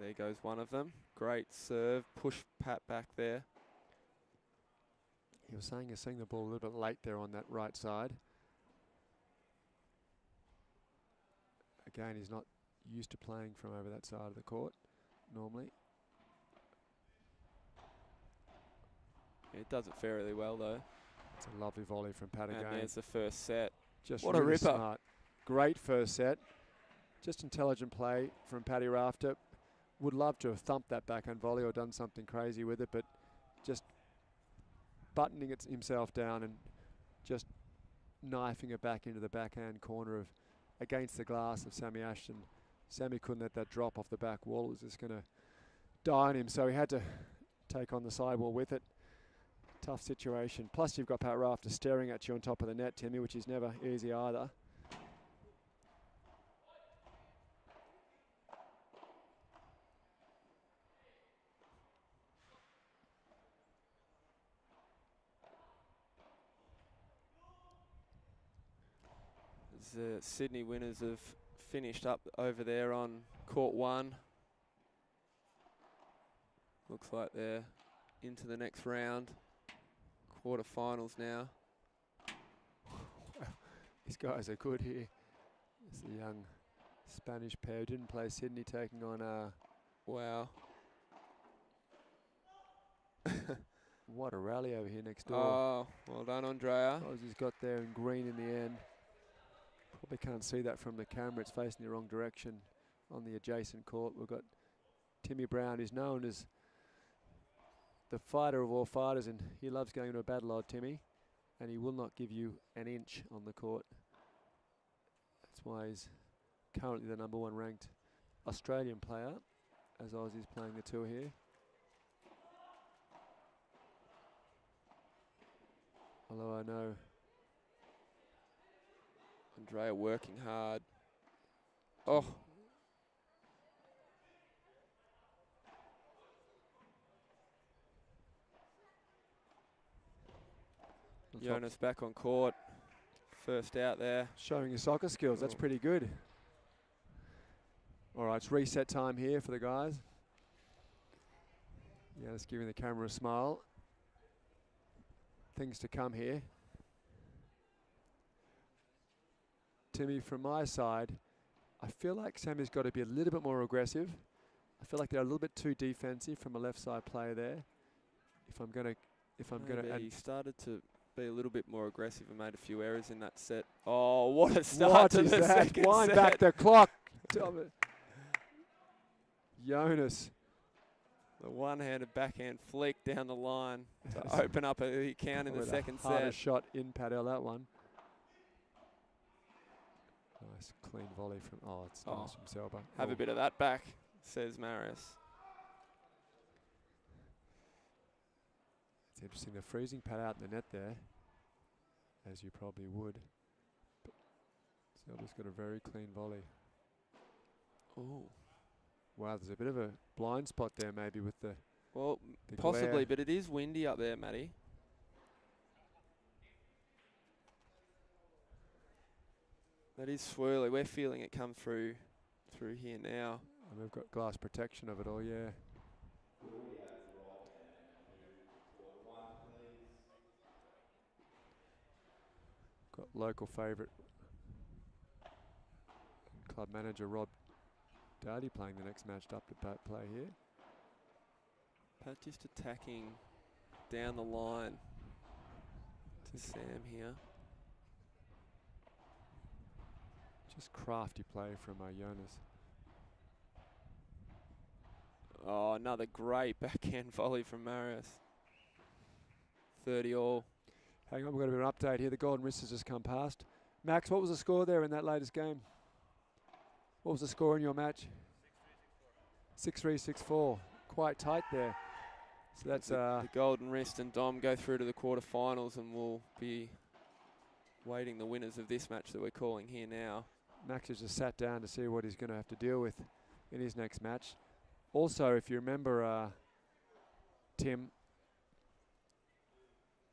Speaker 2: There goes one of them. Great serve. Push Pat back there.
Speaker 3: He was saying he's seeing the ball a little bit late there on that right side. Again, he's not used to playing from over that side of the court normally.
Speaker 2: It does it fairly well though.
Speaker 3: It's a lovely volley from Pat again.
Speaker 2: And there's the first set.
Speaker 3: Just
Speaker 2: what
Speaker 3: really
Speaker 2: a ripper.
Speaker 3: Smart. Great first set. Just intelligent play from Paddy Rafter. Would love to have thumped that backhand volley or done something crazy with it, but just buttoning it himself down and just knifing it back into the backhand corner of against the glass of Sammy Ashton. Sammy couldn't let that drop off the back wall. It was just going to die on him, so he had to take on the sidewall with it. Tough situation. Plus you've got Pat Rafter staring at you on top of the net, Timmy, which is never easy either.
Speaker 2: The Sydney winners have finished up over there on court 1. Looks like they're into the next round. Quarterfinals now.
Speaker 3: These guys are good here. It's a young Spanish pair who didn't play Sydney taking on
Speaker 2: wow.
Speaker 3: What a rally over here next door.
Speaker 2: Oh, well done, Andrea.
Speaker 3: Aussie's got there in green in the end. Probably can't see that from the camera. It's facing the wrong direction on the adjacent court. We've got Timmy Brown, who's known as the fighter of all fighters, and he loves going to a battle, old Timmy, and he will not give you an inch on the court. That's why he's currently the #1 ranked Australian player, as Aussie's playing the tour here. Although I know
Speaker 2: Andrea working hard. Oh. Jonas back on court. First out there.
Speaker 3: Showing his soccer skills. That's pretty good. All right, it's reset time here for the guys. Yeah, just giving the camera a smile. Things to come here. Timmy, from my side, I feel like Sammy's got to be a little bit more aggressive. I feel like they're a little bit too defensive from a left side player there. If I'm gonna,
Speaker 2: he started to be a little bit more aggressive and made a few errors in that set. Oh, what a start
Speaker 3: what
Speaker 2: to
Speaker 3: is
Speaker 2: the
Speaker 3: that?
Speaker 2: second
Speaker 3: Wind
Speaker 2: set.
Speaker 3: back the clock. Jonas.
Speaker 2: The one-handed backhand flick down the line to open up a count in the second set.
Speaker 3: Hardest shot in Padel, that one. Nice clean volley from, it's nice from Selber.
Speaker 2: Have a bit of that back, says Marius.
Speaker 3: It's interesting, they're freezing Pat out in the net there, as you probably would. But Selber's got a very clean volley.
Speaker 2: Oh.
Speaker 3: Wow, there's a bit of a blind spot there maybe with the
Speaker 2: possibly,
Speaker 3: glare.
Speaker 2: but it is windy up there, Matty. That is swirly. We're feeling it come through here now.
Speaker 3: And we've got glass protection of it all, yeah. Got local favourite club manager Rob Dowdy playing the next match up to play here.
Speaker 2: Pat just attacking down the line to Sam here.
Speaker 3: Just crafty play from Jonas.
Speaker 2: Oh, another great backhand volley from Marius. 30 all.
Speaker 3: Hang on, we've got a bit of an update here. The golden wrist has just come past. Max, what was the score there in that latest game? What was the score in your match? 6-3, 6-4. Quite tight there. So that's
Speaker 2: the golden wrist and Dom go through to the quarterfinals and will be waiting the winners of this match that we're calling here now.
Speaker 3: Max has just sat down to see what he's going to have to deal with in his next match. Also, if you remember, Tim,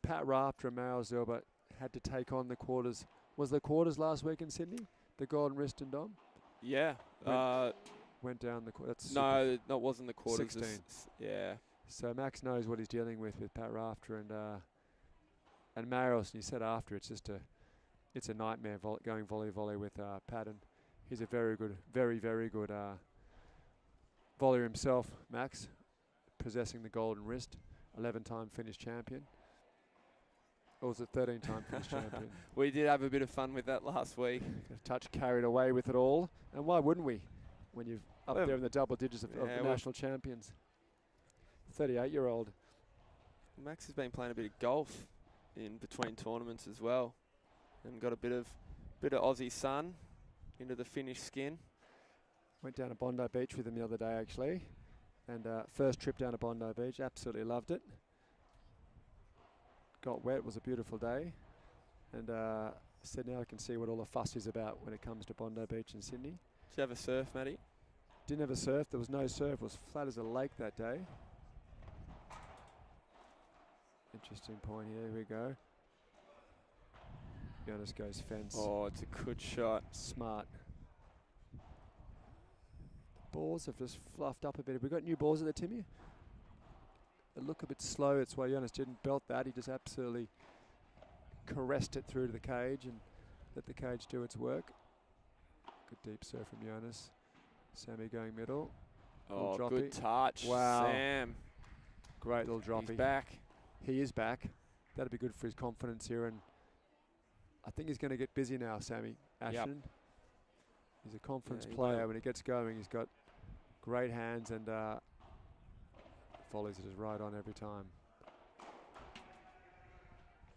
Speaker 3: Pat Rafter and Mario Zilber had to take on the quarters. Was the quarters last week in Sydney? The Golden Wrist and Dom?
Speaker 2: Yeah.
Speaker 3: Went down the quarters.
Speaker 2: No, that wasn't the quarters.
Speaker 3: 16.
Speaker 2: Yeah.
Speaker 3: So Max knows what he's dealing with Pat Rafter and Marios. And he said after it's a nightmare going volley with Patton. He's a very good volleyer himself, Max, possessing the golden wrist, 11-time Finnish champion. Or was it 13-time Finnish champion?
Speaker 2: We did have a bit of fun with that last week.
Speaker 3: A touch carried away with it all. And why wouldn't we when you're up there in the double digits of the national champions? 38-year-old.
Speaker 2: Max has been playing a bit of golf in between tournaments as well, and got a bit of Aussie sun into the Finnish skin.
Speaker 3: Went down to Bondi Beach with him the other day actually, and first trip down to Bondi Beach, absolutely loved it. Got wet, it was a beautiful day, and said now I can see what all the fuss is about when it comes to Bondi Beach in Sydney.
Speaker 2: Did you have a surf, Matty?
Speaker 3: Didn't have a surf, there was no surf, it was flat as a lake that day. Interesting point here we go. Jonas goes fence.
Speaker 2: Oh, it's a good shot.
Speaker 3: Smart. The balls have just fluffed up a bit. Have we got new balls there, Timmy? They look a bit slow. That's why Jonas didn't belt that. He just absolutely caressed it through to the cage and let the cage do its work. Good deep serve from Jonas. Sammy going middle.
Speaker 2: Oh, good touch.
Speaker 3: Wow.
Speaker 2: Sam.
Speaker 3: Great little droppy.
Speaker 2: He's back.
Speaker 3: He is back. That'd be good for his confidence here, and I think he's going to get busy now, Sammy Ashton.
Speaker 2: Yep.
Speaker 3: He's a confidence
Speaker 2: he
Speaker 3: player.
Speaker 2: will.
Speaker 3: When he gets going, he's got great hands and volleys it is right on every time.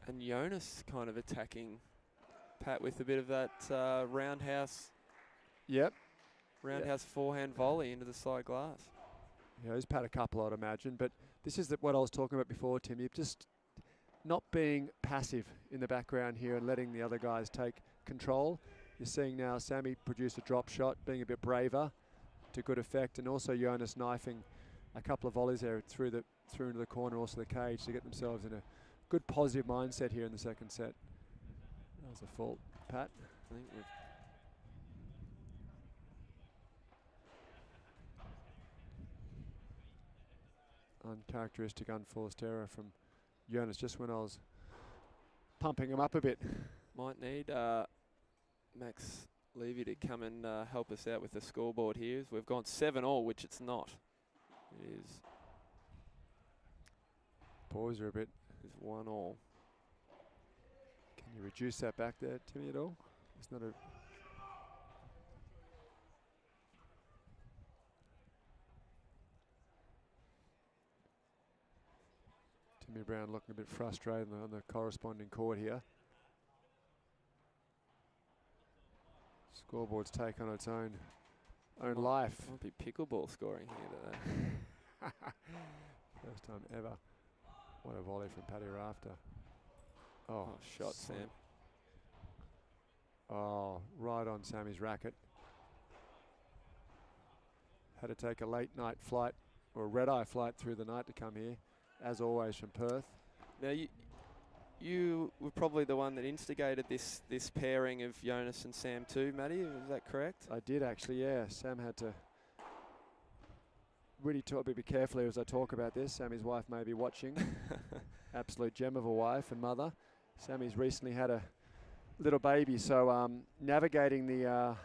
Speaker 2: And Jonas kind of attacking Pat with a bit of that roundhouse.
Speaker 3: Yep.
Speaker 2: Roundhouse forehand volley into the side glass.
Speaker 3: Yeah, he's Pat a couple, I'd imagine, but this is what I was talking about before, Tim. You're just not being passive in the background here and letting the other guys take control. You're seeing now Sammy produce a drop shot, being a bit braver to good effect, and also Jonas knifing a couple of volleys there through into the corner, also the cage, to get themselves in a good positive mindset here in the second set. That was a fault, Pat.
Speaker 2: I think we've
Speaker 3: uncharacteristic unforced error from Jonas just when I was pumping him up a bit.
Speaker 2: might need Max Levy to come and help us out with the scoreboard here. As we've gone 7-all, which it's not. It is.
Speaker 3: Boys are a bit.
Speaker 2: It's 1-all.
Speaker 3: Can you reduce that back there, Timmy, at all? It's not a. Timmy Brown looking a bit frustrated on the corresponding court here. Scoreboard's take on its own life.
Speaker 2: Might be pickleball scoring here today.
Speaker 3: First time ever. What a volley from Paddy Rafter. Oh,
Speaker 2: shot, Sam.
Speaker 3: Oh, right on Sammy's racket. Had to take a late night flight or a red-eye flight through the night to come here, as always from Perth.
Speaker 2: Now you were probably the one that instigated this pairing of Jonas and Sam too, Matty. Is that correct?
Speaker 3: I did actually, yeah. Sam had to really be careful as I talk about this. Sammy's wife may be watching. Absolute gem of a wife and mother. Sammy's recently had a little baby, so navigating the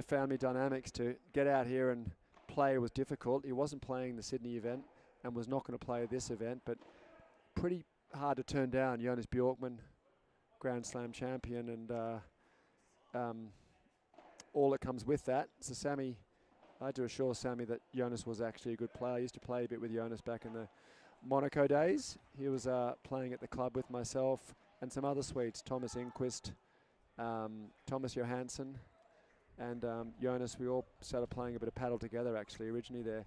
Speaker 3: family dynamics to get out here and play was difficult. He wasn't playing the Sydney event and was not going to play this event, but pretty hard to turn down. Jonas Bjorkman, Grand Slam champion, and all that comes with that. So Sammy, I had to assure Sammy that Jonas was actually a good player. I used to play a bit with Jonas back in the Monaco days. He was playing at the club with myself and some other Swedes, Thomas Inquist, Thomas Johansson, and Jonas. We all started playing a bit of paddle together actually originally there.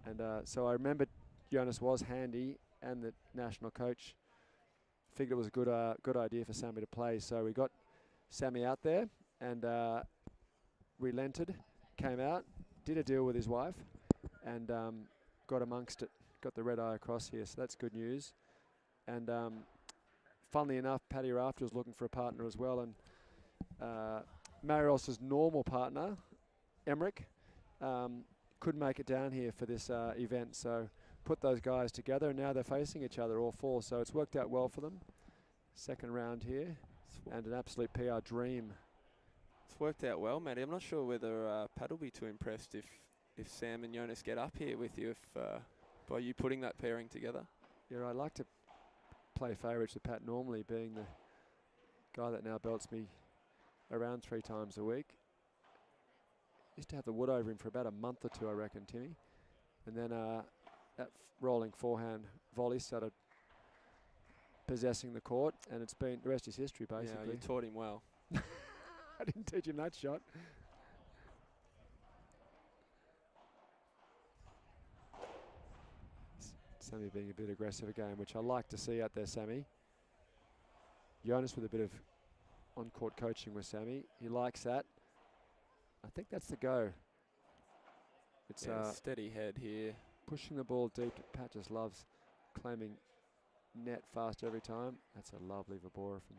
Speaker 3: And so I remember Jonas was handy, and the national coach figured it was a good idea for Sammy to play. So we got Sammy out there and relented, came out, did a deal with his wife, and got amongst it. Got the red eye across here, so that's good news. And funnily enough, Paddy Rafter was looking for a partner as well, and Marios's normal partner, Emmerich, couldn't make it down here for this event, so put those guys together, and now they're facing each other, all four, so it's worked out well for them. Second round here, and an absolute PR dream.
Speaker 2: It's worked out well, Matty. I'm not sure whether Pat will be too impressed if Sam and Jonas get up here with you, by you putting that pairing together.
Speaker 3: Yeah, I like to play favourites with Pat normally, being the guy that now belts me around 3 times a week. Used to have the wood over him for about a month or 2, I reckon, Timmy. And then that rolling forehand volley started possessing the court, and it's been, the rest is history, basically.
Speaker 2: Yeah, you taught him well.
Speaker 3: I didn't teach him that shot. Sammy being a bit aggressive again, which I like to see out there, Sammy. Jonas with a bit of on-court coaching with Sammy. He likes that. I think that's the go. It's
Speaker 2: steady head here.
Speaker 3: Pushing the ball deep. Pat just loves claiming net fast every time. That's a lovely Vibora from.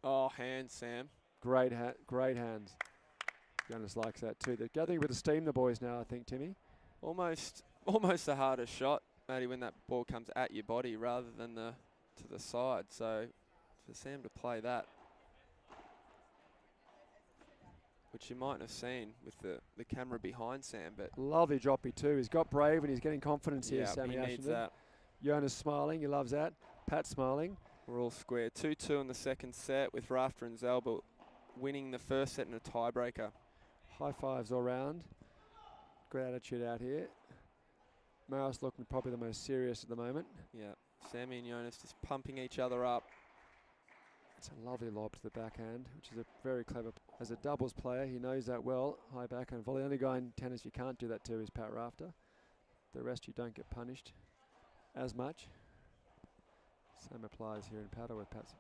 Speaker 2: Oh, hands, Sam.
Speaker 3: Great hands. Jonas likes that too. They're gathering with the steam, the boys now, I think, Timmy.
Speaker 2: Almost the hardest shot, Matty, when that ball comes at your body rather than to the side. So for Sam to play that, which you mightn't have seen with the camera behind Sam, but
Speaker 3: lovely droppy too. He's got brave and he's getting confidence here,
Speaker 2: yeah,
Speaker 3: Sammy
Speaker 2: he needs that.
Speaker 3: Jonas smiling, he loves that. Pat smiling.
Speaker 2: We're all square. 2-2 in the second set with Rafter and Zalba winning the first set in a tiebreaker.
Speaker 3: High fives all round. Good attitude out here. Marios looking probably the most serious at the moment.
Speaker 2: Yeah, Sammy and Jonas just pumping each other up.
Speaker 3: It's a lovely lob to the backhand, which is a very clever. As a doubles player, he knows that well. High backhand volley. The only guy in tennis you can't do that to is Pat Rafter. The rest you don't get punished as much. Same applies here in paddle with Pat's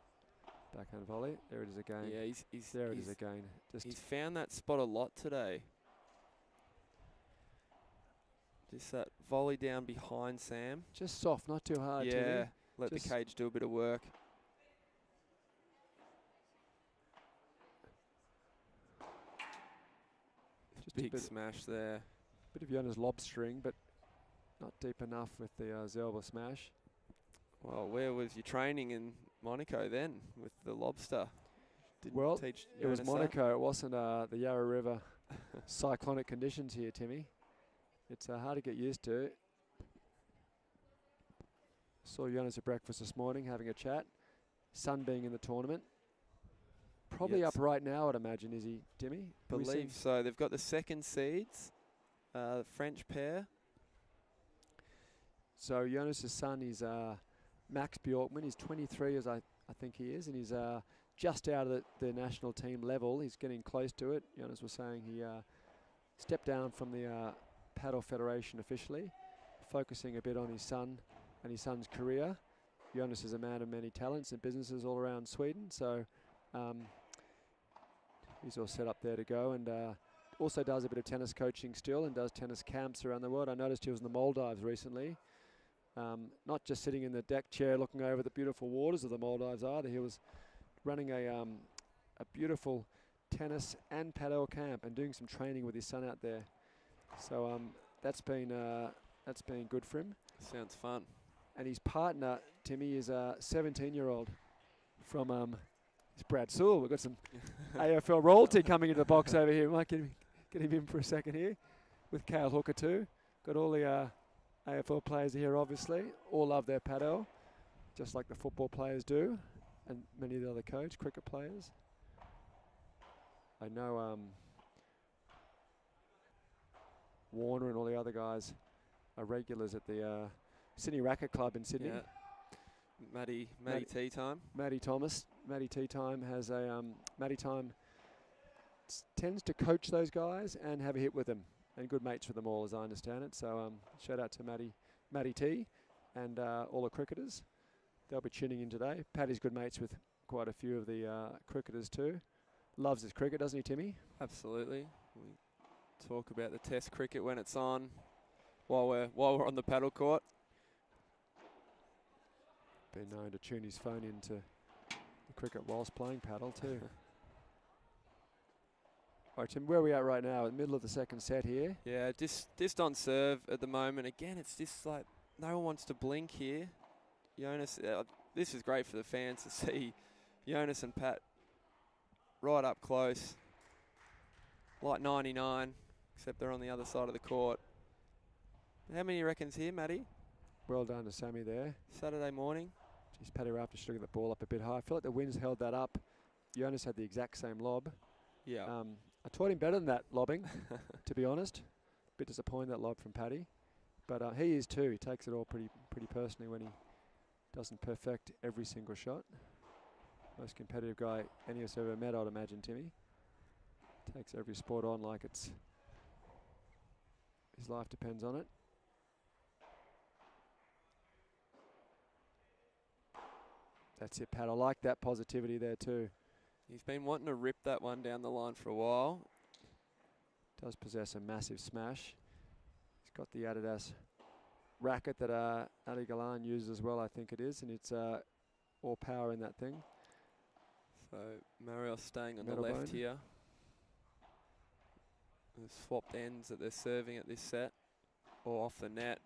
Speaker 3: backhand volley. There it is again.
Speaker 2: Yeah,
Speaker 3: it is again.
Speaker 2: He's found that spot a lot today. Just that volley down behind Sam.
Speaker 3: Just soft, not too hard.
Speaker 2: Yeah,
Speaker 3: Timmy.
Speaker 2: let the cage do a bit of work.
Speaker 3: Just
Speaker 2: Big smash there.
Speaker 3: Bit of Jonas lob string, but not deep enough with the Zelba smash.
Speaker 2: Well, where was your training in Monaco then with the lobster?
Speaker 3: Well,
Speaker 2: teach
Speaker 3: it was
Speaker 2: Jonas
Speaker 3: Monaco. It wasn't the Yarra River cyclonic conditions here, Timmy. It's hard to get used to. Saw Jonas at breakfast this morning having a chat. Son being in the tournament. Probably up right now, I'd imagine, is he, Timmy?
Speaker 2: Believe so. They've got the second seeds, the French pair.
Speaker 3: So Jonas' son is Max Bjorkman. He's 23, as I think he is, and he's just out of the national team level. He's getting close to it. Jonas was saying he stepped down from the Paddle Federation officially, focusing a bit on his son and his son's career. Jonas is a man of many talents and businesses all around Sweden, so he's all set up there to go, and also does a bit of tennis coaching still and does tennis camps around the world. I noticed he was in the Maldives recently. Not just sitting in the deck chair looking over the beautiful waters of the Maldives either. He was running a beautiful tennis and paddle camp and doing some training with his son out there. So that's been good for him.
Speaker 2: Sounds fun.
Speaker 3: And his partner, Timmy, is a 17-year-old from it's Brad Sewell. We've got some AFL royalty coming into the box over here. Might get him in for a second here with Cale Hooker too. Got all the AFL players here, obviously. All love their paddle, just like the football players do, and many of the other cricket players. I know Warner and all the other guys are regulars at the Sydney Racket Club in Sydney.
Speaker 2: Yeah. Matty Tea Time.
Speaker 3: Matty Thomas. Matty Tea Time has a Matty Time tends to coach those guys and have a hit with them, and good mates with them all, as I understand it. So shout out to Matty Matty T and all the cricketers. They'll be tuning in today. Paddy's good mates with quite a few of the cricketers too. Loves his cricket, doesn't he, Timmy?
Speaker 2: Absolutely. We talk about the Test cricket when it's on, while we're on the paddle court.
Speaker 3: Been known to tune his phone into the cricket whilst playing paddle too. All right, Tim, where are we at right now? In the middle of the second set here.
Speaker 2: Yeah, just on serve at the moment. Again, it's just like no one wants to blink here. Jonas, this is great for the fans to see Jonas and Pat right up close. Like 99, except they're on the other side of the court. How many reckons here, Matty?
Speaker 3: Well done to Sammy there.
Speaker 2: Saturday morning.
Speaker 3: Geez, Paddy Rafter should have got the ball up a bit high. I feel like the wind's held that up. Jonas had the exact same lob.
Speaker 2: Yeah.
Speaker 3: I taught him better than that lobbing, to be honest. Bit disappointed that lob from Paddy. But he is too. He takes it all pretty personally when he doesn't perfect every single shot. Most competitive guy any of us ever met, I'd imagine, Timmy. Takes every sport on like it's his life depends on it. That's it, Pat. I like that positivity there too.
Speaker 2: He's been wanting to rip that one down the line for a while.
Speaker 3: Does possess a massive smash. He's got the Adidas racket that Ali Galan uses as well, I think it is, and it's all power in that thing.
Speaker 2: So Marios staying on the
Speaker 3: MELBOURNE.
Speaker 2: left here. The swapped ends that they're serving at this set, or off the net.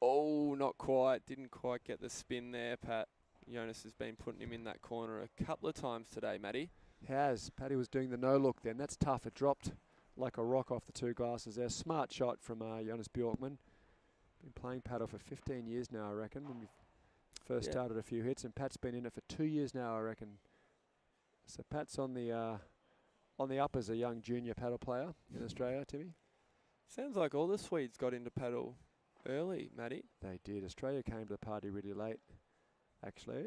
Speaker 2: Oh, not quite. Didn't quite get the spin there, Pat. Jonas has been putting him in that corner a couple of times today, Matty.
Speaker 3: Has. Paddy was doing the no look then. That's tough. It dropped like a rock off the two glasses there. Smart shot from Jonas Bjorkman. Been playing paddle for 15 years now, I reckon, when we first started a few hits. And Pat's been in it for 2 years now, I reckon. So Pat's on the up as a young junior paddle player in Australia, Timmy.
Speaker 2: Sounds like all the Swedes got into paddle early, Matty.
Speaker 3: They did. Australia came to the party really late, actually.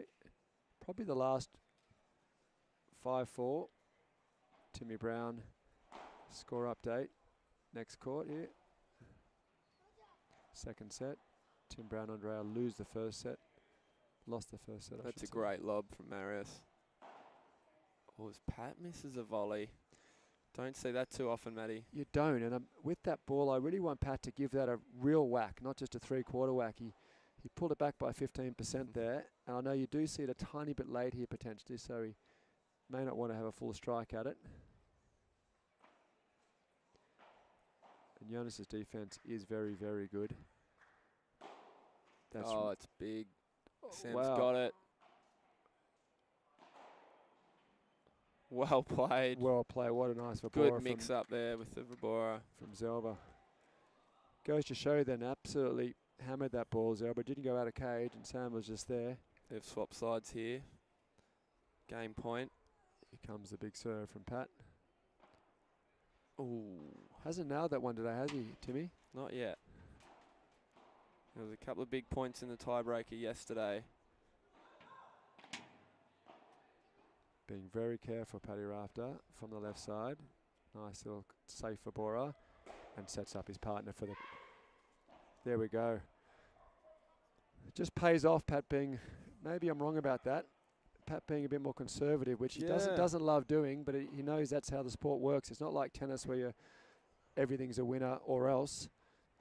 Speaker 3: Probably the last 5-4. Timmy Brown score update. Next court here. Second set. Tim Brown, Andrea lose the first set. Lost the first set.
Speaker 2: That's a great lob from Marius. Oh, as Pat misses a volley. Don't see that too often, Matty.
Speaker 3: You don't, and with that ball, I really want Pat to give that a real whack, not just a three-quarter whack. He pulled it back by 15% there, and I know you do see it a tiny bit late here potentially, so he may not want to have a full strike at it. And Jonas's defense is very, very good. That's
Speaker 2: it's big. Sam's
Speaker 3: wow.
Speaker 2: got it. Well played.
Speaker 3: Well played. What a nice Vibora.
Speaker 2: Good mix up there with the Vibora.
Speaker 3: From Zelba. Goes to show then absolutely hammered that ball, Zelba. Didn't go out of cage, and Sam was just there.
Speaker 2: They've swapped sides here. Game point.
Speaker 3: Here comes the big serve from Pat.
Speaker 2: Ooh.
Speaker 3: Hasn't nailed that one today, has he, Timmy?
Speaker 2: Not yet. There was a couple of big points in the tiebreaker yesterday.
Speaker 3: Being very careful, Paddy Rafter from the left side. Nice little safe for Bora, and sets up his partner for the. There we go. It just pays off, Pat being. Maybe I'm wrong about that. Pat being a bit more conservative, which he doesn't love doing, but he knows that's how the sport works. It's not like tennis where everything's a winner or else,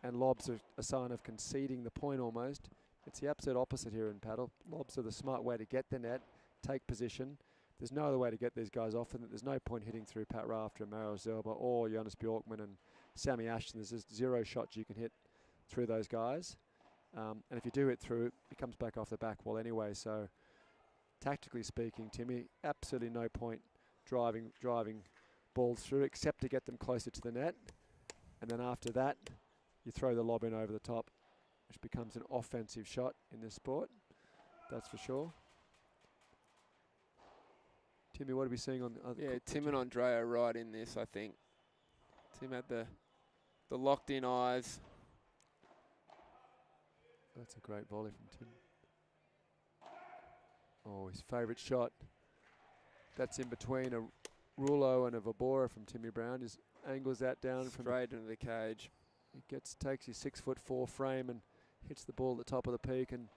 Speaker 3: and lobs are a sign of conceding the point almost. It's the absolute opposite here in paddle. Lobs are the smart way to get the net, take position. There's no other way to get these guys off, and there's no point hitting through Pat Rafter and Mario Zelba or Jonas Bjorkman and Sammy Ashton. There's just 0 shots you can hit through those guys. And if you do hit through, it comes back off the back wall anyway. So tactically speaking, Timmy, absolutely no point driving balls through except to get them closer to the net. And then after that, you throw the lob in over the top, which becomes an offensive shot in this sport. That's for sure. Timmy, what are we seeing on the other?
Speaker 2: Yeah, Tim and Andrea right in this, I think. Tim had the locked in eyes.
Speaker 3: That's a great volley from Tim. Oh, his favourite shot. That's in between a Rulo and a Vibora from Timmy Brown. Is angles that down from
Speaker 2: straight into the cage.
Speaker 3: he takes his 6'4" frame and hits the ball at the top of the peak and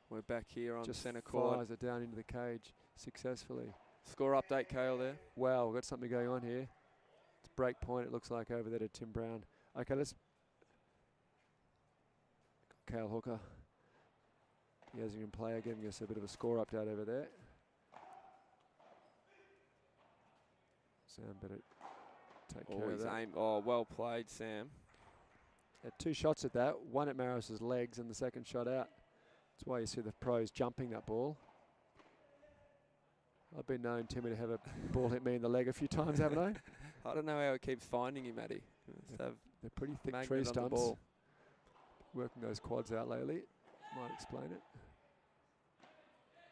Speaker 2: We're back here on
Speaker 3: just
Speaker 2: centre court.
Speaker 3: fires it down into the cage successfully.
Speaker 2: Score update, Kale, there.
Speaker 3: Wow, we've got something going on here. It's break point, it looks like, over there to Tim Brown. Okay, let's... Kale Hooker, the Essendon player, giving us a bit of a score update over there. Sam better take care of that.
Speaker 2: Oh, well played, Sam.
Speaker 3: Had 2 shots at that, one at Maris's legs and the second shot out. That's why you see the pros jumping that ball. I've been known, Timmy, to have a ball hit me in the leg a few times, haven't I?
Speaker 2: I don't know how it keeps finding you, Matty.
Speaker 3: They're pretty thick
Speaker 2: magnet
Speaker 3: tree
Speaker 2: on the
Speaker 3: stumps.
Speaker 2: ball.
Speaker 3: Working those quads out lately. Might explain it.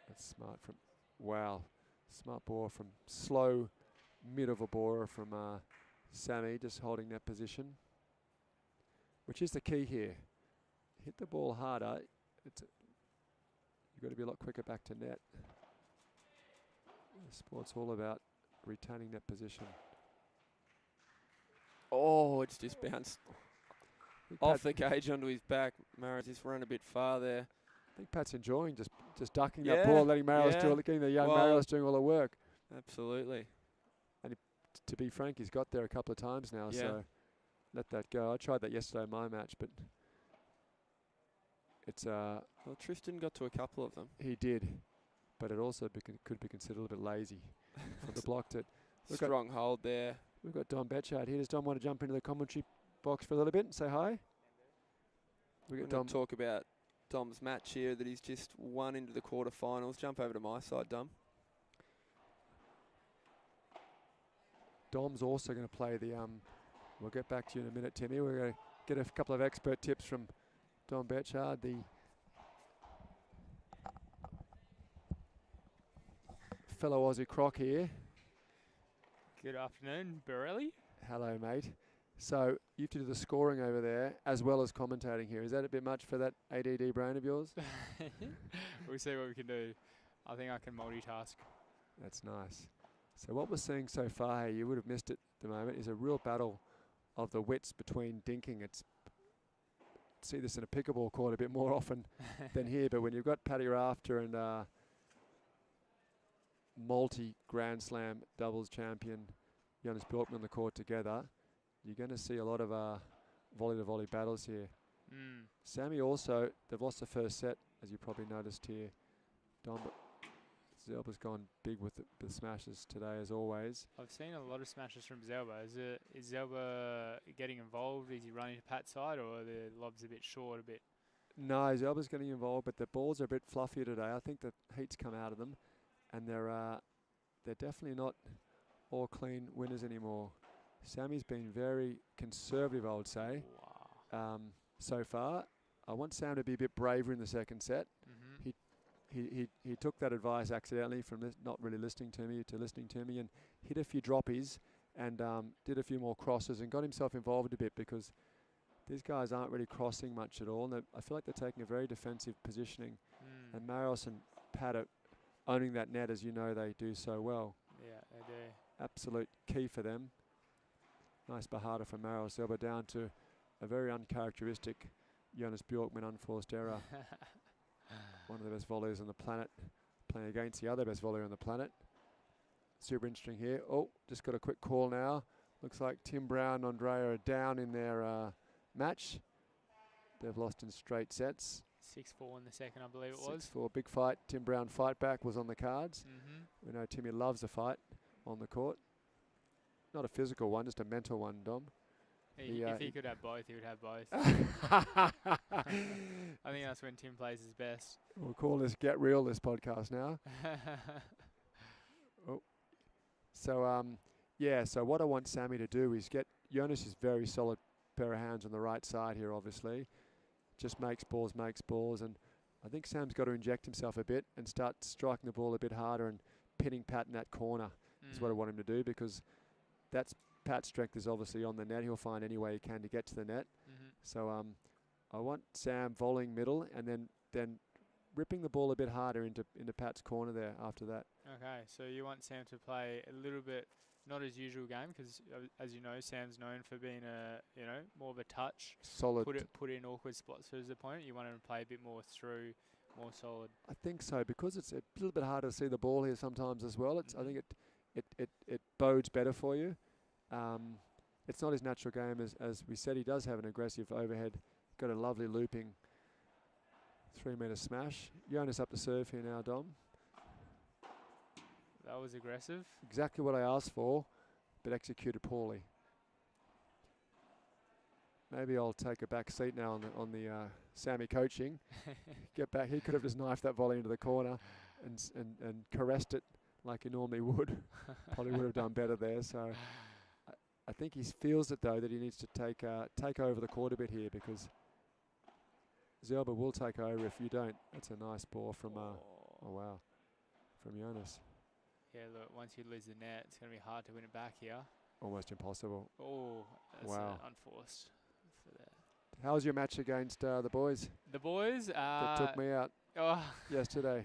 Speaker 3: That's smart from... Wow. Smart ball from slow mid of a borer from Sammy, just holding that position. Which is the key here. Hit the ball harder. You've got to be a lot quicker back to net. The sport's all about retaining that position.
Speaker 2: Oh, it's just bounced off the cage onto his back. Maris just run a bit far there.
Speaker 3: I think Pat's enjoying just ducking that ball, letting Maris do it, getting the young Maris doing all the work.
Speaker 2: Absolutely.
Speaker 3: And to be frank, he's got there a couple of times now, so let that go. I tried that yesterday in my match, but it's...
Speaker 2: well, Tristan got to a couple of them.
Speaker 3: He did, but it also could be considered a little bit lazy for the blocked it.
Speaker 2: Strong hold there.
Speaker 3: We've got Dom Betchard here. Does Dom want to jump into the commentary box for a little bit and say hi?
Speaker 2: We're going to talk about Dom's match here that he's just won into the quarterfinals. Jump over to my side, Dom.
Speaker 3: Dom's also going to play the... we'll get back to you in a minute, Timmy. We're going to get a couple of expert tips from Dom Betchard, the fellow Aussie croc here.
Speaker 4: Good afternoon, Borelli.
Speaker 3: Hello, mate. So you have to do the scoring over there as well as commentating here. Is that a bit much for that ADD brain of yours?
Speaker 4: We'll see what we can do. I think I can multitask.
Speaker 3: That's nice. So what we're seeing so far, you would have missed it at the moment, is a real battle of the wits between dinking. See this in a pickleball court a bit more often than here, but when you've got Paddy Rafter and multi-Grand Slam doubles champion Jonas Bjorkman on the court together, you're going to see a lot of volley-to-volley battles here. Sammy also, they've lost the first set, as you probably noticed here. Dom, but Zelba's gone big with the smashes today, as always.
Speaker 4: I've seen a lot of smashes from Zelba. Is Zelba getting involved? Is he running to Pat's side, or are the lobs a bit short a bit?
Speaker 3: No, Zelba's getting involved, but the balls are a bit fluffier today. I think the heat's come out of them, and they're definitely not all clean winners anymore. Sammy's been very conservative, I would say, so far. I want Sam to be a bit braver in the second set. He took that advice accidentally from not really listening to me to listening to me, and hit a few droppies and did a few more crosses and got himself involved a bit, because these guys aren't really crossing much at all. And I feel like they're taking a very defensive positioning. And Maros and Pat are owning that net, as you know they do so well.
Speaker 4: Yeah, they do.
Speaker 3: Absolute key for them. Nice bahada from Maros. Zelba down to a very uncharacteristic Jonas Bjorkman unforced error. One of the best volleys on the planet, playing against the other best volleyer on the planet. Super interesting here. Oh, just got a quick call now. Looks like Tim Brown and Andrea are down in their match. They've lost in straight sets.
Speaker 4: 6-4 in the second, I believe it was.
Speaker 3: 6-4, big fight. Tim Brown fight back was on the cards. We know Timmy loves a fight on the court. Not a physical one, just a mental one, Dom.
Speaker 4: If he could have both, he would have both. I think that's when Tim plays his best.
Speaker 3: We'll call this Get Real, this podcast now. So, so what I want Sammy to do is get Jonas is very solid pair of hands on the right side here, obviously. Just makes balls, and I think Sam's got to inject himself a bit and start striking the ball a bit harder and pinning Pat in that corner is what I want him to do, because that's Pat's strength is obviously on the net. He'll find any way he can to get to the net. So I want Sam volleying middle and then ripping the ball a bit harder into Pat's corner there after that.
Speaker 4: Okay, so you want Sam to play a little bit not his usual game because, as you know, Sam's known for being more of a touch.
Speaker 3: Solid.
Speaker 4: Put in awkward spots for his opponent. You want him to play a bit more through, more solid.
Speaker 3: I think so, because it's a little bit harder to see the ball here sometimes as well. I think it bodes better for you. It's not his natural game, as we said. He does have an aggressive overhead. Got a lovely looping 3-metre smash. Jonas up to serve here now, Dom.
Speaker 4: That was aggressive.
Speaker 3: Exactly what I asked for, but executed poorly. Maybe I'll take a back seat now on the Sammy coaching. Get back. He could have just knifed that volley into the corner and caressed it like he normally would. Probably would have done better there. So I think he feels it though that he needs to take over the court a bit here, because Zelba will take over if you don't. That's a nice ball from oh wow, from Jonas.
Speaker 4: Yeah, look, once you lose the net, it's going to be hard to win it back here.
Speaker 3: Almost impossible.
Speaker 4: Oh, that's
Speaker 3: wow.
Speaker 4: Unforced. For that.
Speaker 3: How was your match against the boys?
Speaker 4: The boys?
Speaker 3: That took me out yesterday.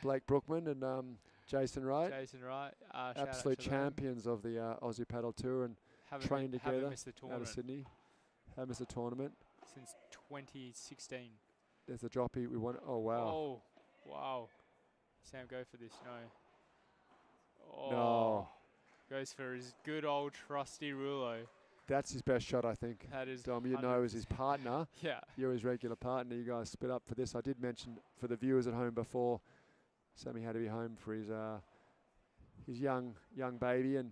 Speaker 3: Blake Brookman and Jason Wright.
Speaker 4: Jason Wright.
Speaker 3: Absolute champions of the Aussie Paddle Tour, and trained together out of Sydney. Haven't missed the tournament.
Speaker 4: Since 2016.
Speaker 3: There's a droppy. We won. Oh, wow.
Speaker 4: Oh, wow. Sam, go for this. No. Oh.
Speaker 3: No.
Speaker 4: Goes for his good old trusty Rulo.
Speaker 3: That's his best shot, I think.
Speaker 4: That is.
Speaker 3: Dom, you know, as his partner.
Speaker 4: Yeah.
Speaker 3: You're his regular partner. You guys split up for this. I did mention for the viewers at home before, Sammy had to be home for his young baby and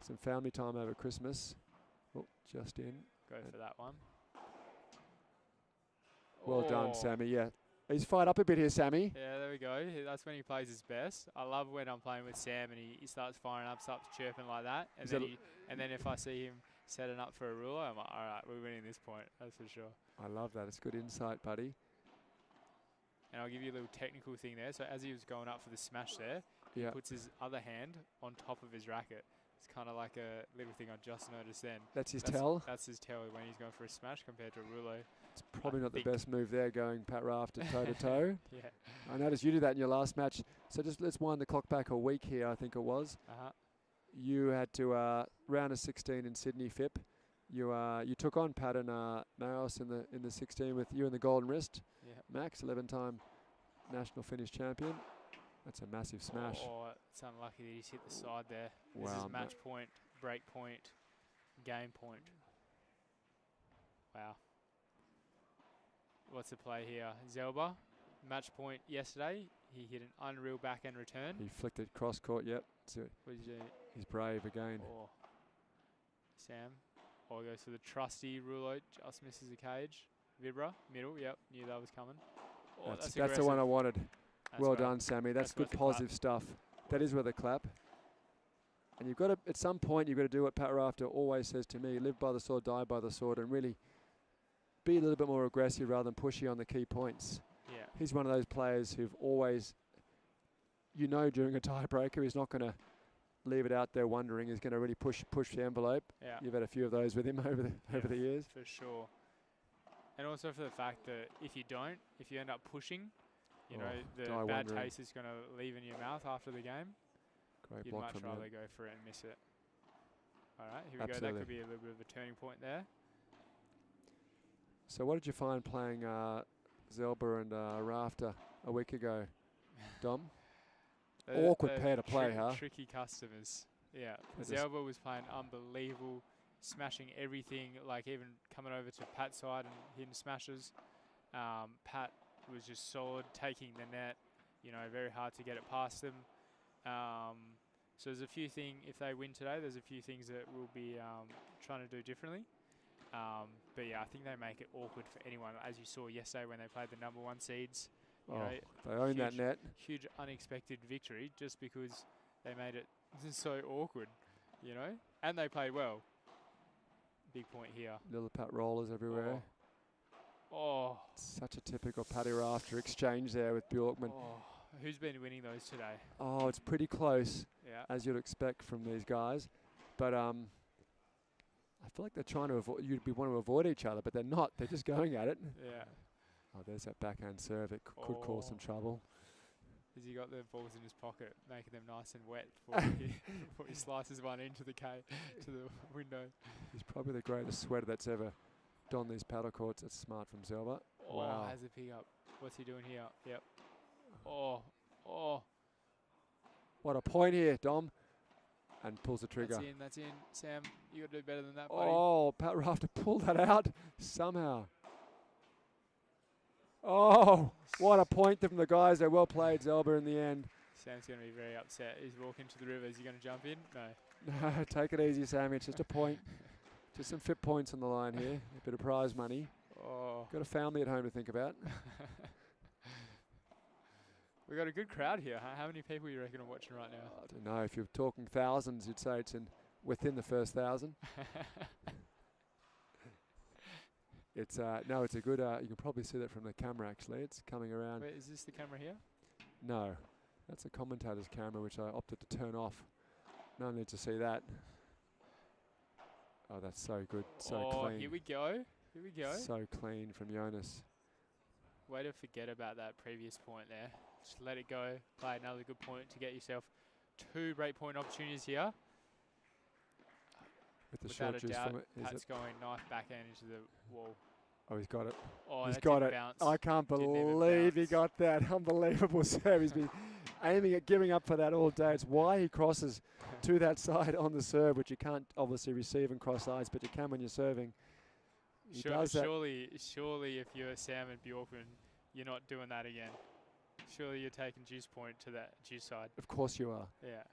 Speaker 3: some family time over Christmas. Oh, just in.
Speaker 4: Go for that one.
Speaker 3: Well done, Sammy. Yeah. He's fired up a bit here, Sammy.
Speaker 4: Yeah, there we go. That's when he plays his best. I love when I'm playing with Sam and he starts firing up, starts chirping like that. And then if I see him setting up for a ruler, I'm like, all right, we're winning this point. That's for sure.
Speaker 3: I love that. It's good insight, buddy.
Speaker 4: And I'll give you a little technical thing there. So as he was going up for the smash there, he puts his other hand on top of his racket. It's kind of like a little thing I just noticed then.
Speaker 3: That's his tell?
Speaker 4: That's his tell when he's going for a smash compared to a rouleau.
Speaker 3: It's probably not the best move there, going Pat Rafter toe-to-toe.
Speaker 4: Yeah.
Speaker 3: I noticed you did that in your last match. So just let's wind the clock back a week here, I think it was. You had to round of 16 in Sydney FIP. You took on Pat and Maros in the 16 with you in the golden wrist.
Speaker 4: Yeah.
Speaker 3: Max, 11-time national finish champion. That's a massive smash.
Speaker 4: Oh, it's unlucky that he's hit the side there.
Speaker 3: Wow.
Speaker 4: This is match point, break point, game point. Wow. What's the play here? Zelba, match point yesterday. He hit an unreal backhand return.
Speaker 3: He flicked it cross court, yep. So
Speaker 4: what did you do?
Speaker 3: He's brave again.
Speaker 4: Oh. Sam. Oh, goes for the trusty Rulo, just misses the cage. Vibra, middle, yep, knew that was coming. Oh,
Speaker 3: that's the one I wanted.
Speaker 4: That's
Speaker 3: well done, Sammy. That's good positive stuff. That is worth a clap. And you've got to, at some point, you've got to do what Pat Rafter always says to me: live by the sword, die by the sword, and really be a little bit more aggressive rather than pushy on the key points.
Speaker 4: Yeah.
Speaker 3: He's one of those players who've always, during a tiebreaker, he's not going to leave it out there wondering. He's going to really push the envelope.
Speaker 4: Yeah.
Speaker 3: You've had a few of those with him over the years.
Speaker 4: For sure. And also for the fact that if you end up pushing, the bad taste is going to leave in your mouth after the game.
Speaker 3: Great
Speaker 4: You'd
Speaker 3: block
Speaker 4: much
Speaker 3: from
Speaker 4: rather go for it and miss it. All right, here we
Speaker 3: Absolutely.
Speaker 4: go. That could be a little bit of a turning point there.
Speaker 3: So what did you find playing Zelba and Rafter a week ago, Dom? Awkward pair to play, huh?
Speaker 4: Tricky customers. Yeah, Zelba was playing unbelievable, smashing everything, like even coming over to Pat's side and hitting smashes. Pat was just solid, taking the net, very hard to get it past them. So there's a few things, if they win today, there's a few things that we'll be trying to do differently. But yeah, I think they make it awkward for anyone, as you saw yesterday when they played the #1 seeds.
Speaker 3: They own that net.
Speaker 4: Huge unexpected victory just because they made it so awkward, and they played well. Big point here.
Speaker 3: Little Pat rollers everywhere.
Speaker 4: Oh.
Speaker 3: Such a typical Paddy Rafter exchange there with Bjorkman.
Speaker 4: Oh. Who's been winning those today?
Speaker 3: Oh, it's pretty close,
Speaker 4: yeah,
Speaker 3: as you'd expect from these guys. But I feel like they're trying to avoid. Want to avoid each other, but they're not. They're just going at it.
Speaker 4: Yeah.
Speaker 3: Oh, there's that backhand serve that could cause some trouble.
Speaker 4: Has he got the balls in his pocket, making them nice and wet before he slices one into the to the window?
Speaker 3: He's probably the greatest sweater that's ever donned these paddle courts. That's smart from Zelba.
Speaker 4: Oh,
Speaker 3: Wow.
Speaker 4: has a pick up. What's he doing here? Yep. Oh.
Speaker 3: What a point here, Dom. And pulls the trigger.
Speaker 4: That's in. Sam, you got to do better than that, buddy.
Speaker 3: Oh, Pat Rafter pulled that out somehow. Oh, what a point from the guys. They well played, Zelba, in the end.
Speaker 4: Sam's going to be very upset. He's walking to the river. Is he going to jump in? No.
Speaker 3: No, take it easy, Sammy. It's just a point. Just some FIP points on the line here. A bit of prize money.
Speaker 4: Oh.
Speaker 3: Got a family at home to think about.
Speaker 4: We've got a good crowd here. Huh? How many people you reckon are watching right now?
Speaker 3: I don't know. If you're talking thousands, you'd say it's within the first 1,000. It's no, it's a good. You can probably see that from the camera. Actually, it's coming around.
Speaker 4: Wait, is this the camera here?
Speaker 3: No, that's a commentator's camera, which I opted to turn off. No need to see that. Oh, that's so good, so clean.
Speaker 4: Here we go. Here we go.
Speaker 3: So clean from Jonas.
Speaker 4: Way to forget about that previous point there. Just let it go. Play another good point to get yourself 2 break point opportunities here.
Speaker 3: With the
Speaker 4: Without
Speaker 3: short
Speaker 4: a
Speaker 3: juice
Speaker 4: doubt,
Speaker 3: from it.
Speaker 4: Pat's going knife backhand into the wall.
Speaker 3: Oh, he's got it.
Speaker 4: Oh,
Speaker 3: He's
Speaker 4: that
Speaker 3: got
Speaker 4: didn't
Speaker 3: it.
Speaker 4: bounce.
Speaker 3: I can't
Speaker 4: Didn't even
Speaker 3: believe he
Speaker 4: bounce.
Speaker 3: got that. Unbelievable serve. He's been aiming at giving up for that all day. It's why he crosses to that side on the serve, which you can't obviously receive and cross eyes, but you can when you're serving. He does that.
Speaker 4: Surely if you're Sam and Bjorkman, you're not doing that again. Surely you're taking juice point to that juice side.
Speaker 3: Of course you are.
Speaker 4: Yeah.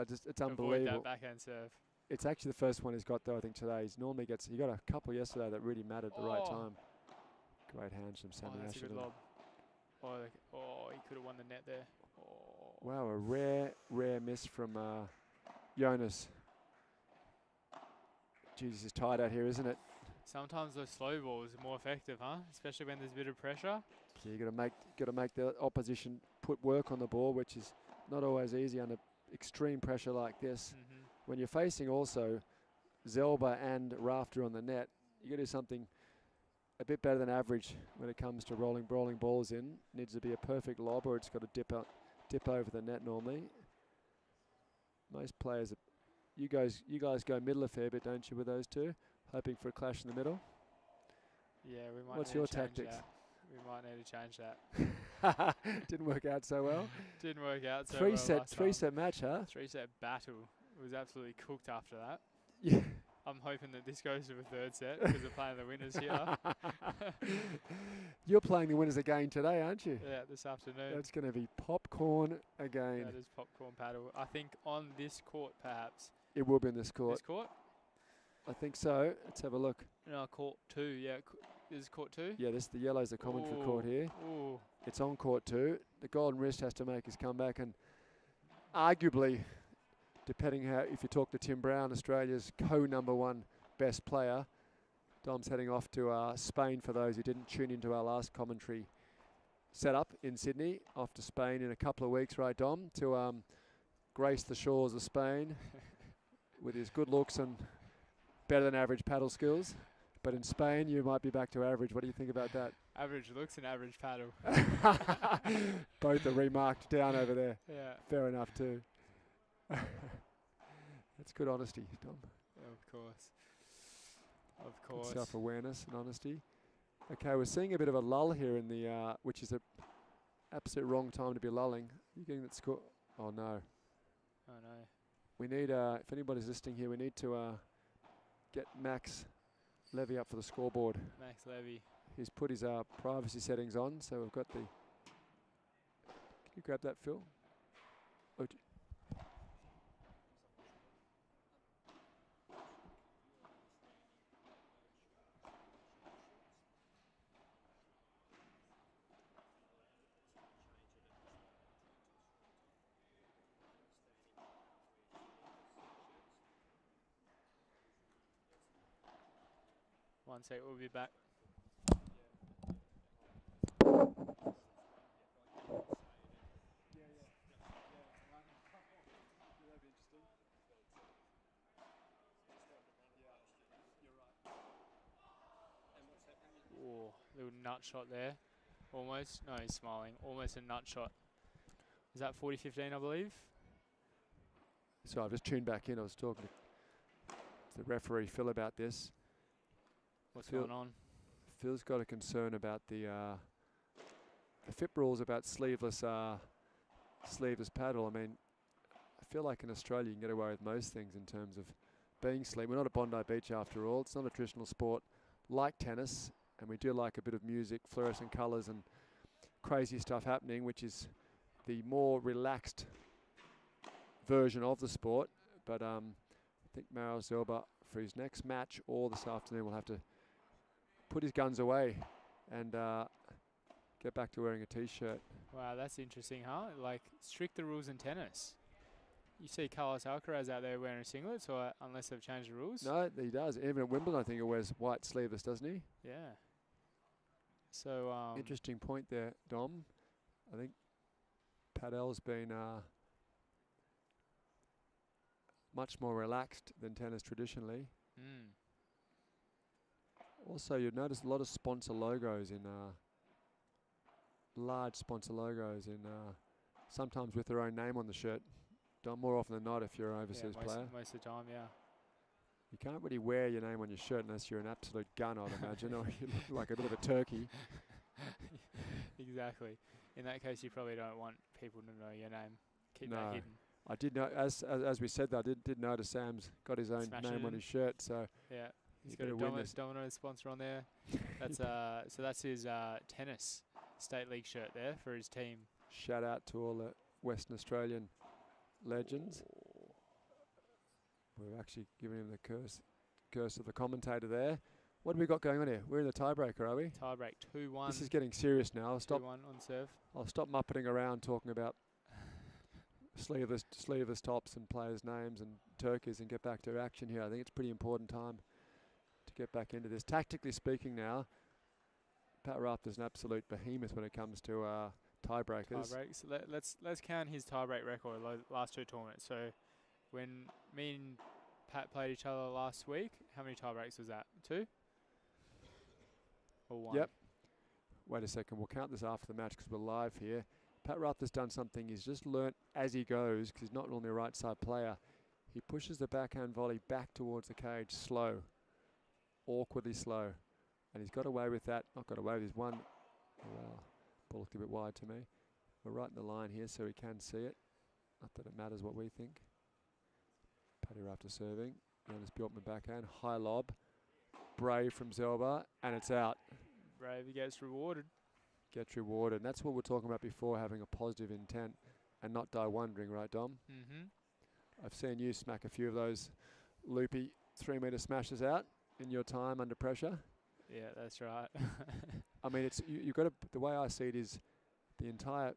Speaker 3: It's
Speaker 4: Avoid
Speaker 3: unbelievable.
Speaker 4: that backhand serve.
Speaker 3: It's actually the first one he's got, though, I think, today. He got a couple yesterday that really mattered at the right time. Great hands from Sammy
Speaker 4: That's a good
Speaker 3: Asherton.
Speaker 4: lob. He could have won the net there. Oh.
Speaker 3: Wow, a rare miss from Jonas. Jesus, he's tired out here, isn't it?
Speaker 4: Sometimes those slow balls are more effective, huh? Especially when there's a bit of pressure.
Speaker 3: Yeah, you got to make the opposition put work on the ball, which is not always easy under extreme pressure like this. When you're facing also Zelba and Rafter on the net, you got to do something a bit better than average when it comes to rolling balls in. Needs to be a perfect lob, or it's got to dip over the net normally. Most players, you guys go middle a fair bit, don't you, with those two? Hoping for a clash in the middle.
Speaker 4: Yeah, we might.
Speaker 3: What's
Speaker 4: need
Speaker 3: your
Speaker 4: to change
Speaker 3: tactics?
Speaker 4: that. We might need to change that.
Speaker 3: Didn't work out so well.
Speaker 4: Didn't work out so
Speaker 3: Three
Speaker 4: well.
Speaker 3: set match, huh?
Speaker 4: 3-set battle. It was absolutely cooked after that.
Speaker 3: Yeah.
Speaker 4: I'm hoping that this goes to a 3rd set because we're playing the winners here.
Speaker 3: You're playing the winners again today, aren't you?
Speaker 4: Yeah, this afternoon.
Speaker 3: That's going to be popcorn again.
Speaker 4: That is popcorn paddle. I think on this court, perhaps.
Speaker 3: It will be in this court.
Speaker 4: This court?
Speaker 3: I think so. Let's have a look.
Speaker 4: No, court 2. Yeah, this is court 2.
Speaker 3: Yeah, the yellow's the commentary court here.
Speaker 4: Ooh.
Speaker 3: It's on court 2. The Golden Wrist has to make his comeback, and arguably, depending how, if you talk to Tim Brown, Australia's co-#1 best player, Dom's heading off to Spain, for those who didn't tune into our last commentary setup in Sydney. Off to Spain in a couple of weeks, right, Dom, to grace the shores of Spain with his good looks and better than average paddle skills. But in Spain, you might be back to average. What do you think about that?
Speaker 4: Average looks and average paddle.
Speaker 3: Both are remarked down over there.
Speaker 4: Yeah.
Speaker 3: Fair enough, too. That's good honesty, Dom.
Speaker 4: Of course. Of course.
Speaker 3: Good self-awareness and honesty. Okay, we're seeing a bit of a lull here in the, which is a absolute wrong time to be lulling. You getting that score? Oh, no.
Speaker 4: Oh, no.
Speaker 3: We need, if anybody's listening here, we need to get Max Levy up for the scoreboard.
Speaker 4: Max Levy.
Speaker 3: He's put his privacy settings on, so we've got the... Can you grab that, Phil? Oh,
Speaker 4: One sec, we'll be back. Ooh, little nut shot there. Almost. No, he's smiling. Almost a nut shot. Is that 40-15, I believe?
Speaker 3: So I've just tuned back in. I was talking to the referee, Phil, about this.
Speaker 4: What's
Speaker 3: Phil-
Speaker 4: going on?
Speaker 3: Phil's got a concern about the FIP rules about sleeveless paddle. I mean, I feel like in Australia you can get away with most things in terms of being sleeve. We're not at Bondi Beach after all. It's not a traditional sport like tennis, and we do like a bit of music, fluorescent colours and crazy stuff happening, which is the more relaxed version of the sport. But I think Mario Zelba, for his next match or this afternoon, will have to put his guns away and get back to wearing a t-shirt.
Speaker 4: Wow, that's interesting, huh? Like, stricter rules in tennis. You see Carlos Alcaraz out there wearing a singlet, so unless they've changed the rules.
Speaker 3: No, he does. Even at Wimbledon, I think he wears white sleeveless, doesn't he?
Speaker 4: Yeah. So
Speaker 3: Interesting point there, Dom. I think Padel's been much more relaxed than tennis traditionally. Also, you'd notice a lot of sponsor logos in large sponsor logos in sometimes with their own name on the shirt. Done more often than not if you're an overseas player.
Speaker 4: Most of the time, yeah.
Speaker 3: You can't really wear your name on your shirt unless you're an absolute gun, I'd imagine, or you look like a bit of a turkey.
Speaker 4: Exactly. In that case, you probably don't want people to know your name. Keep
Speaker 3: No.
Speaker 4: that hidden.
Speaker 3: I did know, as we said, that I did notice Sam's got his own
Speaker 4: Smash
Speaker 3: name
Speaker 4: it
Speaker 3: on
Speaker 4: in.
Speaker 3: his shirt, so
Speaker 4: Yeah. He's
Speaker 3: you
Speaker 4: got a
Speaker 3: better win this.
Speaker 4: Domino's sponsor on there. That's so that's his tennis state league shirt there for his team.
Speaker 3: Shout out to all the Western Australian legends. We're actually giving him the curse of the commentator there. What have we got going on here? We're in the tiebreaker, are we?
Speaker 4: Tiebreak 2-1.
Speaker 3: This is getting serious now.
Speaker 4: 2-1 on serve.
Speaker 3: I'll stop muppeting around talking about sleeveless tops and players' names and turkeys and get back to action here. I think it's a pretty important time to get back into this. Tactically speaking now, Pat Rafter's an absolute behemoth when it comes to tiebreakers.
Speaker 4: Tiebreaks. Let's count his tiebreak record last two tournaments. So when me and Pat played each other last week, how many tiebreaks was that? 2? Or 1?
Speaker 3: Yep. Wait a second. We'll count this after the match because we're live here. Pat Rafter's done something he's just learnt as he goes because he's not normally a right side player. He pushes the backhand volley back towards the cage slow, awkwardly slow. And he's got away with that. Not got away with his one. Wow. Ball looked a bit wide to me. We're right in the line here so he can see it. Not that it matters what we think. Paddy Rafter serving. Jonas Bjorkman backhand. High lob. Brave from Zelba. And it's out.
Speaker 4: Brave, he gets rewarded.
Speaker 3: Gets rewarded. And that's what we were talking about before, having a positive intent and not die wondering, right, Dom?
Speaker 4: Mm-hmm.
Speaker 3: I've seen you smack a few of those loopy 3-metre smashes out in your time under pressure.
Speaker 4: Yeah, that's right.
Speaker 3: I mean, it's you've got to. The way I see it is, the entire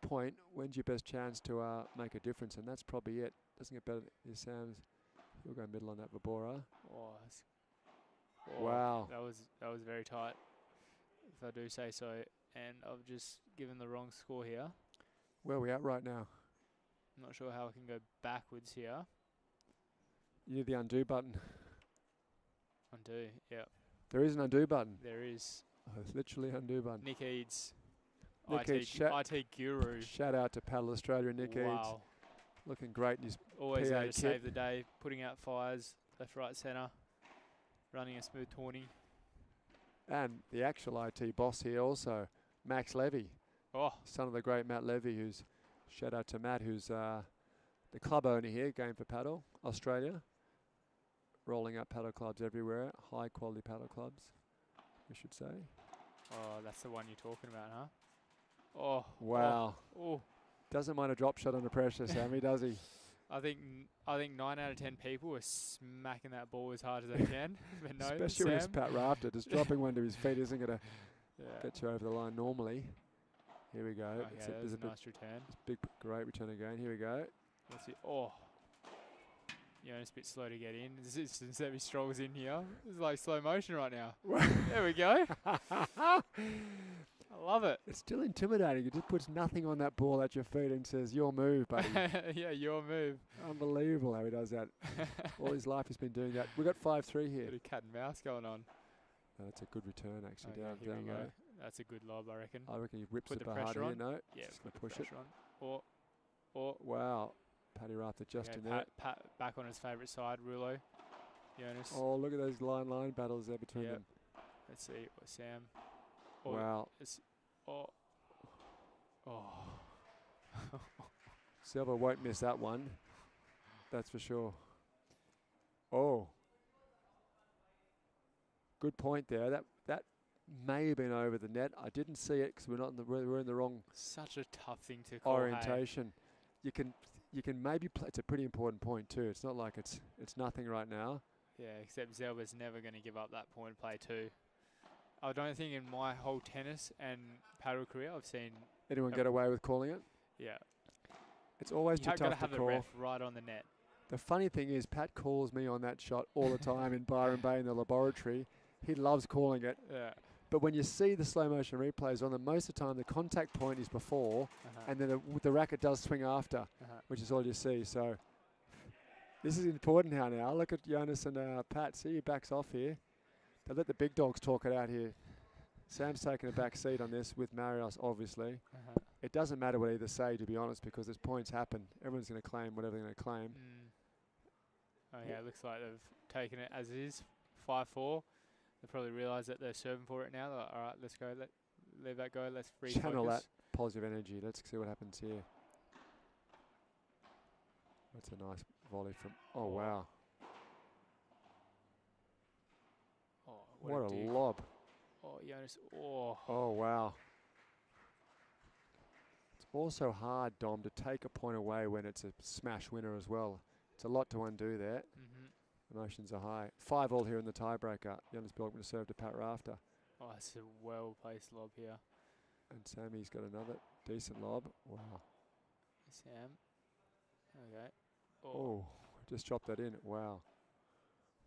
Speaker 3: point. When's your best chance to make a difference? And that's probably it. Doesn't get better. Is Sam's. He'll go middle on that Vibora. Wow.
Speaker 4: That was very tight, if I do say so. And I've just given the wrong score here.
Speaker 3: Where are we at right now?
Speaker 4: I'm not sure how I can go backwards here.
Speaker 3: You need the undo button.
Speaker 4: Undo, yeah.
Speaker 3: There is an undo button.
Speaker 4: There is.
Speaker 3: Oh, it's literally undo button.
Speaker 4: Nick Eads.
Speaker 3: Nick Eads,
Speaker 4: IT guru.
Speaker 3: Shout out to Paddle Australia, Nick Eads.
Speaker 4: Wow.
Speaker 3: Looking great in his
Speaker 4: Always
Speaker 3: PA
Speaker 4: there to
Speaker 3: kit.
Speaker 4: save the day, putting out fires, left, right, centre, running a smooth tourney.
Speaker 3: And the actual IT boss here also, Max Levy.
Speaker 4: Oh,
Speaker 3: Son of the great Matt Levy, who's, shout out to Matt, who's the club owner here, Game for Paddle, Australia. Rolling out paddle clubs everywhere, high quality paddle clubs, we should say.
Speaker 4: oh, that's the one you're talking about, huh? Oh,
Speaker 3: Wow.
Speaker 4: Oh,
Speaker 3: Doesn't mind a drop shot under pressure, Sammy, does he?
Speaker 4: I think 9 out of 10 people are smacking that ball as hard as they can. But no,
Speaker 3: Especially when it's
Speaker 4: Sam.
Speaker 3: Pat Rafter. Just dropping one to his feet isn't going to
Speaker 4: Yeah.
Speaker 3: get you over the line normally. Here we go.
Speaker 4: Okay,
Speaker 3: There's
Speaker 4: that was
Speaker 3: a
Speaker 4: a
Speaker 3: bit,
Speaker 4: nice return.
Speaker 3: big, great return again. Here we go.
Speaker 4: Let's see. Oh. Yeah, it's a bit slow to get in. He struggles in here. It's like slow motion right now. There we go. I love it.
Speaker 3: It's still intimidating. It just puts nothing on that ball at your feet and says, your move, buddy.
Speaker 4: Yeah, your move.
Speaker 3: Unbelievable how he does that. All his life he's been doing that. We've got 5-3 here.
Speaker 4: Bit of cat and mouse going on.
Speaker 3: No, that's a good return, actually.
Speaker 4: Okay,
Speaker 3: down
Speaker 4: here we
Speaker 3: low.
Speaker 4: go. That's a good lob, I reckon.
Speaker 3: I reckon he rips
Speaker 4: Put
Speaker 3: it
Speaker 4: the
Speaker 3: by hard
Speaker 4: pressure
Speaker 3: here.
Speaker 4: on.
Speaker 3: No,
Speaker 4: Yeah,
Speaker 3: just
Speaker 4: put
Speaker 3: gonna
Speaker 4: the
Speaker 3: push it.
Speaker 4: pressure on. Or
Speaker 3: Wow, Paddy Rafter just
Speaker 4: okay,
Speaker 3: in there.
Speaker 4: Pat back on his favourite side, Rulo. Jonas.
Speaker 3: Oh, look at those line battles there between
Speaker 4: Yep.
Speaker 3: them.
Speaker 4: Let's see, Sam. Oh,
Speaker 3: Wow.
Speaker 4: Oh.
Speaker 3: Silva won't miss that one. That's for sure. Oh. Good point there. That may have been over the net. I didn't see it because we're in the wrong
Speaker 4: Such a tough thing to call.
Speaker 3: orientation. You can maybe play. It's a pretty important point too. It's not like it's nothing right now.
Speaker 4: Yeah, except Zelba's never going to give up that point play too. I don't think in my whole tennis and paddle career I've seen
Speaker 3: Anyone get away with calling it?
Speaker 4: Yeah.
Speaker 3: It's always
Speaker 4: You
Speaker 3: too
Speaker 4: have got to
Speaker 3: tough
Speaker 4: have
Speaker 3: to
Speaker 4: the
Speaker 3: call.
Speaker 4: ref right on the net.
Speaker 3: The funny thing is, Pat calls me on that shot all the time in Byron Bay in the laboratory. He loves calling it.
Speaker 4: Yeah.
Speaker 3: But when you see the slow motion replays on them, most of the time the contact point is before, and then the racket does swing after, which is all you see. So this is important now. Look at Jonas and Pat. See, he backs off here. They let the big dogs talk it out here. Sam's taking a back seat on this with Marios, obviously. It doesn't matter what either say, to be honest, because as points happen, everyone's going to claim whatever they're going to claim.
Speaker 4: Oh yeah, it looks like they've taken it as it is, 5-4. They probably realise that they're serving for it now. They're like, all right, let's go. Leave that go. Let's refocus.
Speaker 3: Channel that positive energy. Let's see what happens here. That's a nice volley from. Oh wow!
Speaker 4: Oh,
Speaker 3: what a
Speaker 4: dig.
Speaker 3: lob!
Speaker 4: Oh, Jonas. Oh.
Speaker 3: Oh wow! It's also hard, Dom, to take a point away when it's a smash winner as well. It's a lot to undo there. Emotions are high. 5-5 here in the tiebreaker. Jonas Bjorkman to serve to Pat Rafter.
Speaker 4: Oh, it's a well-placed lob here.
Speaker 3: And Sammy's got another decent lob. Wow.
Speaker 4: Sam. Okay.
Speaker 3: Oh, just chopped that in. Wow.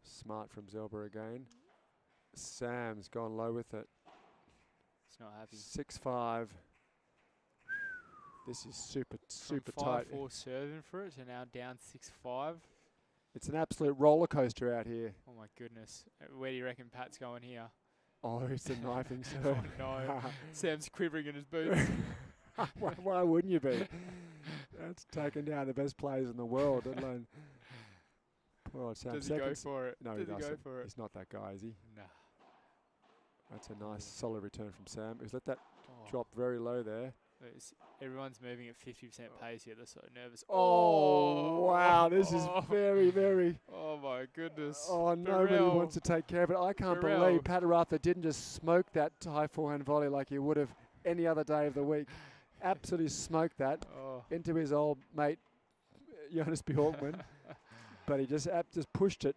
Speaker 3: Smart from Zelba again. Sam's gone low with it.
Speaker 4: He's not happy.
Speaker 3: 6-5. This is super
Speaker 4: From
Speaker 3: tight.
Speaker 4: 5-4 serving for it to now down 6-5.
Speaker 3: It's an absolute roller coaster out here.
Speaker 4: Oh my goodness. Where do you reckon Pat's going here?
Speaker 3: Oh, it's a knifing serve.
Speaker 4: Oh no. Sam's quivering in his boots.
Speaker 3: why wouldn't you be? That's taking down the best players in the world, let alone poor old Sam.
Speaker 4: Does he go for it?
Speaker 3: No,
Speaker 4: Does
Speaker 3: he doesn't.
Speaker 4: go for it?
Speaker 3: He's not that guy, is he?
Speaker 4: Nah.
Speaker 3: That's a nice, solid return from Sam. He's let that drop very low there.
Speaker 4: Everyone's moving at 50% pace here. They're so nervous.
Speaker 3: Oh, wow. This is very, very...
Speaker 4: Oh, my goodness.
Speaker 3: Oh, nobody wants to take care of it. I can't believe Pat Rafter didn't just smoke that high forehand volley like he would have any other day of the week. Absolutely smoked that into his old mate, Jonas Bjorkman. But he just pushed it.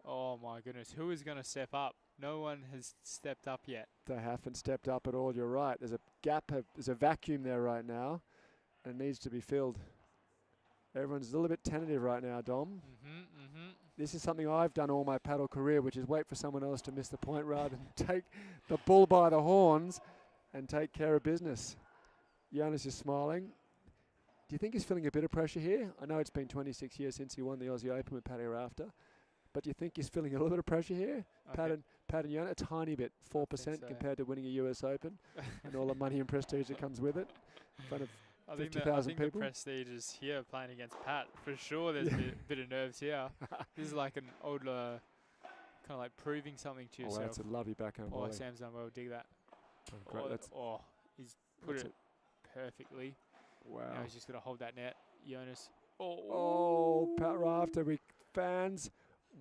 Speaker 4: Oh, my goodness. Who is going to step up? No one has stepped up yet.
Speaker 3: They haven't stepped up at all. You're right. There's a gap. There's a vacuum there right now, and it needs to be filled. Everyone's a little bit tentative right now, Dom. This is something I've done all my paddle career, which is wait for someone else to miss the point rather than take the bull by the horns and take care of business. Jonas is smiling. Do you think he's feeling a bit of pressure here? I know it's been 26 years since he won the Aussie Open with Paddy Rafter, but do you think he's feeling a little bit of pressure here? Pat and Jonas, a tiny bit, 4% so. Compared to winning a US Open and all the money and prestige that comes with it in front of 50,000 people.
Speaker 4: I think the prestige is here playing against Pat. For sure there's a bit of nerves here. This is like an old, kind of like proving something to yourself.
Speaker 3: Oh, that's a lovely backhand volley.
Speaker 4: Oh, Sam's done well. Dig that. He's put it perfectly.
Speaker 3: Wow.
Speaker 4: Now he's just got to hold that net. Jonas.
Speaker 3: Oh, Pat Rafter. Fans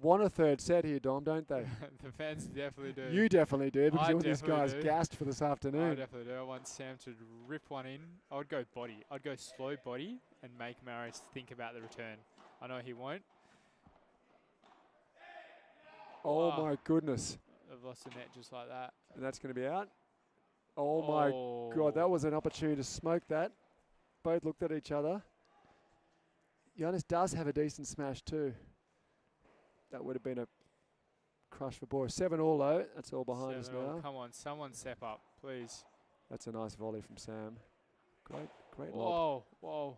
Speaker 3: want a third set here, Dom, don't they?
Speaker 4: The fans definitely do.
Speaker 3: You definitely do, because you want these guys gassed for this afternoon.
Speaker 4: I definitely do. I want Sam to rip one in. I would go body. I'd go slow body and make Marius think about the return. I know he won't.
Speaker 3: Oh, my goodness.
Speaker 4: I've lost the net just like that.
Speaker 3: And that's going to be out. Oh, my God. That was an opportunity to smoke that. Both looked at each other. Jonas does have a decent smash too. That would have been a crush for boys. 7-all though. That's all behind us now.
Speaker 4: Come on, someone step up, please.
Speaker 3: That's a nice volley from Sam. Great lob.
Speaker 4: Whoa.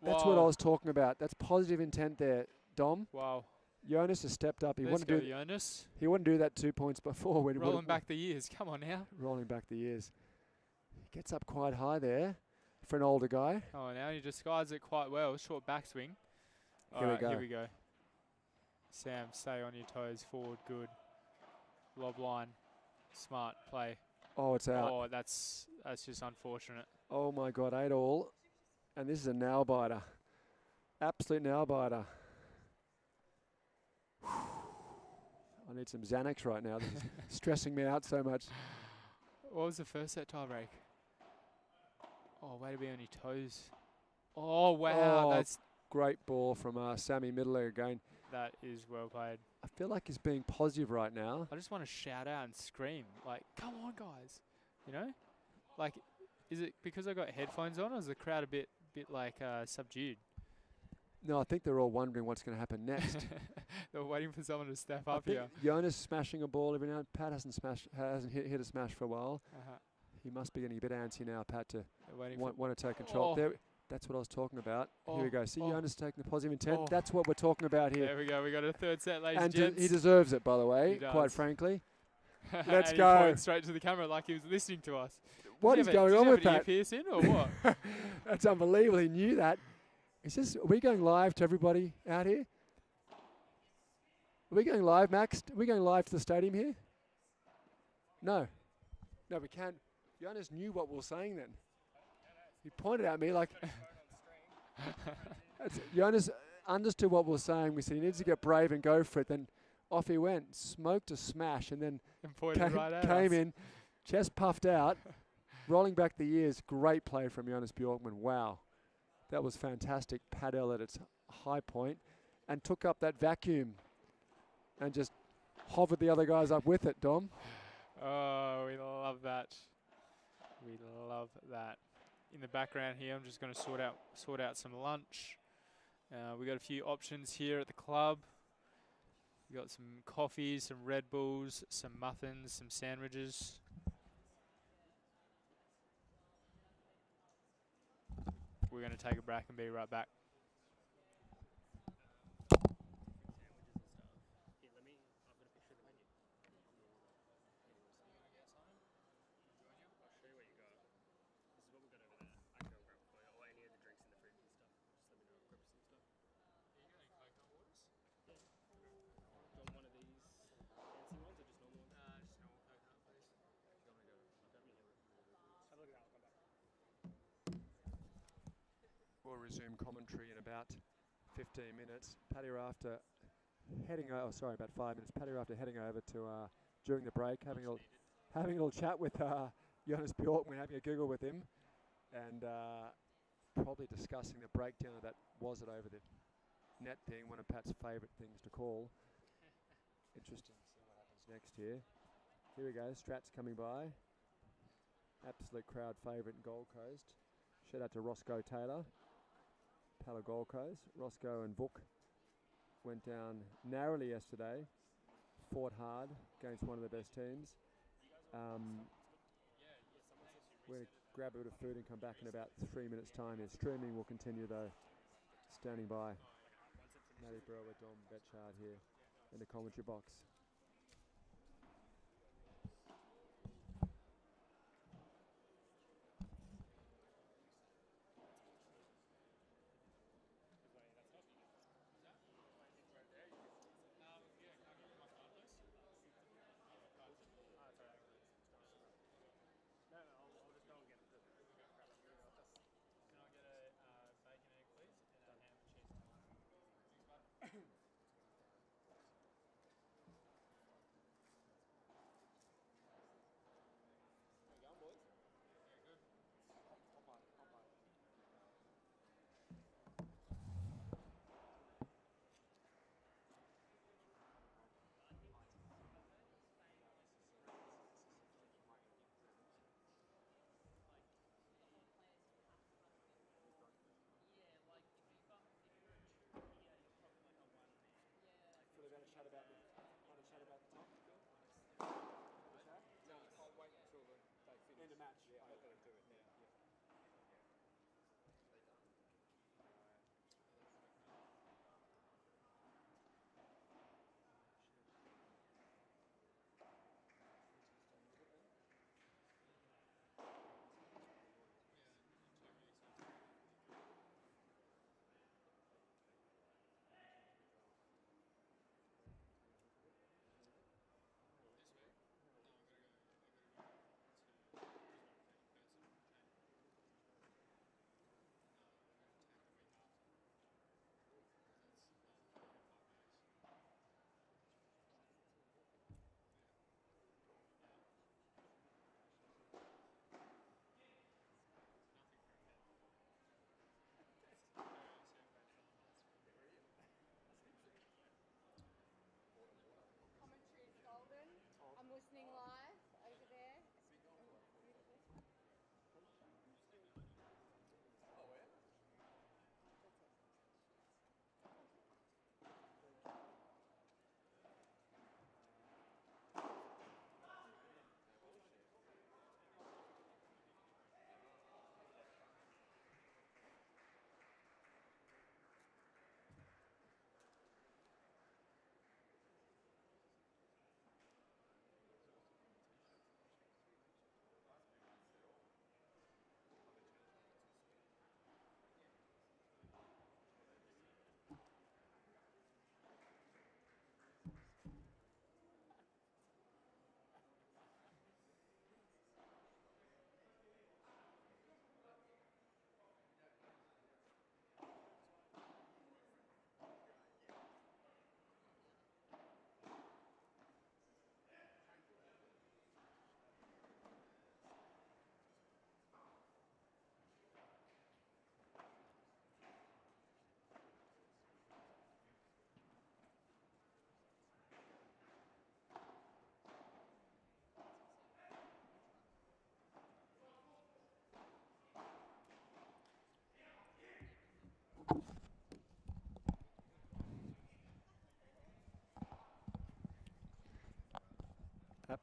Speaker 3: That's what I was talking about. That's positive intent there, Dom.
Speaker 4: Wow.
Speaker 3: Jonas has stepped up. He
Speaker 4: Let's
Speaker 3: wouldn't
Speaker 4: go,
Speaker 3: do.
Speaker 4: Jonas.
Speaker 3: He wouldn't do that 2 points before. When
Speaker 4: Rolling back the years. Come on now.
Speaker 3: rolling back the years. He gets up quite high there for an older guy.
Speaker 4: Oh, now he disguises it quite well. Short backswing.
Speaker 3: Here we
Speaker 4: Alright,
Speaker 3: go.
Speaker 4: here we go. Sam, stay on your toes. Forward, good. Lob line. Smart play.
Speaker 3: Oh, it's out.
Speaker 4: Oh, that's just unfortunate.
Speaker 3: Oh my God, 8-all. And this is a nail biter. Absolute nail biter. I need some Xanax right now. This is stressing me out so much.
Speaker 4: What was the first set tie break? Oh, way to be on your toes. Oh, wow.
Speaker 3: Oh,
Speaker 4: That's
Speaker 3: great ball from Sammy Middler again.
Speaker 4: That is well played.
Speaker 3: I feel like he's being positive right now.
Speaker 4: I just want to shout out and scream, like, come on, guys. You know? Like, is it because I got headphones on, or is the crowd a bit like subdued?
Speaker 3: No, I think they're all wondering what's going to happen next.
Speaker 4: They're waiting for someone to step
Speaker 3: I
Speaker 4: up
Speaker 3: think
Speaker 4: here.
Speaker 3: Jonas smashing a ball every now and Pat hasn't hit a smash for a while. He must be getting a bit antsy now, Pat, to
Speaker 4: They're waiting
Speaker 3: want to take control.
Speaker 4: Oh.
Speaker 3: There, that's what I was talking about. Here we
Speaker 4: Oh,
Speaker 3: go. See
Speaker 4: oh,
Speaker 3: Jonas taking the positive intent.
Speaker 4: oh.
Speaker 3: That's what we're talking about here.
Speaker 4: There we go. We got a third set, ladies
Speaker 3: And
Speaker 4: and gents.
Speaker 3: he deserves it, by the way,
Speaker 4: He
Speaker 3: quite
Speaker 4: does.
Speaker 3: frankly.
Speaker 4: And
Speaker 3: Let's
Speaker 4: he
Speaker 3: go.
Speaker 4: pointed straight to the camera like he was listening to us.
Speaker 3: What is going on with
Speaker 4: Did you
Speaker 3: that?
Speaker 4: have an earpiece in or what?
Speaker 3: That's unbelievable. He knew that. Are we going live to everybody out here? Are we going live, Max? Are we going live to the stadium here? No. No, we can't. Jonas knew what we were saying then. He pointed at me like... Jonas understood what we were saying. We said he needs to get brave and go for it. Then off he went, smoked a smash, and then
Speaker 4: And pointed right at
Speaker 3: came
Speaker 4: us.
Speaker 3: in, chest puffed out, rolling back the years. Great play from Jonas Bjorkman. Wow. That was fantastic. Padel at its high point and took up that vacuum and just hovered the other guys up with it, Dom.
Speaker 4: Oh, we love that. We love that. In the background here, I'm just going to sort out some lunch. We got a few options here at the club. We got some coffees, some Red Bulls, some muffins, some sandwiches. We're going to take a break and be right back.
Speaker 3: We'll resume commentary in about 15 minutes. Paddy Rafter heading over, about 5 minutes. Paddy Rafter heading over to, during the break, having a little chat with Jonas Bjorkman, having a giggle with him, and probably discussing the breakdown of that was it over the net thing, one of Pat's favourite things to call. Interesting to see what happens next here. Here we go, Strats coming by. Absolute crowd favourite in Gold Coast. Shout out to Roscoe Taylor. Pala Gold Coast. Roscoe and Book went down narrowly yesterday, fought hard against one of the best teams. We're going to grab a bit of food and come back in about 3 minutes' time. His streaming will continue though. Standing by. Matty Brewer, Dom Betchard here in the commentary box.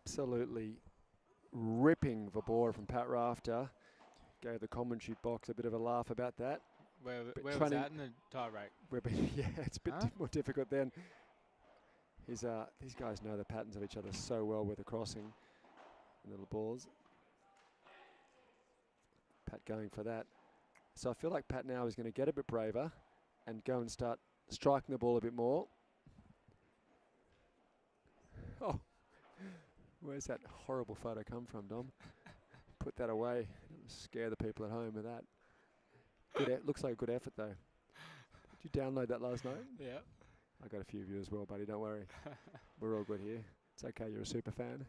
Speaker 3: absolutely ripping Verbora from Pat Rafter. Gave the commentary box a bit of a laugh about that.
Speaker 4: Where
Speaker 3: But
Speaker 4: was
Speaker 3: trying to-
Speaker 4: that in the tie break?
Speaker 3: Yeah, it's a bit
Speaker 4: Huh?
Speaker 3: more difficult then. These guys know the patterns of each other so well with the crossing. Little balls. Pat going for that. So I feel like Pat now is going to get a bit braver and go and start striking the ball a bit more. Oh, where's that horrible photo come from, Dom? Put that away. Scare the people at home with that. Good looks like a good effort, though. Did you download that last night?
Speaker 4: Yeah.
Speaker 3: I got a few of you as well, buddy. Don't worry. We're all good here. It's okay. You're a super fan.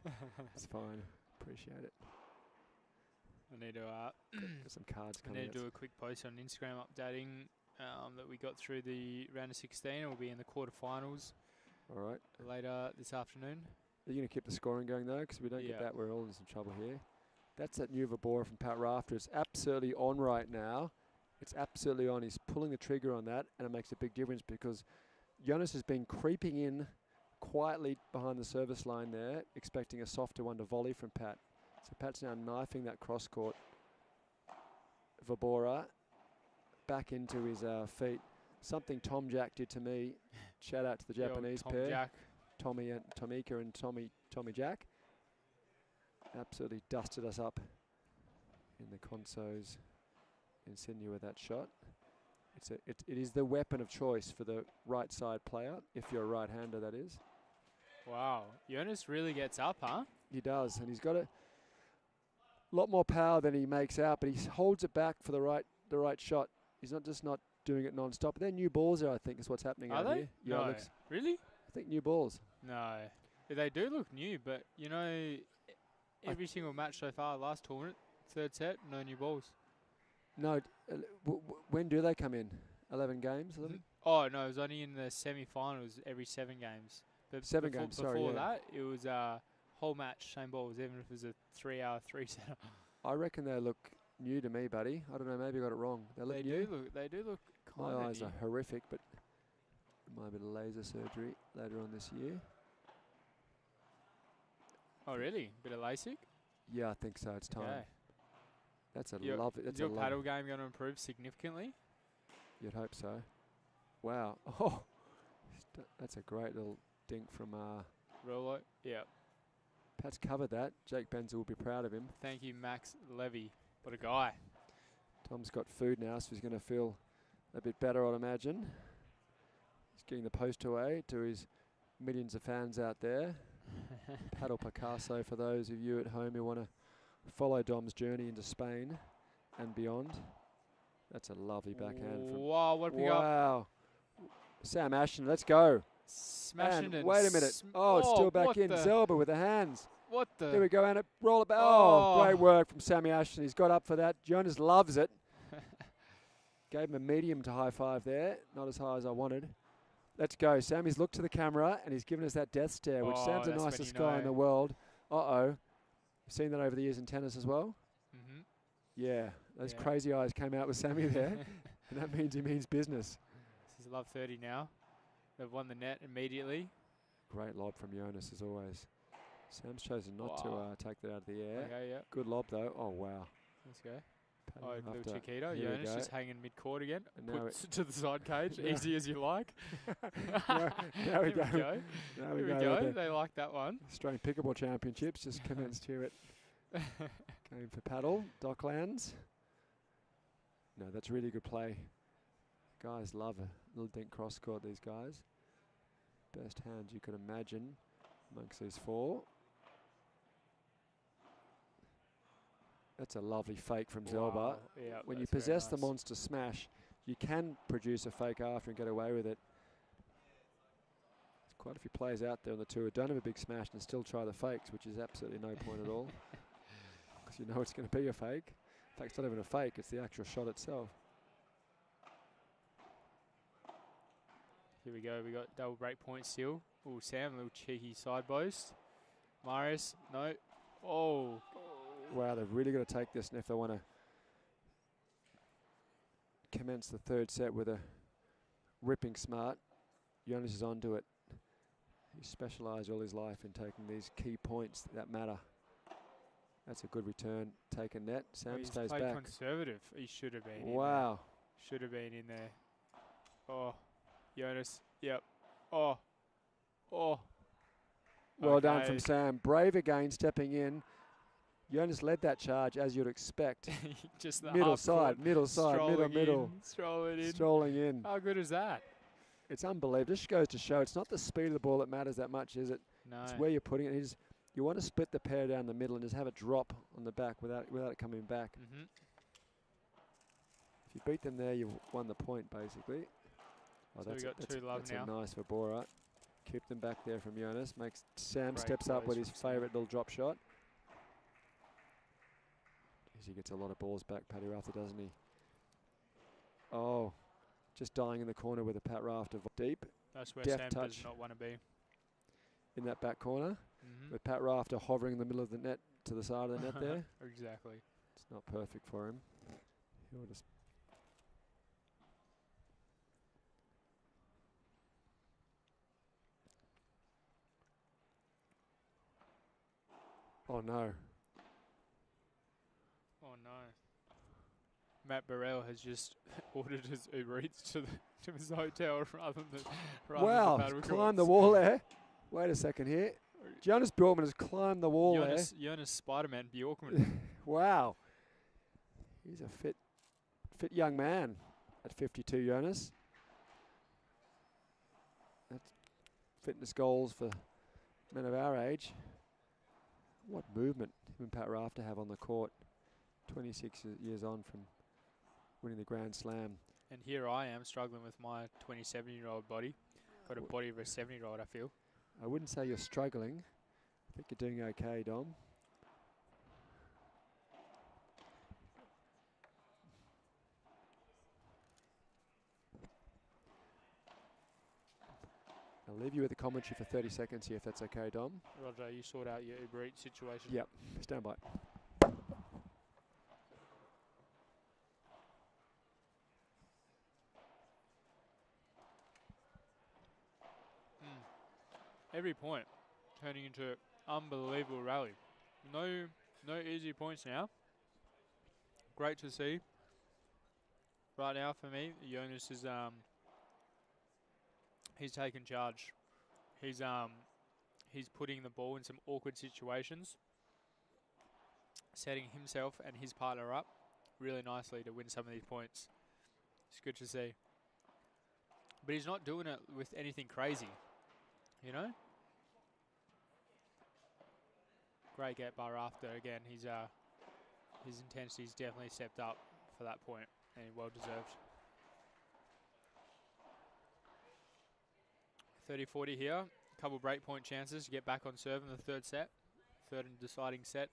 Speaker 3: It's fine. Appreciate it.
Speaker 4: I need to
Speaker 3: Got some cards
Speaker 4: I
Speaker 3: coming.
Speaker 4: need to do a quick post on Instagram updating that we got through the round of 16. We'll be in the quarterfinals
Speaker 3: All right.
Speaker 4: later this afternoon.
Speaker 3: Are you going to keep the scoring going, though? Because we don't
Speaker 4: Yeah.
Speaker 3: get that, we're all in some trouble here. That's that new Verbora from Pat Rafter. It's absolutely on right now. It's absolutely on. He's pulling the trigger on that, and it makes a big difference because Jonas has been creeping in quietly behind the service line there, expecting a softer one to volley from Pat. So Pat's now knifing that cross court. Verbora back into his feet. Something Tom Jack did to me. Shout out to the
Speaker 4: The old
Speaker 3: Japanese
Speaker 4: Tom
Speaker 3: pair.
Speaker 4: Jack.
Speaker 3: Tommy and Tomika and Tommy Jack. Absolutely dusted us up in the consos in Sydney with that shot. It is the weapon of choice for the right side player, if you're a right-hander, that is.
Speaker 4: Wow. Jonas really gets up, huh?
Speaker 3: He does, and he's got a lot more power than he makes out, but he holds it back for the right shot. He's not doing it non-stop. But they're new balls there, I think, is what's happening
Speaker 4: Are
Speaker 3: out
Speaker 4: they?
Speaker 3: here. Yeah,
Speaker 4: No.
Speaker 3: it looks,
Speaker 4: Really?
Speaker 3: I think new balls.
Speaker 4: No. They do look new, but you know, every single match so far, last tournament, third set, no new balls.
Speaker 3: No, when do they come in? 11 games? 11?
Speaker 4: Oh, no, it was only in the semi-finals every 7 games. But
Speaker 3: 7
Speaker 4: before,
Speaker 3: games, sorry,
Speaker 4: Before
Speaker 3: yeah.
Speaker 4: that, it was whole match, same balls, even if it was a 3-hour, 3-setter.
Speaker 3: I reckon they look new to me, buddy. I don't know, maybe I got it wrong. They look new.
Speaker 4: They do look kind
Speaker 3: My
Speaker 4: of
Speaker 3: eyes
Speaker 4: new.
Speaker 3: are horrific, but might be a laser surgery later on this year.
Speaker 4: Oh, really? Bit of LASIK?
Speaker 3: Yeah, I think so. It's time.
Speaker 4: Okay.
Speaker 3: That's a
Speaker 4: Your-
Speaker 3: lovely. That's
Speaker 4: Is your paddle game going to improve significantly?
Speaker 3: You'd hope so. Wow. Oh, that's a great little dink from
Speaker 4: Rolo? Yeah.
Speaker 3: Pat's covered that. Jake Benzer will be proud of him.
Speaker 4: Thank you, Max Levy. What a guy.
Speaker 3: Tom's got food now, so he's going to feel a bit better, I'd imagine. He's getting the post away to his millions of fans out there. Paddle Picasso for those of you at home who want to follow Dom's journey into Spain and beyond. That's a lovely backhand from.
Speaker 4: Wow, what a pick up.
Speaker 3: Wow. Sam Ashton, let's go.
Speaker 4: Smashing
Speaker 3: And
Speaker 4: it.
Speaker 3: wait a minute. Oh, it's still back
Speaker 4: what
Speaker 3: in.
Speaker 4: the-
Speaker 3: Zelba with the hands.
Speaker 4: What the?
Speaker 3: Here we go, and it roll it back. Oh,
Speaker 4: Oh.
Speaker 3: great work from Sammy Ashton. He's got up for that. Jonas loves it. Gave him a medium to high five there. Not as high as I wanted. Let's go. Sammy's looked to the camera, and he's given us that death stare, which
Speaker 4: Oh,
Speaker 3: sounds the
Speaker 4: that's when
Speaker 3: nicest
Speaker 4: you
Speaker 3: guy in
Speaker 4: know.
Speaker 3: the world. Uh-oh. Seen that over the years in tennis as well?
Speaker 4: Mm-hmm.
Speaker 3: Yeah. Those
Speaker 4: Yeah.
Speaker 3: crazy eyes came out with Sammy there, and that means he means business.
Speaker 4: This is love 30 now. They've won the net immediately.
Speaker 3: Great lob from Jonas, as always. Sam's chosen not
Speaker 4: Wow.
Speaker 3: to take that out of the air.
Speaker 4: Okay, yeah.
Speaker 3: Good lob, though. Oh, wow.
Speaker 4: Let's go.
Speaker 3: Paddle
Speaker 4: Oh, little
Speaker 3: after-
Speaker 4: Chiquita.
Speaker 3: here we
Speaker 4: Jonas
Speaker 3: go.
Speaker 4: just hanging mid-court again.
Speaker 3: And now
Speaker 4: Puts it to the side cage.
Speaker 3: Yeah.
Speaker 4: Easy as you like.
Speaker 3: now we
Speaker 4: Here
Speaker 3: go.
Speaker 4: we go.
Speaker 3: Now
Speaker 4: Here
Speaker 3: we
Speaker 4: we
Speaker 3: go.
Speaker 4: go.
Speaker 3: with the
Speaker 4: They like that one.
Speaker 3: Australian Pickleball Championships just commenced here at Game for Paddle, Docklands. No, that's really good play. Guys love a little dink cross court, these guys. Best hands you could imagine amongst these four. That's a lovely fake from Zelba.
Speaker 4: Wow. Yeah,
Speaker 3: When you
Speaker 4: that's very
Speaker 3: possess the
Speaker 4: nice.
Speaker 3: monster smash, you can produce a fake after and get away with it. There's quite a few players out there on the tour who don't have a big smash and still try the fakes, which is absolutely no point at all. Because you know it's going to be a fake. In fact, it's not even a fake, it's the actual shot itself.
Speaker 4: Here we go. We got double break point still. Oh, Sam, a little cheeky side boast. Marius, no. Oh,
Speaker 3: Wow, they've really got to take this, and if they want to commence the third set with a ripping smart, Jonas is onto it. He specialised all his life in taking these key points that matter. That's a good return. Take a net. Sam
Speaker 4: He's
Speaker 3: stays
Speaker 4: played
Speaker 3: back.
Speaker 4: conservative. He should have been in there.
Speaker 3: Wow.
Speaker 4: Should have been in there. Oh, Jonas. Yep. Oh. Oh.
Speaker 3: Well done from
Speaker 4: Okay.
Speaker 3: Sam. Brave again, stepping in. Jonas led that charge, as you'd expect.
Speaker 4: Just the
Speaker 3: Middle
Speaker 4: half
Speaker 3: side,
Speaker 4: court,
Speaker 3: middle side, middle,
Speaker 4: strolling
Speaker 3: middle.
Speaker 4: in, strolling in.
Speaker 3: Strolling in.
Speaker 4: How good is that?
Speaker 3: It's unbelievable. Just goes to show it's not the speed of the ball that matters that much, is it?
Speaker 4: No.
Speaker 3: It's where you're putting it. You want to split the pair down the middle and just have it drop on the back without it coming back.
Speaker 4: Mm-hmm.
Speaker 3: If you beat them there, you've won the point, basically. Oh,
Speaker 4: So we got 2-love
Speaker 3: that's
Speaker 4: now.
Speaker 3: a nice for Borat. Keep them back there from Jonas. Makes Sam
Speaker 4: Great
Speaker 3: steps up with
Speaker 4: close
Speaker 3: his
Speaker 4: from Sam.
Speaker 3: favourite little drop shot. He gets a lot of balls back, Paddy Rafter, doesn't he? Oh, just dying in the corner with a Pat Rafter deep
Speaker 4: That's where
Speaker 3: deft
Speaker 4: Sam
Speaker 3: touch.
Speaker 4: does not want to be.
Speaker 3: in that back corner,
Speaker 4: Mm-hmm.
Speaker 3: with Pat Rafter hovering in the middle of the net to the side of the net there.
Speaker 4: Exactly.
Speaker 3: It's not perfect for him. He'll just oh no.
Speaker 4: Oh no. Matt Burrell has just ordered his Uber Eats to his hotel rather than
Speaker 3: Wow,
Speaker 4: the
Speaker 3: he's
Speaker 4: paddle
Speaker 3: climbed the
Speaker 4: courts.
Speaker 3: wall there. Wait a second here. Jonas Bjorkman has climbed the wall
Speaker 4: Jonas Spider-Man Bjorkman.
Speaker 3: there. Wow. He's a fit young man at 52, Jonas. That's fitness goals for men of our age. What movement him and Pat Rafter have on the court. 26 years on from winning the Grand Slam.
Speaker 4: And here I am struggling with my 27-year-old body. Got a body of a 70-year-old, I feel.
Speaker 3: I wouldn't say you're struggling. I think you're doing okay, Dom. I'll leave you with the commentary for 30 seconds here, if that's okay, Dom.
Speaker 4: Roger, you sort out your Uber Eats situation.
Speaker 3: Yep, stand by.
Speaker 4: Every point turning into unbelievable rally. No easy points now. Great to see. Right now for me, Jonas is he's taken charge. He's putting the ball in some awkward situations, setting himself and his partner up really nicely to win some of these points. It's good to see. But he's not doing it with anything crazy, you know? Great get by Rafter again. His intensity's definitely stepped up for that point, and well deserved. 30-40 here. A couple break point chances to get back on serve in the third set. Third and deciding set.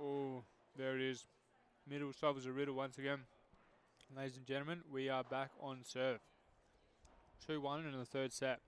Speaker 4: Oh, there it is. Middle solves a riddle once again. Ladies and gentlemen, we are back on serve. 2-1 in the third set.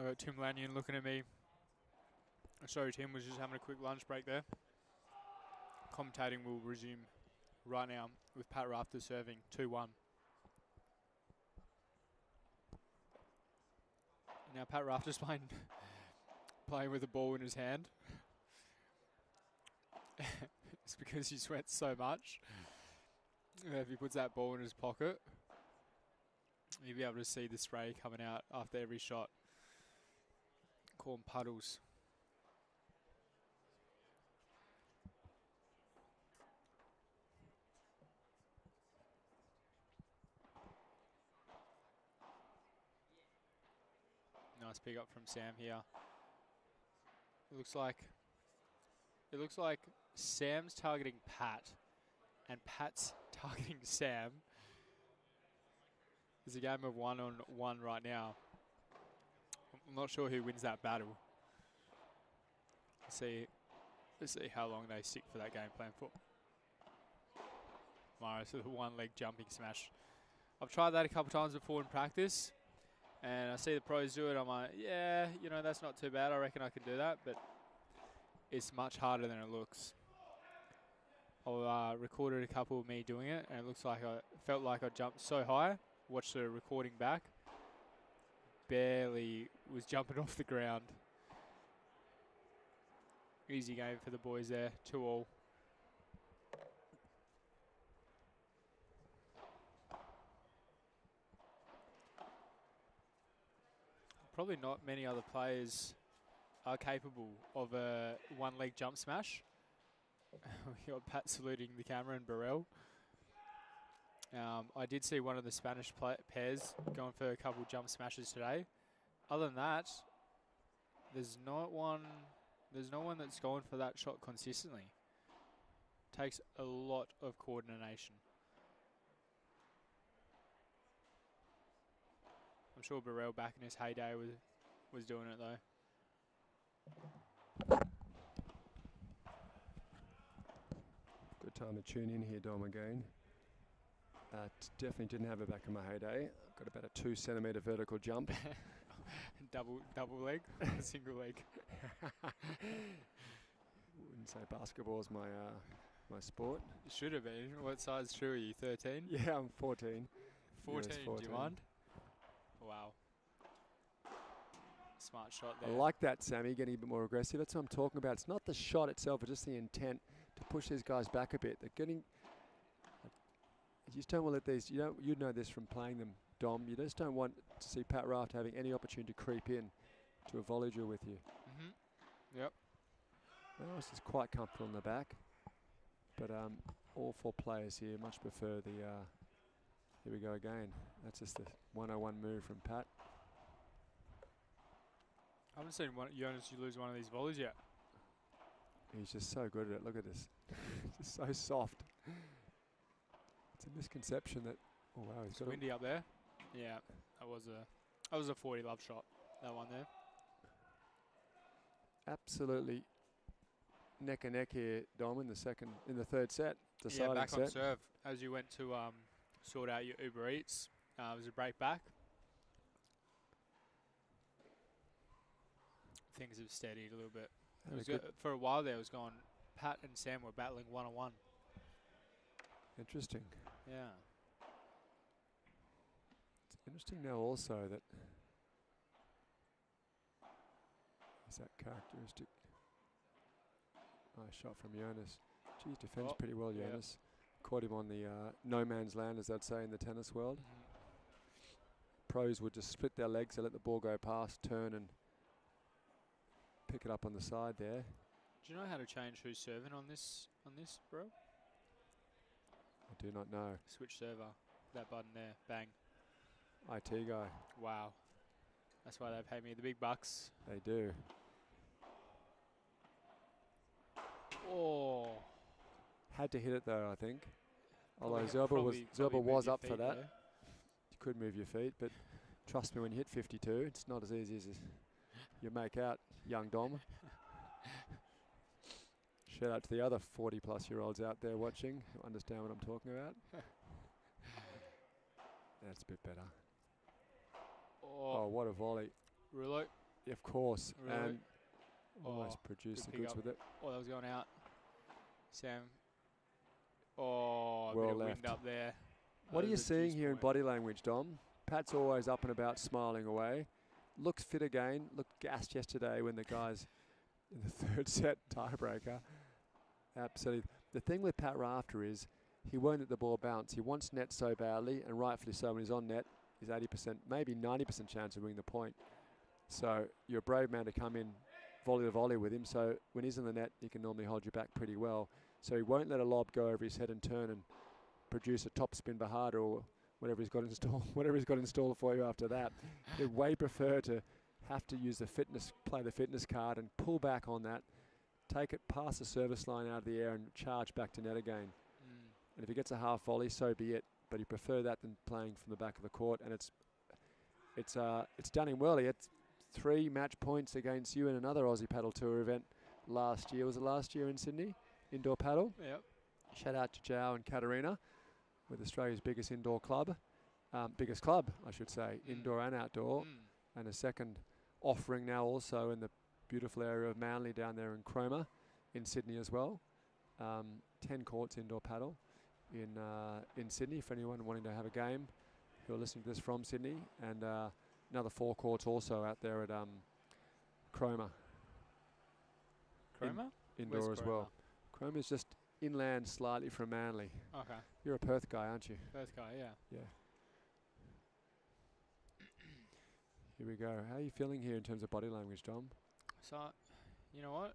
Speaker 4: I got Tim Lanyon looking at me. Sorry, Tim was just having a quick lunch break there. Commentating will resume right now with Pat Rafter serving 2-1. Now Pat Rafter's playing with the ball in his hand. It's because he sweats so much. If he puts that ball in his pocket, you'll be able to see the spray coming out after every shot. Call them puddles. Nice pick up from Sam here. It looks like Sam's targeting Pat and Pat's targeting Sam. There's a game of 1-on-1 right now. I'm not sure who wins that battle. Let's see how long they stick for that game plan for. Morris with a one-leg jumping smash. I've tried that a couple times before in practice, and I see the pros do it. I'm like, yeah, you know, that's not too bad. I reckon I can do that, but it's much harder than it looks. I recorded a couple of me doing it, and it looks like I felt like I jumped so high. Watched the recording back. Barely was jumping off the ground. Easy game for the boys there, 2-all. Probably not many other players are capable of a one-leg jump smash. We got Pat saluting the camera and Burrell. I did see one of the Spanish pairs going for a couple jump smashes today. Other than that, there's no one that's going for that shot consistently. Takes a lot of coordination. I'm sure Burrell back in his heyday was doing it though.
Speaker 3: Good time to tune in here, Dom, again. Definitely didn't have it back in my heyday. Got about a 2 centimetre vertical jump.
Speaker 4: double leg, single leg.
Speaker 3: Wouldn't say basketball is my sport.
Speaker 4: It should have been. What size shoe are you? 13?
Speaker 3: Yeah, I'm 14.
Speaker 4: 14.
Speaker 3: US
Speaker 4: Do you mind? Wow. Smart shot there.
Speaker 3: I like that, Sammy, getting a bit more aggressive. That's what I'm talking about. It's not the shot itself, it's just the intent to push these guys back a bit. They're getting. You just don't want to let these. You know this from playing them, Dom. You just don't want to see Pat Raft having any opportunity to creep in to a volley drill with you.
Speaker 4: Yep.
Speaker 3: Morris is quite comfortable in the back, but all 4 players here much prefer the. Here we go again. That's just the 101 move from Pat.
Speaker 4: I haven't seen Jonas lose one of these volleys yet.
Speaker 3: He's just so good at it. Look at this. Just so soft. It's a misconception that. Oh wow, he's
Speaker 4: it's
Speaker 3: got
Speaker 4: windy up there. Yeah, that was a 40 love shot. That one there.
Speaker 3: Absolutely neck and neck here, Dom, in the third set. Deciding
Speaker 4: back
Speaker 3: set.
Speaker 4: on serve as you went to sort out your Uber Eats. It was a break back. Things have steadied a little bit. For a while there, it was going. Pat and Sam were battling 1-on-1.
Speaker 3: Interesting.
Speaker 4: Yeah.
Speaker 3: It's interesting now also that is that characteristic. Nice shot from Jonas. Geez, defends pretty well, Jonas. Caught him on the no man's land, as they'd say in the tennis world. Pros would just split their legs, they let the ball go past, turn and pick it up on the side there.
Speaker 4: Do you know how to change who's serving on this, bro?
Speaker 3: I do not know.
Speaker 4: Switch server. That button there. Bang.
Speaker 3: IT guy.
Speaker 4: Wow. That's why they pay me the big bucks.
Speaker 3: They do.
Speaker 4: Oh.
Speaker 3: Had to hit it though, I think. Although
Speaker 4: Probably
Speaker 3: Zerba was
Speaker 4: your
Speaker 3: up for
Speaker 4: feet
Speaker 3: that.
Speaker 4: there.
Speaker 3: You could move your feet, but trust me, when you hit 52, it's not as easy as you make out, young Dom. Shout out to the other 40-plus-year-olds out there watching who understand what I'm talking about. That's a bit better.
Speaker 4: Oh,
Speaker 3: Oh, what a volley.
Speaker 4: Rulo.
Speaker 3: Of course.
Speaker 4: Really?
Speaker 3: And
Speaker 4: Oh,
Speaker 3: almost produced the
Speaker 4: good pick
Speaker 3: goods
Speaker 4: up.
Speaker 3: with it.
Speaker 4: Oh, that was going out. Sam. Oh, a
Speaker 3: Well
Speaker 4: bit of
Speaker 3: left.
Speaker 4: wind up there.
Speaker 3: What are you
Speaker 4: Over
Speaker 3: seeing
Speaker 4: juice
Speaker 3: here in
Speaker 4: point.
Speaker 3: body language, Dom? Pat's always up and about, smiling away. Looks fit again. Looked gassed yesterday when the guys in the third set tiebreaker. Absolutely. The thing with Pat Rafter is he won't let the ball bounce. He wants net so badly, and rightfully so. When he's on net, he's 80%, maybe 90% chance of winning the point. So you're a brave man to come in volley to volley with him. So when he's in the net, he can normally hold you back pretty well. So he won't let a lob go over his head and turn and produce a top spin Bahada or whatever he's got installed. Whatever he's got installed for you after that. He'd way prefer to have to use the fitness, play the fitness card and pull back on that, take it past the service line out of the air and charge back to net again. And if he gets a half volley, so be it. But he prefer that than playing from the back of the court. And it's done him well. He had 3 match points against you in another Aussie Paddle Tour event last year. Was it last year in Sydney? Indoor paddle.
Speaker 4: Yep.
Speaker 3: Shout out to Joe and Katarina with Australia's biggest indoor club. Biggest club, I should say, indoor and outdoor. And a second offering now also in the beautiful area of Manly down there in Cromer in Sydney as well. 10 courts indoor paddle in Sydney for anyone wanting to have a game who are listening to this from Sydney, and another 4 courts also out there at Cromer.
Speaker 4: Cromer?
Speaker 3: Indoor
Speaker 4: Where's
Speaker 3: as well. Cromer is just inland slightly from Manly.
Speaker 4: Okay.
Speaker 3: You're a Perth guy, aren't you?
Speaker 4: Perth guy, yeah.
Speaker 3: Yeah. Here we go. How are you feeling here in terms of body language, Dom?
Speaker 4: So, you know what?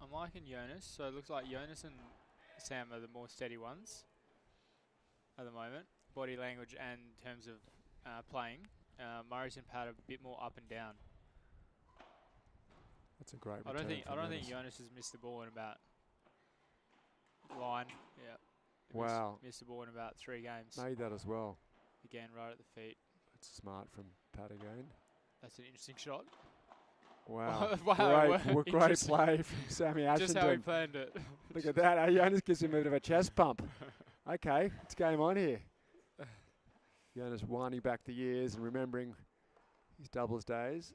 Speaker 4: I'm liking Jonas. So it looks like Jonas and Sam are the more steady ones at the moment. Body language and in terms of playing. Murray's and Pat a bit more up and down.
Speaker 3: That's a great
Speaker 4: I
Speaker 3: return
Speaker 4: don't
Speaker 3: from
Speaker 4: think
Speaker 3: Jonas.
Speaker 4: Jonas has missed the ball in about line. Yeah.
Speaker 3: Wow.
Speaker 4: Missed the ball in about 3 games.
Speaker 3: Made that as well.
Speaker 4: Again, right at the feet.
Speaker 3: That's smart from Pat again.
Speaker 4: That's an interesting shot.
Speaker 3: Wow.
Speaker 4: Wow.
Speaker 3: Great play from Sammy Ashenden.
Speaker 4: Just how he planned it.
Speaker 3: Look at that. Jonas gives him a bit of a chest pump. Okay, it's game on here. Jonas winding back the years and remembering his doubles days.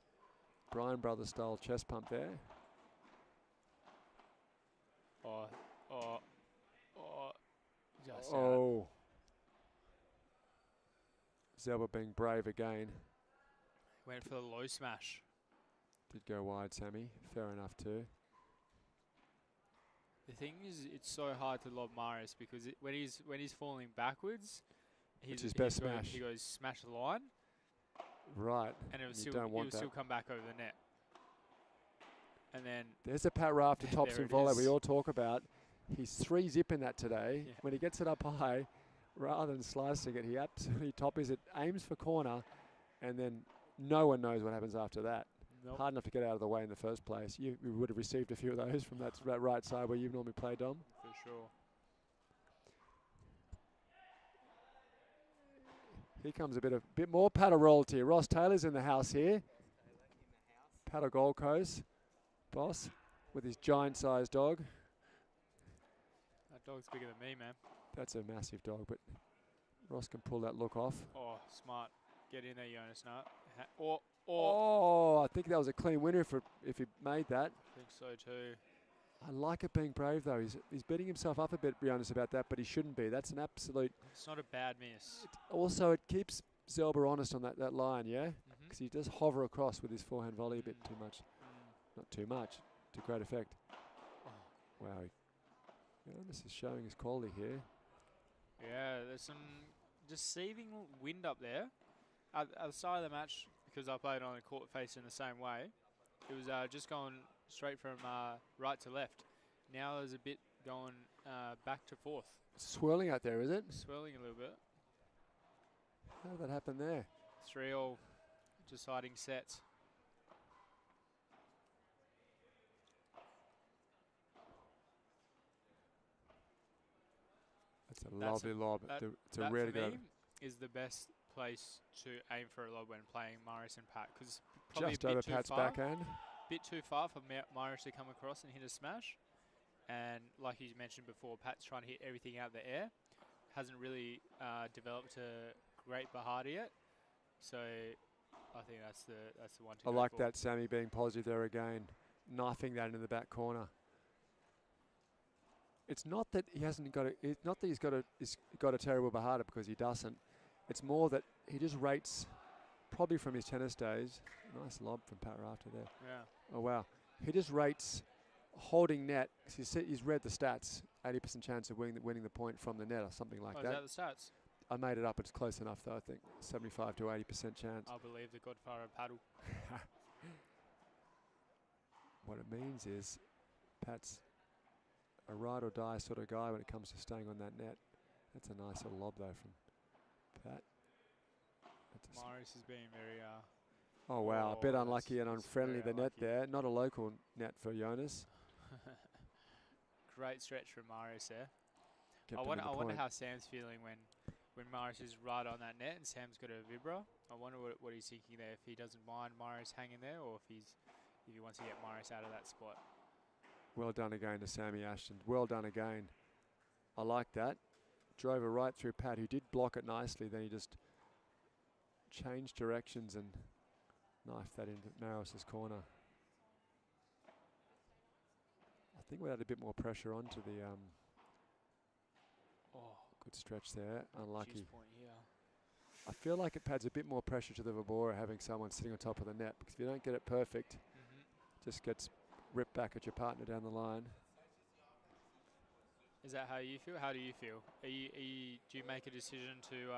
Speaker 3: Bryan Brothers style chest pump there.
Speaker 4: Just out.
Speaker 3: Oh. Zelba being brave again.
Speaker 4: Went for the low smash.
Speaker 3: Did go wide, Sammy. Fair enough too.
Speaker 4: The thing is, it's so hard to lob Marius because when he's falling backwards,
Speaker 3: It's his best smash.
Speaker 4: He goes smash the line,
Speaker 3: Right.
Speaker 4: and it
Speaker 3: You don't want
Speaker 4: will still
Speaker 3: that.
Speaker 4: come back over the net. And then
Speaker 3: There's a Pat Rafter top
Speaker 4: There
Speaker 3: spin
Speaker 4: it
Speaker 3: volley
Speaker 4: is.
Speaker 3: we all talk about. He's 3-zipping that today.
Speaker 4: Yeah.
Speaker 3: When he gets it up high, rather than slicing it, he absolutely toppies it, aims for corner, and then no one knows what happens after that.
Speaker 4: nope.
Speaker 3: Hard enough to get out of the way in the first place. You would have received a few of those from that right side where you normally play, Dom.
Speaker 4: For sure.
Speaker 3: Here comes a bit more paddle royalty. Ross Taylor's in the house here. Paddle Gold Coast boss with his giant-sized dog.
Speaker 4: That dog's bigger than me, man.
Speaker 3: That's a massive dog, but Ross can pull that look off.
Speaker 4: Oh, smart. Get in there, Jonas. No.
Speaker 3: Oh, I think that was a clean winner if he made that.
Speaker 4: I think so too.
Speaker 3: I like it being brave though. He's beating himself up a bit, to be honest about that, but he shouldn't be. That's an absolute.
Speaker 4: It's not a bad miss.
Speaker 3: Also, it keeps Zelba honest on that line, yeah,
Speaker 4: Mm-hmm.
Speaker 3: because he does hover across with his forehand volley a bit too much. Not too much, to great effect. Wow, this is showing his quality here.
Speaker 4: Yeah, there's some just seething wind up there. At the start of the match, because I played on a court facing the same way, it was just going straight from right to left. Now there's a bit going back to forth.
Speaker 3: Swirling out there, is it?
Speaker 4: Swirling a little bit.
Speaker 3: How did that happen there?
Speaker 4: 3-all deciding sets.
Speaker 3: That's a lovely lob. It's a rare to
Speaker 4: for
Speaker 3: go.
Speaker 4: me is the best place to aim for a lob when playing Marius and Pat, because probably
Speaker 3: Just
Speaker 4: a bit
Speaker 3: over
Speaker 4: too
Speaker 3: Pat's
Speaker 4: far.
Speaker 3: backhand.
Speaker 4: Bit too far for Marius to come across and hit a smash. And like you mentioned before, Pat's trying to hit everything out of the air. Hasn't really developed a great Bahada yet. So I think that's the one to
Speaker 3: I
Speaker 4: go
Speaker 3: like
Speaker 4: for.
Speaker 3: that, Sammy, being positive there again, knifing that into the back corner. It's not that he hasn't got a. It's not that he's got a terrible bahada, because he doesn't. It's more that he just rates, probably from his tennis days. Nice lob from Pat Rafter there.
Speaker 4: Yeah.
Speaker 3: Oh wow, he just rates holding net. He's read the stats. 80% chance of winning the point from the net, or something like that.
Speaker 4: Is that the stats?
Speaker 3: I made it up. It's close enough though. I think 75 to 80% chance.
Speaker 4: I believe the godfather of paddle.
Speaker 3: What it means is Pat's a ride or die sort of guy when it comes to staying on that net. That's a nice little lob though from Pat.
Speaker 4: Morris has been very.
Speaker 3: Oh wow, a bit
Speaker 4: that's-
Speaker 3: unlucky and
Speaker 4: that's
Speaker 3: unfriendly, the
Speaker 4: very
Speaker 3: net
Speaker 4: unlucky.
Speaker 3: there. Not a local net for Jonas.
Speaker 4: Great stretch from Marius there.
Speaker 3: Kept
Speaker 4: I
Speaker 3: him in
Speaker 4: wonder
Speaker 3: the point.
Speaker 4: how Sam's feeling when Marius is right on that net and Sam's got a vibra. I wonder what he's thinking there, if he doesn't mind Marius hanging there, or if he wants to get Marius out of that spot.
Speaker 3: Well done again to Sammy Ashton. Well done again. I like that. Drove her right through Pat, who did block it nicely. Then he just changed directions and knifed that into Marius's corner. I think we had a bit more pressure onto the good stretch there. Unlucky.
Speaker 4: Juice point here.
Speaker 3: I feel like it adds a bit more pressure to the Vibora having someone sitting on top of the net, because if you don't get it perfect, it just gets ripped back at your partner down the line.
Speaker 4: Is that how you feel? How do you feel? Do you make a decision to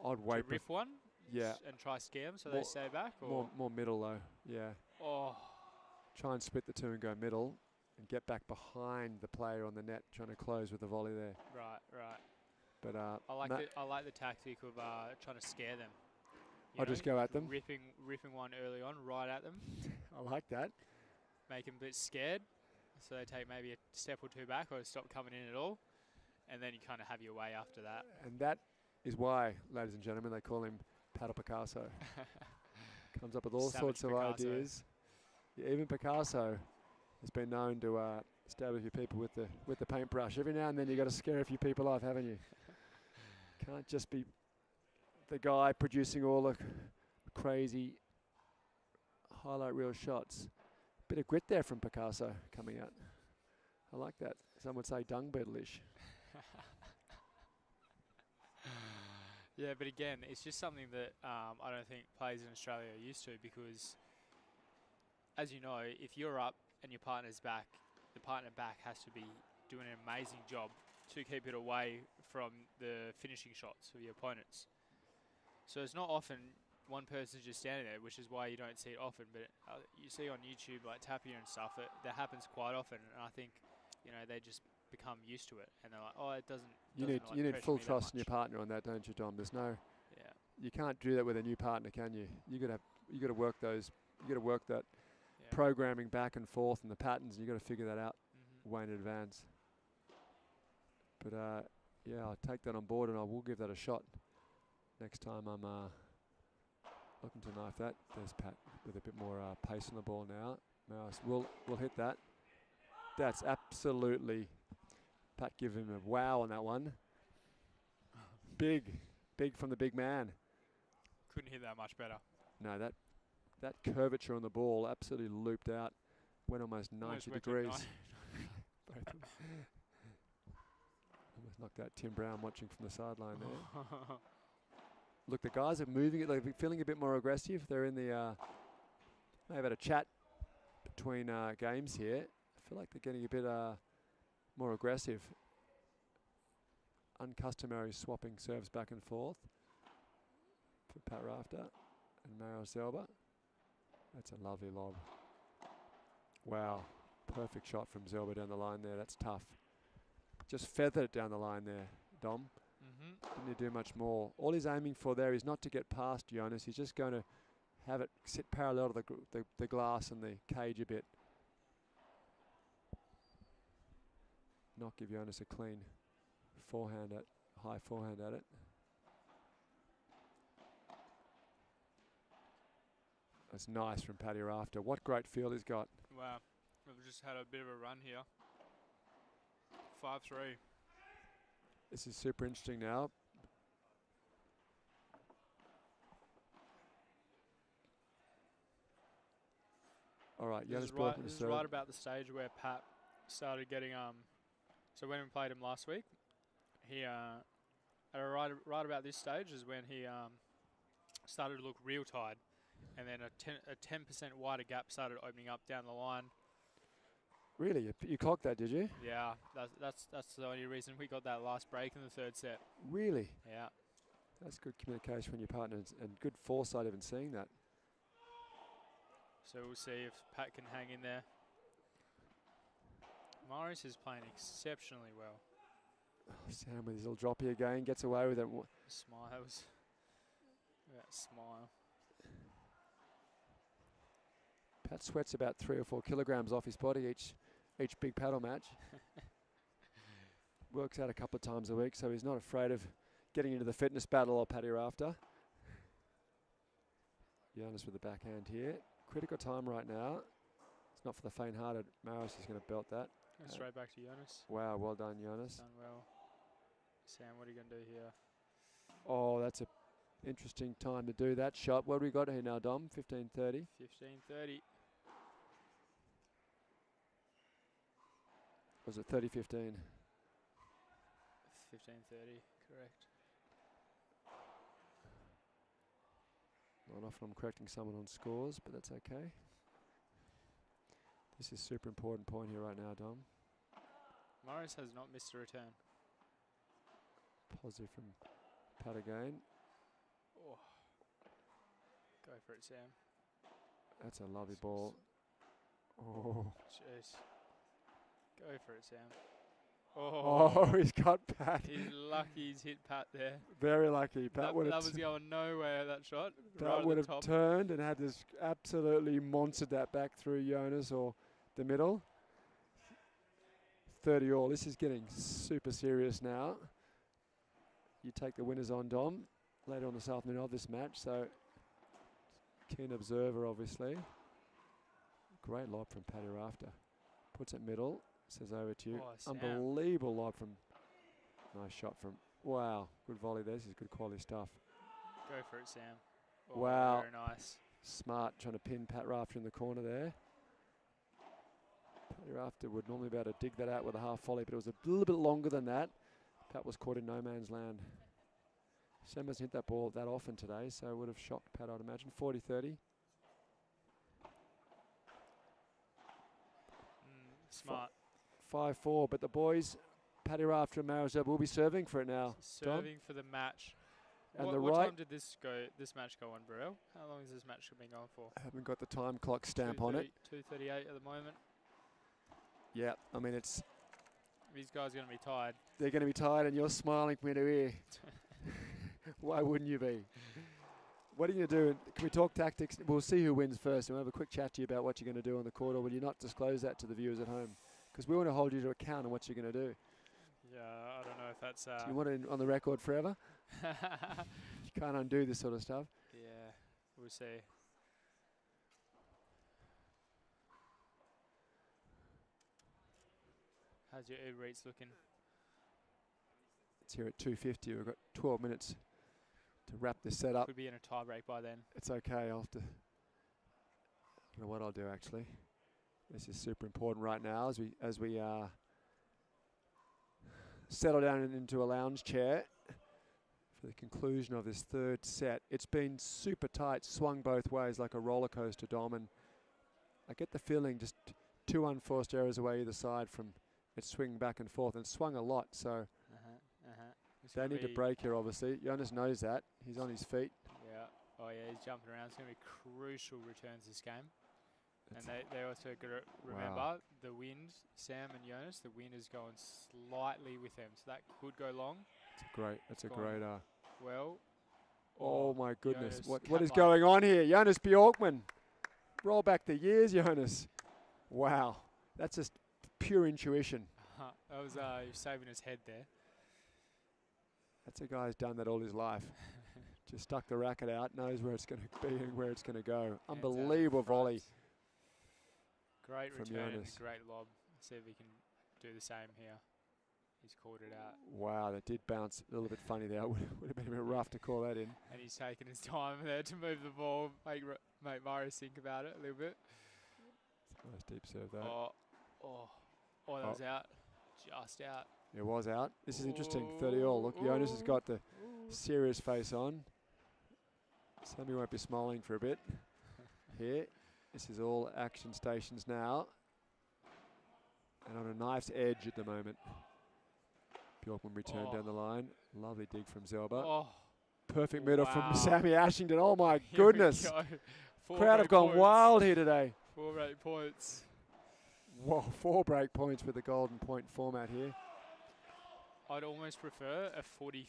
Speaker 3: I'd wait.
Speaker 4: riff one?
Speaker 3: Yeah.
Speaker 4: And try scare them so
Speaker 3: More-
Speaker 4: they stay back? Or
Speaker 3: More middle though. Yeah.
Speaker 4: oh,
Speaker 3: Try and split the two and go middle and get back behind the player on the net, trying to close with the volley there.
Speaker 4: right.
Speaker 3: But
Speaker 4: I like the tactic of trying to scare them.
Speaker 3: I'll just go at them.
Speaker 4: Ripping one early on, right at them.
Speaker 3: I like that.
Speaker 4: Make them a bit scared, so they take maybe a step or two back, or stop coming in at all, and then you kind of have your way after that.
Speaker 3: And that is why, ladies and gentlemen, they call him Paddle Picasso. Comes up with all
Speaker 4: Savage
Speaker 3: sorts of
Speaker 4: Picasso.
Speaker 3: ideas. Yeah, even Picasso has been known to stab a few people with the paintbrush. Every now and then you've got to scare a few people off, haven't you? Can't just be the guy producing all the crazy highlight reel shots. Bit of grit there from Picasso coming out. I like that. Some would say dung beetle-ish.
Speaker 4: Yeah, but again, it's just something that I don't think players in Australia are used to, because, as you know, if you're up and your partner's back, the partner back has to be doing an amazing job to keep it away from the finishing shots of your opponents. So it's not often one person's just standing there, which is why you don't see it often. But you see on YouTube, like Tapia and stuff, that happens quite often. And I think, they just become used to it, and they're like, oh, it doesn't.
Speaker 3: You need full trust in your partner on that, don't you, Dom? There's no.
Speaker 4: Yeah.
Speaker 3: You can't do that with a new partner, can you? You got to work those. You got to work that
Speaker 4: Yeah.
Speaker 3: programming back and forth and the patterns. You got to figure that out way in advance. But yeah, I'll take that on board and I will give that a shot next time I'm looking to knife that. There's Pat with a bit more pace on the ball now. Mouse will hit that. That's absolutely. Pat give him a wow on that one. Big from the big man.
Speaker 4: Couldn't hit that much better.
Speaker 3: No, that curvature on the ball absolutely looped out. Went almost 90
Speaker 4: Almost went to
Speaker 3: degrees.
Speaker 4: nine.
Speaker 3: Both of them. Almost knocked out Tim Brown watching from the sideline there. Look, the guys are moving it. They're feeling a bit more aggressive. They're in the. They've had a chat between games here. I feel like they're getting a bit more aggressive. Uncustomary swapping serves back and forth for Pat Rafter and Mario Zelba. That's a lovely lob. Wow, perfect shot from Zelba down the line there. That's tough. Just feathered it down the line there, Dom. Didn't need to do much more. All he's aiming for there is not to get past Jonas. He's just going to have it sit parallel to the glass and the cage a bit. Not give Jonas a clean high forehand at it. That's nice from Paddy Rafter. What great feel he's got.
Speaker 4: Wow, we've just had a bit of a run here. 5-3.
Speaker 3: This is super interesting now. All right,
Speaker 4: This
Speaker 3: Jonas
Speaker 4: is right,
Speaker 3: Bjorkman to
Speaker 4: this is
Speaker 3: serve.
Speaker 4: right about the stage where Pat started getting so when we played him last week, he right about this stage is when he started to look real tired, and then a 10% wider gap started opening up down the line.
Speaker 3: Really, you clocked that, did you?
Speaker 4: Yeah, that's the only reason we got that last break in the third set.
Speaker 3: Really?
Speaker 4: Yeah.
Speaker 3: That's good communication from your partners and good foresight even seeing that.
Speaker 4: So we'll see if Pat can hang in there. Morris is playing exceptionally well.
Speaker 3: Oh, Sam with his little droppy again, gets away with it.
Speaker 4: Smiles. That smile.
Speaker 3: Pat sweats about 3 or 4 kilograms off his body each big paddle match. Works out a couple of times a week, so he's not afraid of getting into the fitness battle or Paddy Rafter. Jonas with the backhand here. Critical time right now. It's not for the faint-hearted. Maris is going to belt that.
Speaker 4: Go straight back to Jonas.
Speaker 3: Wow, well done, Jonas.
Speaker 4: Done well. Sam, what are you going to do here?
Speaker 3: Oh, that's an interesting time to do that shot. What do we got here now, Dom? 15:30.
Speaker 4: 15:30.
Speaker 3: Was it 30:15?
Speaker 4: 15:30, correct.
Speaker 3: Not often I'm correcting someone on scores, but that's okay. This is super important point here right now, Dom.
Speaker 4: Morris has not missed a return.
Speaker 3: Positive from Pat again.
Speaker 4: Oh. Go for it, Sam.
Speaker 3: That's a lovely ball. Oh,
Speaker 4: Jeez. Go for it, Sam.
Speaker 3: oh, he's got Pat.
Speaker 4: He's lucky he's hit Pat there.
Speaker 3: Very lucky. Pat
Speaker 4: That
Speaker 3: would
Speaker 4: was
Speaker 3: have
Speaker 4: going nowhere, that shot.
Speaker 3: Pat
Speaker 4: Right
Speaker 3: would
Speaker 4: at the
Speaker 3: have
Speaker 4: top.
Speaker 3: turned and had this absolutely monstered that back through Jonas or the middle. 30 all. This is getting super serious now. You take the winners on, Dom, later on this afternoon of this match. So keen observer, obviously. Great lob from Paddy Rafter. Puts it middle. Says over to you.
Speaker 4: Oh, Sam.
Speaker 3: Unbelievable lob from. Nice shot from. Wow, good volley there. This is good quality stuff.
Speaker 4: Go for it, Sam. Oh,
Speaker 3: Wow.
Speaker 4: Very nice.
Speaker 3: Smart trying to pin Pat Rafter in the corner there. Paddy Rafter would normally be able to dig that out with a half volley, but it was a little bit longer than that. Pat was caught in no man's land. Sam hasn't hit that ball that often today, so it would have shocked Pat, I'd imagine. 40-30.
Speaker 4: Smart.
Speaker 3: 5-4, but the boys, Paddy Rafter and Marizeb, will be serving for it now.
Speaker 4: Serving for the match.
Speaker 3: And
Speaker 4: what,
Speaker 3: the
Speaker 4: what
Speaker 3: right-
Speaker 4: time did this match go on, Burrell? How long has this match been going for?
Speaker 3: I haven't got the time clock stamp on it.
Speaker 4: 2:38 at the moment.
Speaker 3: Yeah, I mean, it's
Speaker 4: These guys are going to be tired.
Speaker 3: they're going to be tired, and you're smiling from ear to ear. Why wouldn't you be? What are you going to do? Can we talk tactics? We'll see who wins first, and we'll have a quick chat to you about what you're going to do on the court, or will you not disclose that to the viewers at home? Because we want to hold you to account on what you're going to do.
Speaker 4: Yeah, I don't know if that's...
Speaker 3: Do you want it on the record forever? You can't undo this sort of stuff.
Speaker 4: Yeah, we'll see. How's your Uber Eats looking?
Speaker 3: It's here at 2:50. We've got 12 minutes to wrap this set up.
Speaker 4: Could be in a tie break by then.
Speaker 3: It's okay. I'll have to. I don't know what I'll do actually. This is super important right now as we settle down into a lounge chair for the conclusion of this third set. It's been super tight, swung both ways like a roller coaster, Dom, and I get the feeling just 2 unforced errors away either side from it swinging back and forth, and swung a lot. So they need to break here, obviously. Jonas knows that. He's on his feet.
Speaker 4: Yeah. Oh yeah, he's jumping around. It's going to be crucial returns this game. And they also got to remember the wind, Sam and Jonas, the wind is going slightly with them. So that could go long.
Speaker 3: That's a great.
Speaker 4: Well.
Speaker 3: Oh my goodness.
Speaker 4: Jonas,
Speaker 3: What is
Speaker 4: come
Speaker 3: going on here? Jonas Bjorkman. Roll back the years, Jonas. Wow. That's just pure intuition.
Speaker 4: That was you're saving his head there.
Speaker 3: That's a guy who's done that all his life. Just stuck the racket out, knows where it's going to be and where it's going to go. Unbelievable volley.
Speaker 4: Great
Speaker 3: from
Speaker 4: return and
Speaker 3: Jonas.
Speaker 4: a great lob. See if we can do the same here. He's called it out.
Speaker 3: Wow, that did bounce a little bit funny there. Would have been a bit rough to call that in.
Speaker 4: And he's taking his time there to move the ball, make Marius think about it a little bit.
Speaker 3: Nice deep serve that.
Speaker 4: Oh, that was out. Just out.
Speaker 3: It was out. This is interesting. 30-all. Look, Jonas has got the serious face on. Sammy won't be smiling for a bit here. This is all action stations now. And on a knife's edge at the moment. Bjorkman return down the line. Lovely dig from Zelba.
Speaker 4: Oh.
Speaker 3: Perfect middle from
Speaker 4: Wow.
Speaker 3: Sammy Ashington. Oh my
Speaker 4: Here we
Speaker 3: goodness.
Speaker 4: go.
Speaker 3: Crowd have gone wild here today.
Speaker 4: 4 break points.
Speaker 3: Whoa, 4 break points with the golden point format here.
Speaker 4: I'd almost prefer a 40-15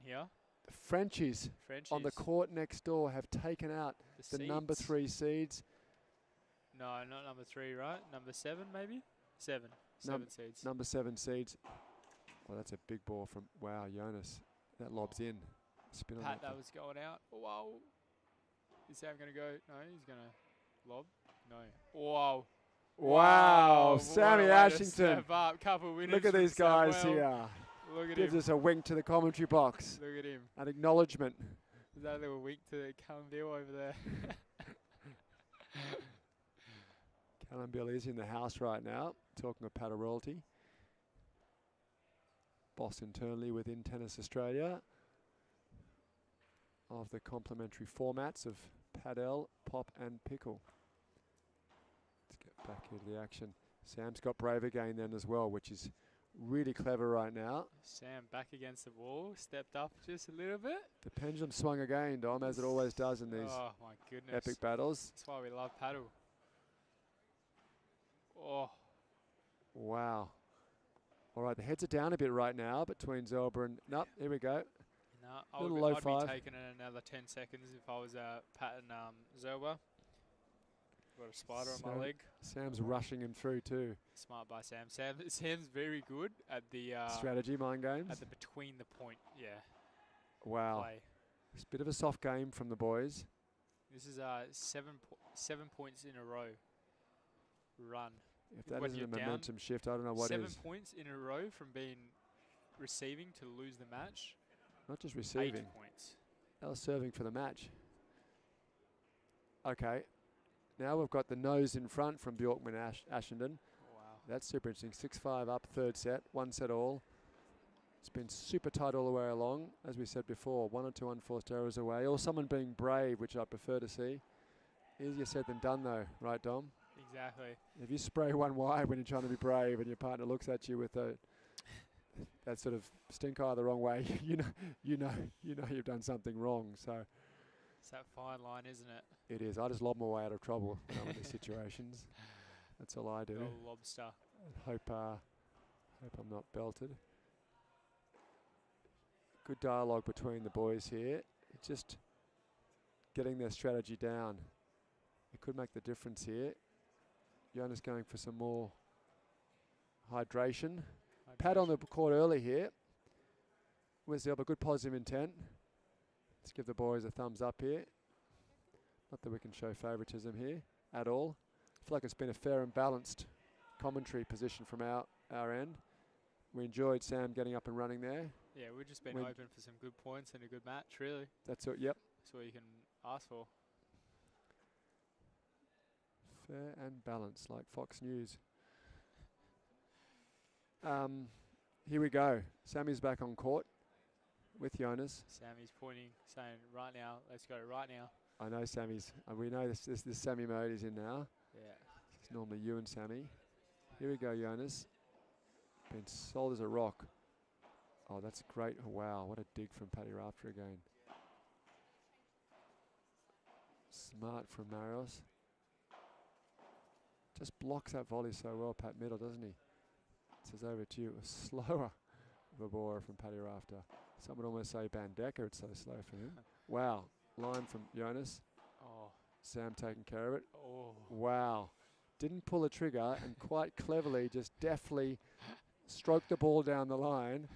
Speaker 4: here.
Speaker 3: The Frenchies on the court next door have taken out the number 3 seeds.
Speaker 4: No, not number 3, right? Number 7, maybe? 7. 7 seeds.
Speaker 3: Number 7 seeds. Well, that's a big ball from, wow, Jonas. That lobs in. Spin on
Speaker 4: Pat, that was going out. Wow. Is Sam going to go? No, he's going to lob. No. Wow.
Speaker 3: Wow. Sammy Ashington.
Speaker 4: Step up. Couple winners.
Speaker 3: Look at these guys here.
Speaker 4: Look at
Speaker 3: Gives
Speaker 4: him.
Speaker 3: us a wink to the commentary box.
Speaker 4: Look at him.
Speaker 3: An acknowledgement.
Speaker 4: Is that a little wink to Callum Beale over there?
Speaker 3: Callum Beale is in the house right now, talking of paddle royalty. Boss internally within Tennis Australia of the complementary formats of paddle, pop and pickle. Let's get back into the action. Sam's got brave again then as well, which is really clever right now.
Speaker 4: Sam back against the wall, stepped up just a little bit.
Speaker 3: The pendulum swung again, Dom, as it always does in these
Speaker 4: Oh my goodness.
Speaker 3: epic battles.
Speaker 4: That's why we love paddle. Oh.
Speaker 3: Wow. All right, the heads are down a bit right now between Zelba and... Nope, here we go.
Speaker 4: No,
Speaker 3: Little low
Speaker 4: I'd
Speaker 3: five.
Speaker 4: be taking it another 10 seconds if I was Pat and Zelba. Got a spider on my leg.
Speaker 3: Sam's rushing him through too.
Speaker 4: Smart by Sam. Sam's very good at the
Speaker 3: strategy mind games.
Speaker 4: at the between the point,
Speaker 3: Wow.
Speaker 4: play.
Speaker 3: It's a bit of a soft game from the boys.
Speaker 4: This is 7 points in a row. Run.
Speaker 3: If that
Speaker 4: When
Speaker 3: isn't a
Speaker 4: you're down
Speaker 3: momentum shift, I don't know what
Speaker 4: 7
Speaker 3: is.
Speaker 4: points in a row from being receiving to lose the match.
Speaker 3: Not just
Speaker 4: 8
Speaker 3: receiving.
Speaker 4: points.
Speaker 3: They were serving for the match. Okay. Now we've got the nose in front from Bjorkman Ashenden.
Speaker 4: Wow.
Speaker 3: That's super interesting. 6-5 up, third set. 1 set all. It's been super tight all the way along. As we said before, 1 or 2 unforced errors away. Or someone being brave, which I prefer to see. Easier said than done though, right Dom?
Speaker 4: Exactly.
Speaker 3: If you spray one wide when you're trying to be brave and your partner looks at you with that sort of stink eye the wrong way, you know you've done something wrong. So
Speaker 4: It's that fine line, isn't it?
Speaker 3: it is. I just lob my way out of trouble in these situations. That's all I do.
Speaker 4: The old lobster.
Speaker 3: Hope I'm not belted. Good dialogue between the boys here. It's just getting their strategy down. It could make the difference here. Jonas going for some more hydration. Pat on the court early here. Where's the other good positive intent? Let's give the boys a thumbs up here. Not that we can show favouritism here at all. I feel like it's been a fair and balanced commentary position from our end. We enjoyed Sam getting up and running there.
Speaker 4: Yeah, we've just been open for some good points and a good match, really.
Speaker 3: That's it, yep.
Speaker 4: That's all you can ask for.
Speaker 3: Fair and balanced, like Fox News. Here we go. Sammy's back on court with Jonas.
Speaker 4: Sammy's pointing, saying, right now, let's go right now.
Speaker 3: I know Sammy's, we know this Sammy mode is in now.
Speaker 4: Yeah.
Speaker 3: It's normally you and Sammy. Here we go, Jonas. Been solid as a rock. Oh, that's great. Oh, wow, what a dig from Paddy Rafter again. Smart from Marios. Just blocks that volley so well, Pat Middle, doesn't he? Says over to you. A slower Vibora from Paddy Rafter. Some would almost say Bandecker, it's so slow for him. Wow, line from Jonas.
Speaker 4: Oh.
Speaker 3: Sam taking care of it.
Speaker 4: Oh.
Speaker 3: Wow. Didn't pull a trigger and quite cleverly, just deftly stroked the ball down the line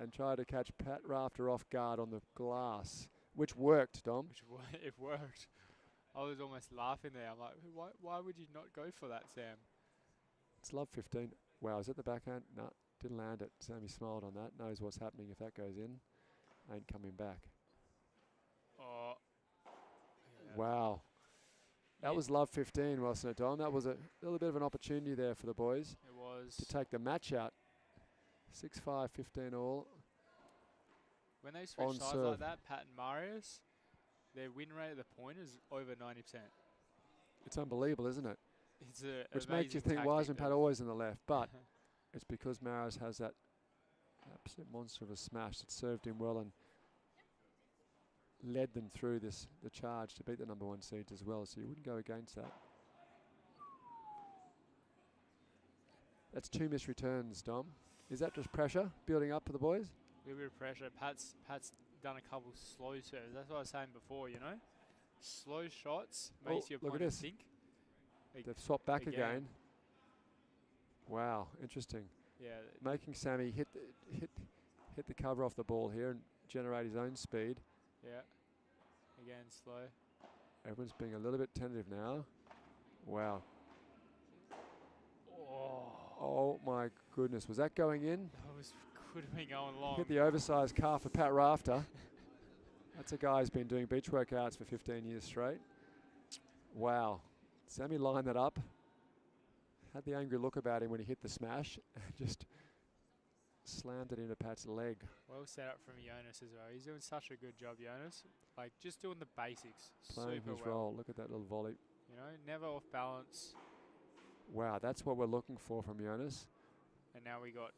Speaker 3: and tried to catch Pat Rafter off guard on the glass, which worked, Dom.
Speaker 4: It worked. I was almost laughing there. I'm like, why would you not go for that, Sam?
Speaker 3: It's love 15. Wow, is that the backhand? No, didn't land it. Sammy smiled on that. Knows what's happening if that goes in. Ain't coming back.
Speaker 4: Oh. Yeah.
Speaker 3: Wow. That was love 15, wasn't it, Don? That was a little bit of an opportunity there for the boys.
Speaker 4: It was.
Speaker 3: To take the match out. 6-5, 15 all.
Speaker 4: When they switch
Speaker 3: On
Speaker 4: sides
Speaker 3: serve.
Speaker 4: like that, Pat and Marius, their win rate at the point is over 90%.
Speaker 3: It's unbelievable, isn't it?
Speaker 4: It's a
Speaker 3: Which makes you think, why isn't Pat always on the left? But it's because Marius has that absolute monster of a smash that served him well and led them through the charge to beat the number 1 seeds as well. So you wouldn't go against that. That's 2 missed returns, Dom. Is that just pressure building up for the boys?
Speaker 4: A little bit of pressure. Pat's done a couple slow serves. That's what I was saying before, you know? Slow shots makes your
Speaker 3: look at
Speaker 4: opponent
Speaker 3: this.
Speaker 4: think.
Speaker 3: They've swapped back again. Wow, interesting.
Speaker 4: Yeah.
Speaker 3: Making Sammy hit the cover off the ball here and generate his own speed.
Speaker 4: Yeah. Again, slow.
Speaker 3: Everyone's being a little bit tentative now. Wow. Oh my goodness, was that going in?
Speaker 4: That could have been going long.
Speaker 3: Hit the oversized calf of Pat Rafter. That's a guy who's been doing beach workouts for 15 years straight. Wow. Sammy lined that up. Had the angry look about him when he hit the smash and just slammed it into Pat's leg.
Speaker 4: Well set up from Jonas as well. He's doing such a good job, Jonas. Like, just doing the basics
Speaker 3: Playing
Speaker 4: super
Speaker 3: his
Speaker 4: well.
Speaker 3: role. Look at that little volley.
Speaker 4: You know, never off balance.
Speaker 3: Wow, that's what we're looking for from Jonas.
Speaker 4: And now we got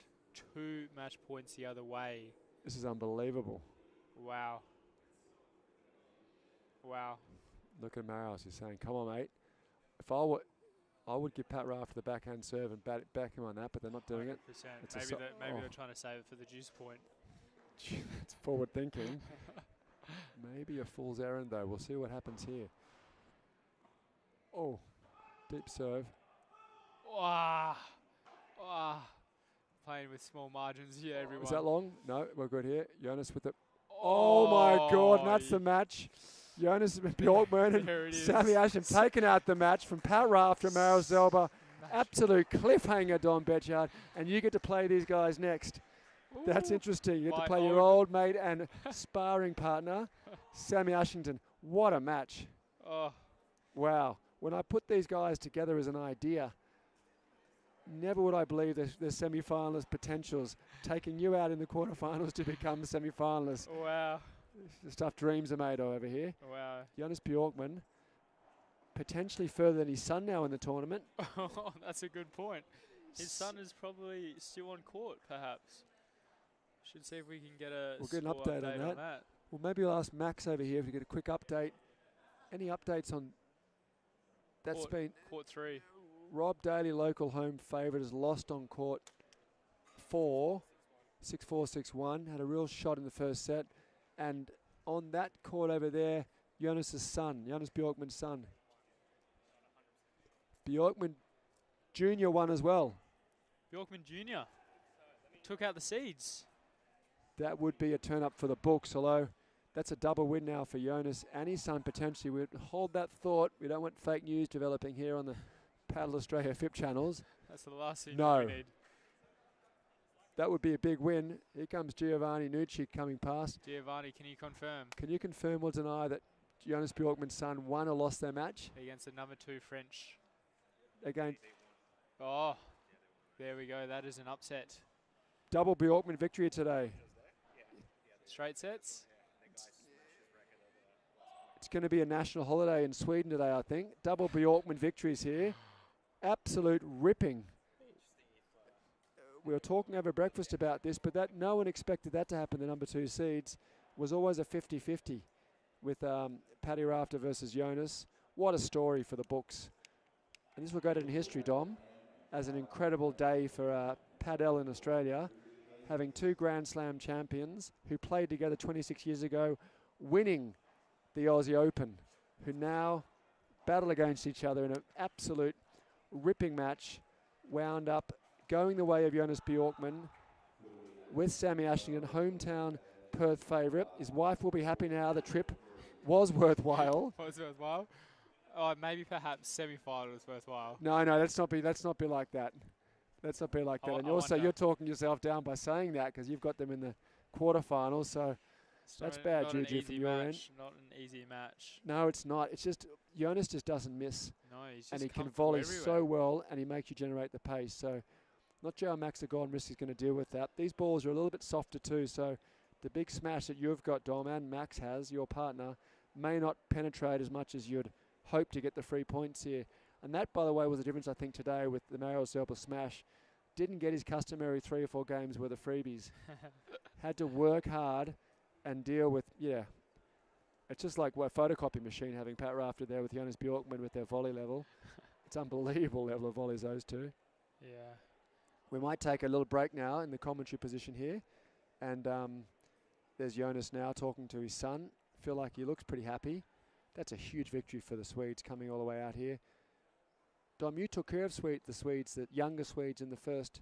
Speaker 4: 2 match points the other way.
Speaker 3: This is unbelievable.
Speaker 4: Wow. Wow.
Speaker 3: Look at Marius. He's saying, come on, mate. If I would give Pat Rafter the backhand serve and back him on that, but they're not doing
Speaker 4: 100%.
Speaker 3: it.
Speaker 4: Maybe they're trying to save it for the juice point.
Speaker 3: It's forward thinking. Maybe a fool's errand, though. We'll see what happens here. Oh, deep serve.
Speaker 4: Wow. Wow. Playing with small margins here, everyone.
Speaker 3: Is that long? No, we're good here. Jonas with the... Oh, my God, and that's the match. Jonas Bjorkman and Sammy Asham taking out the match from Pat Rafter and Marius Zelba. Absolute cliffhanger, Don Betchard. And you get to play these guys next. Ooh, that's interesting. You get to play your old mate and sparring partner, Sammy Ashington. What a match.
Speaker 4: Oh.
Speaker 3: Wow. When I put these guys together as an idea, never would I believe their semi-finalist potentials, taking you out in the quarterfinals to become semi-finalists.
Speaker 4: Wow.
Speaker 3: The stuff dreams are made of over here.
Speaker 4: Wow.
Speaker 3: Jonas Bjorkman, potentially further than his son now in the tournament.
Speaker 4: Oh, that's a good point. His son is probably still on court, perhaps. Should see if we can get a
Speaker 3: we'll get an update on that. Well, maybe we'll ask Max over here if we get a quick update. Any updates on... That's been...
Speaker 4: Court 3.
Speaker 3: Rob Daly, local home favourite, has lost on court 4, 6-4, 6-1. Had a real shot in the first set. And on that court over there, Jonas' son, Jonas Bjorkman's son. Bjorkman Jr. won as well.
Speaker 4: Bjorkman Jr. took out the seeds.
Speaker 3: That would be a turn up for the books, although that's a double win now for Jonas and his son potentially. We'd hold that thought. We don't want fake news developing here on the Padel Australia FIP channels.
Speaker 4: That's the last thing
Speaker 3: no.
Speaker 4: we need.
Speaker 3: That would be a big win. Here comes Giovanni Nucci coming past.
Speaker 4: Giovanni, can you confirm?
Speaker 3: Can you confirm or deny that Jonas Bjorkman's son won or lost their match?
Speaker 4: Against the number 2 French.
Speaker 3: Again.
Speaker 4: Oh, there we go. That is an upset.
Speaker 3: Double Bjorkman victory today.
Speaker 4: Straight sets?
Speaker 3: It's going to be a national holiday in Sweden today, I think. Double Bjorkman victories here. Absolute ripping. We were talking over breakfast about this, but that no one expected that to happen. The number 2 seeds was always a 50-50 with Paddy Rafter versus Jonas. What a story for the books. And this will go down in history, Dom, as an incredible day for Padel in Australia, having 2 Grand Slam champions who played together 26 years ago, winning the Aussie Open, who now battle against each other in an absolute ripping match, wound up going the way of Jonas Bjorkman with Sammy Ashington, hometown Perth favourite. His wife will be happy now. The trip was worthwhile.
Speaker 4: Was worthwhile? Oh, maybe perhaps semi-final was worthwhile.
Speaker 3: No, let's not be like that. Let's not be like that. And also, you're talking yourself down by saying that because you've got them in the quarterfinals. So That's bad
Speaker 4: not an
Speaker 3: juju from
Speaker 4: easy
Speaker 3: your end.
Speaker 4: match. Not an easy match.
Speaker 3: No, it's not. It's just Jonas just doesn't miss.
Speaker 4: No, he's just
Speaker 3: And he can
Speaker 4: comfortable
Speaker 3: volley
Speaker 4: everywhere.
Speaker 3: so well, and he makes you generate the pace. So not sure how Max the Golden Wrist is going to deal with that. These balls are a little bit softer too, so the big smash that you've got, Dom, and Max has, your partner, may not penetrate as much as you'd hope to get the 3 points here. And that, by the way, was the difference, I think, today with the Mario Zerba smash. Didn't get his customary 3 or 4 games worth of freebies. Had to work hard and deal with, it's just like a photocopy machine having Pat Rafter there with Jonas Bjorkman with their volley level. It's unbelievable level of volleys, those two.
Speaker 4: Yeah.
Speaker 3: We might take a little break now in the commentary position here. And there's Jonas now talking to his son. Feel like he looks pretty happy. That's a huge victory for the Swedes coming all the way out here. Dom, you took care of the Swedes, the younger Swedes in the first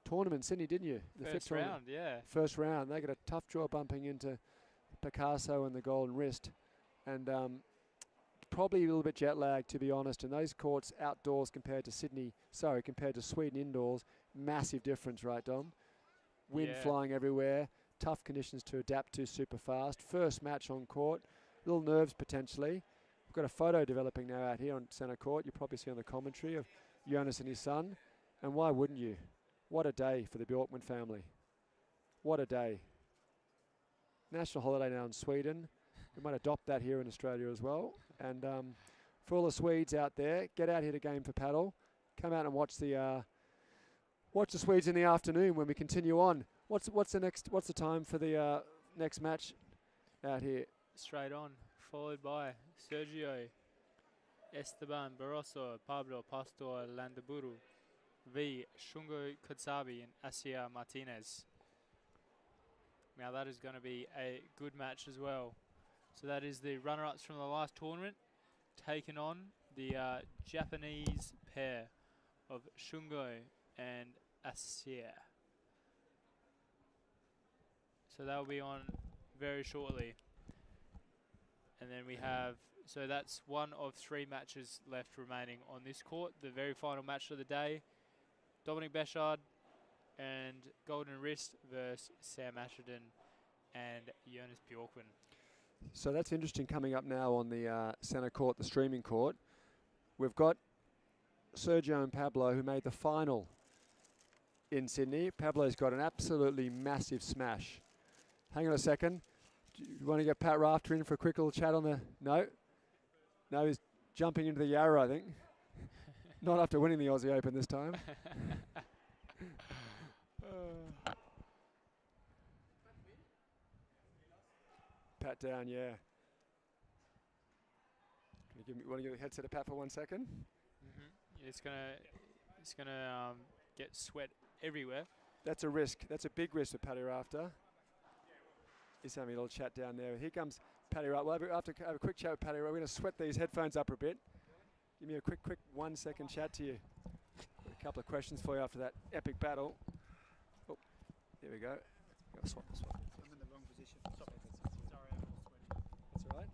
Speaker 3: tournament, Sydney, didn't you? The
Speaker 4: First
Speaker 3: FIP
Speaker 4: round, yeah.
Speaker 3: First round. They got a tough draw bumping into Picasso and the Golden Wrist. And probably a little bit jet lagged, to be honest. And those courts outdoors compared to Sweden indoors, massive difference, right, Dom? Wind flying everywhere, tough conditions to adapt to super fast. First match on court, little nerves potentially. We've got a photo developing now out here on centre court. You probably see on the commentary of Jonas and his son. And why wouldn't you? What a day for the Bjorkman family. What a day. National holiday now in Sweden. We might adopt that here in Australia as well. And for all the Swedes out there, get out here to Game for Paddle. Come out and watch the Swedes in the afternoon when we continue on. What's the time for the next match out here?
Speaker 4: Straight on, followed by Sergio, Esteban Barroso, Pablo Pastor Landaburu, v Shungo Kotsabi and Asia Martinez. Now that is going to be a good match as well. So that is the runner-ups from the last tournament, taking on the Japanese pair of Shungo and Asia. So that will be on very shortly. And then we have, so that's one of 3 matches left remaining on this court. The very final match of the day, Dominic Bechard and Golden Wrist versus Sam Asherden and Jonas Bjorkman.
Speaker 3: So that's interesting coming up now on the centre court, the streaming court. We've got Sergio and Pablo who made the final in Sydney. Pablo's got an absolutely massive smash. Hang on a second. Do you want to get Pat Rafter in for a quick little chat on the... No? No, he's jumping into the Yarra, I think. Not after winning the Aussie Open this time. Pat down, yeah. Want to give me a headset to Pat for 1 second?
Speaker 4: Mm-hmm. It's gonna get sweat everywhere.
Speaker 3: That's a risk. That's a big risk for Paddy Rafter. He's having a little chat down there. Here comes Paddy Rafter. We'll have a quick chat with Paddy Rafter. We're going to sweat these headphones up a bit. Give me a quick 1 second chat to you. Got a couple of questions for you after that epic battle. Oh, there we go. Swap.
Speaker 5: I'm in the wrong position. Sorry, I'm all sweaty.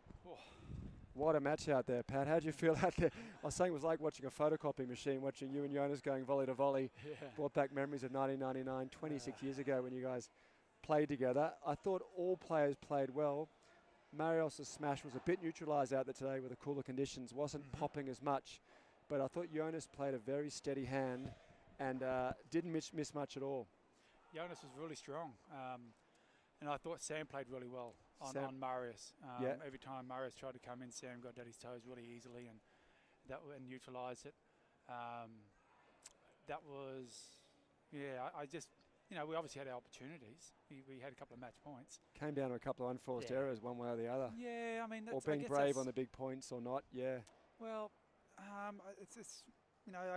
Speaker 3: That's all right. What a match out there, Pat. How'd you feel out there? I was saying it was like watching a photocopy machine, watching you and Jonas going volley to volley.
Speaker 4: Yeah.
Speaker 3: Brought back memories of 1999, 26 years ago when you guys played together. I thought all players played well. Marios' smash was a bit neutralised out there today with the cooler conditions. Wasn't popping as much. But I thought Jonas played a very steady hand and didn't miss much at all.
Speaker 5: Jonas was really strong. And I thought Sam played really well on Marius. Every time Marius tried to come in, Sam got at his toes really easily and neutralised it. That was, I just, we obviously had our opportunities. We had a couple of match points.
Speaker 3: Came down to a couple of unforced errors one way or the other.
Speaker 5: Yeah, I mean, that's,
Speaker 3: or being brave on the big points or not,
Speaker 5: Well, it's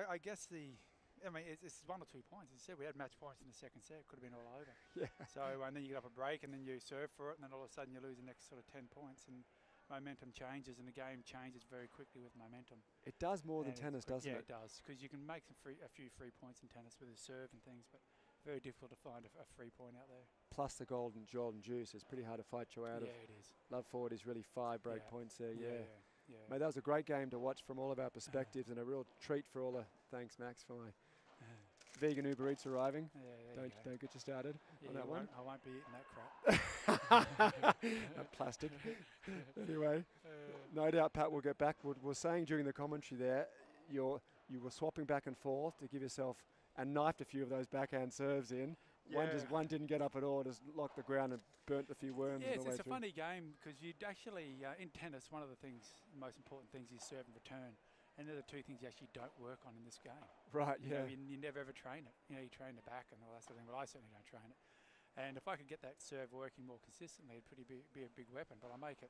Speaker 5: I guess it's 1 or 2 points. As I said, we had match points in the second set. Could have been all over.
Speaker 3: Yeah.
Speaker 5: So, and then you get up a break and then you serve for it and then all of a sudden you lose the next sort of 10 points and momentum changes and the game changes very quickly with momentum.
Speaker 3: It does more than tennis, doesn't it?
Speaker 5: Yeah, it does. Because you can make a few free points in tennis with a serve and things, but very difficult to find a free point out there.
Speaker 3: Plus the golden juice. It's pretty hard to fight you out of.
Speaker 5: Yeah, it is.
Speaker 3: Love forward is really 5 break points there,
Speaker 5: Yeah.
Speaker 3: Mate, that was a great game to watch from all of our perspectives and a real treat for all the... Thanks, Max, for my vegan Uber Eats arriving.
Speaker 5: Yeah,
Speaker 3: Don't get you started on that one.
Speaker 5: I won't be eating that crap.
Speaker 3: That plastic. Anyway, no doubt Pat will get back. We're saying during the commentary there, you were swapping back and forth to give yourself and knifed a few of those backhand serves in. One didn't get up at all, just locked the ground and burnt a few worms.
Speaker 5: Yeah,
Speaker 3: on the way
Speaker 5: it's a
Speaker 3: through.
Speaker 5: funny game because you'd actually, in tennis, one of the most important things is serve and return. And they're the two things you actually don't work on in this game.
Speaker 3: Right,
Speaker 5: You know,
Speaker 3: yeah.
Speaker 5: you never ever train it. You know, you train the back and all that sort of thing, but I certainly don't train it. And if I could get that serve working more consistently, it'd be a big weapon. But I make it,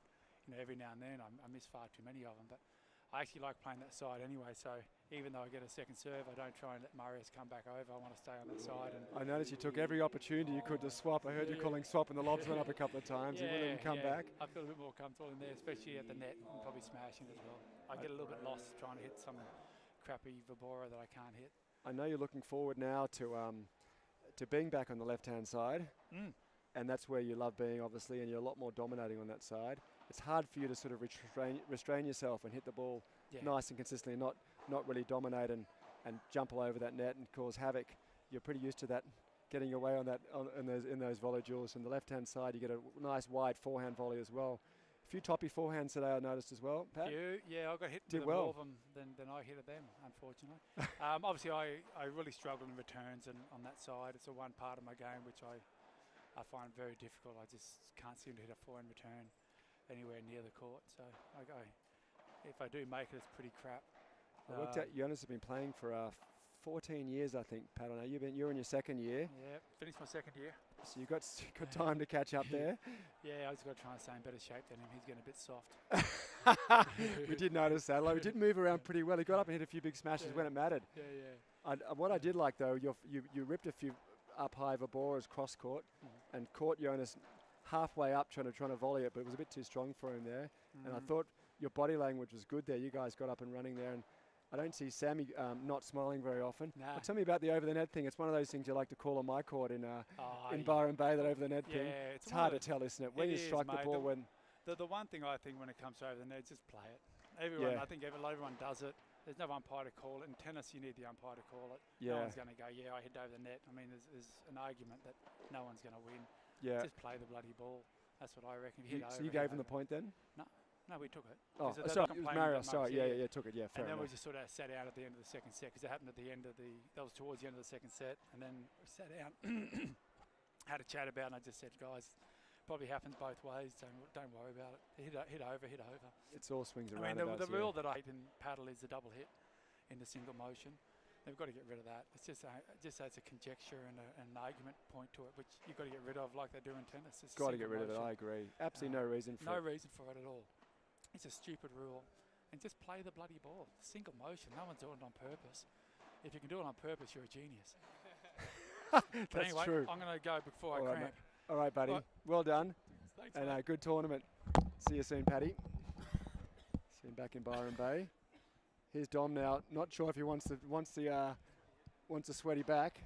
Speaker 5: every now and then. I miss far too many of them. But I actually like playing that side anyway. So even though I get a second serve, I don't try and let Marius come back over. I want to stay on that side. And
Speaker 3: I noticed you took every opportunity you could to swap. I heard you calling swap and the lobs went up a couple of times. You wouldn't even come back.
Speaker 5: I feel a bit more comfortable in there, especially at the net and probably smashing as well. I get a little bit lost trying to hit some crappy Vibora that I can't hit.
Speaker 3: I know you're looking forward now to being back on the left-hand side. And that's where you love being, obviously, and you're a lot more dominating on that side. It's hard for you to sort of restrain yourself and hit the ball nice and consistently, not really dominate and jump all over that net and cause havoc. You're pretty used to that, getting away on that in those volley duels. On the left-hand side, you get a nice wide forehand volley as well. A few toppy forehands today I noticed as well, Pat.
Speaker 5: Yeah, I got hit
Speaker 3: Did
Speaker 5: with
Speaker 3: well.
Speaker 5: more of them than I hit at them, unfortunately. Obviously, I really struggle in returns and on that side. It's a one part of my game which I find very difficult. I just can't seem to hit a forehand return anywhere near the court. So if I do make it, it's pretty crap.
Speaker 3: I looked at Jonas has been playing for 14 years, I think, Pat. I know you're in your second year.
Speaker 5: Yeah, finished my second year.
Speaker 3: So you've got time to catch up there.
Speaker 5: Yeah, I just got to try and stay in better shape than him. He's getting a bit soft.
Speaker 3: We did notice that. Like, we did move around pretty well. He got up and hit a few big smashes when it mattered.
Speaker 5: Yeah.
Speaker 3: What I did like, though, you ripped a few up high Viboras cross court and caught Jonas halfway up trying to volley it, but it was a bit too strong for him there. And I thought your body language was good there. You guys got up and running there, and I don't see Sammy not smiling very often.
Speaker 5: Nah.
Speaker 3: Well, tell me about the over the net thing. It's one of those things you like to call on my court in Byron Bay, that over the net thing.
Speaker 5: It's
Speaker 3: hard to tell, isn't it? When you strike the ball,
Speaker 5: the one thing I think when it comes to over the net is just play it. Everyone, I think everyone does it. There's no umpire to call it. In tennis, you need the umpire to call it. No one's going to go, I hit over the net. I mean, there's an argument that no one's going to win.
Speaker 3: Yeah.
Speaker 5: Just play the bloody ball. That's what I reckon.
Speaker 3: So you gave him the point then?
Speaker 5: No, we took it.
Speaker 3: Oh, sorry, it was Mario. Sorry, yeah, took it. Yeah, fair enough.
Speaker 5: And then we just sort of sat out at the end of the second set because it happened at the end of that was towards the end of the second set. And then we sat out, had a chat about it, and I just said, guys, probably happens both ways, so don't worry about it. Hit over.
Speaker 3: It's all swings around.
Speaker 5: I mean, the rule that I hate in paddle is the double hit in the single motion. They've got to get rid of that. It's just adds a conjecture and an argument point to it, which you've got to get rid of like they do in tennis. It's
Speaker 3: got to get rid of it, I agree. Absolutely no reason for it.
Speaker 5: No reason for it at all. It's a stupid rule. And just play the bloody ball. Single motion, no one's doing it on purpose. If you can do it on purpose, you're a genius. But anyway,
Speaker 3: true.
Speaker 5: I'm going to go before I cramp.
Speaker 3: All right, buddy. Well done.
Speaker 5: Thanks,
Speaker 3: and
Speaker 5: mate.
Speaker 3: good tournament. See you soon, Paddy. See him back in Byron Bay. Here's Dom now. Not sure if he wants the sweaty back.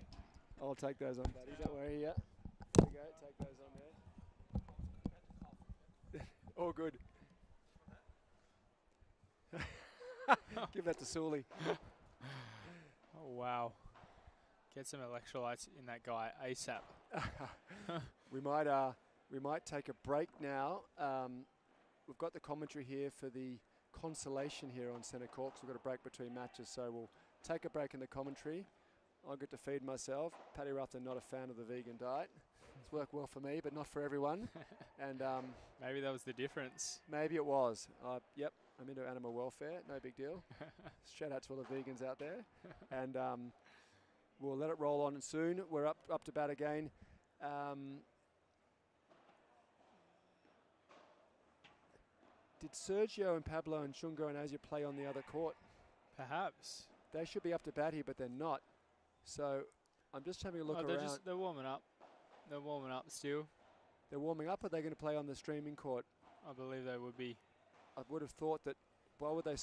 Speaker 3: I'll take those on, buddy. Don't worry. Yeah. There you go. Take those on there. All good. Give that to Sully.
Speaker 4: Oh, wow. Get some electrolytes in that guy ASAP.
Speaker 3: We might take a break now. We've got the commentary here for the consolation here on centre court. We've got a break between matches, so we'll take a break in the commentary. I'll get to feed myself. Paddy Ruffin, not a fan of the vegan diet. It's worked well for me, but not for everyone. And
Speaker 4: maybe that was the difference.
Speaker 3: Maybe it was. Yep, I'm into animal welfare. No big deal. Shout out to all the vegans out there. And we'll let it roll on soon. We're up to bat again. Did Sergio and Pablo and Shungo and Asia play on the other court?
Speaker 4: Perhaps.
Speaker 3: They should be up to bat here, but they're not. So I'm just having a look around.
Speaker 4: They're warming up. They're warming up still.
Speaker 3: They're warming up, or are they going to play on the streaming court?
Speaker 4: I believe they would be.
Speaker 3: I would have thought that. Why would they?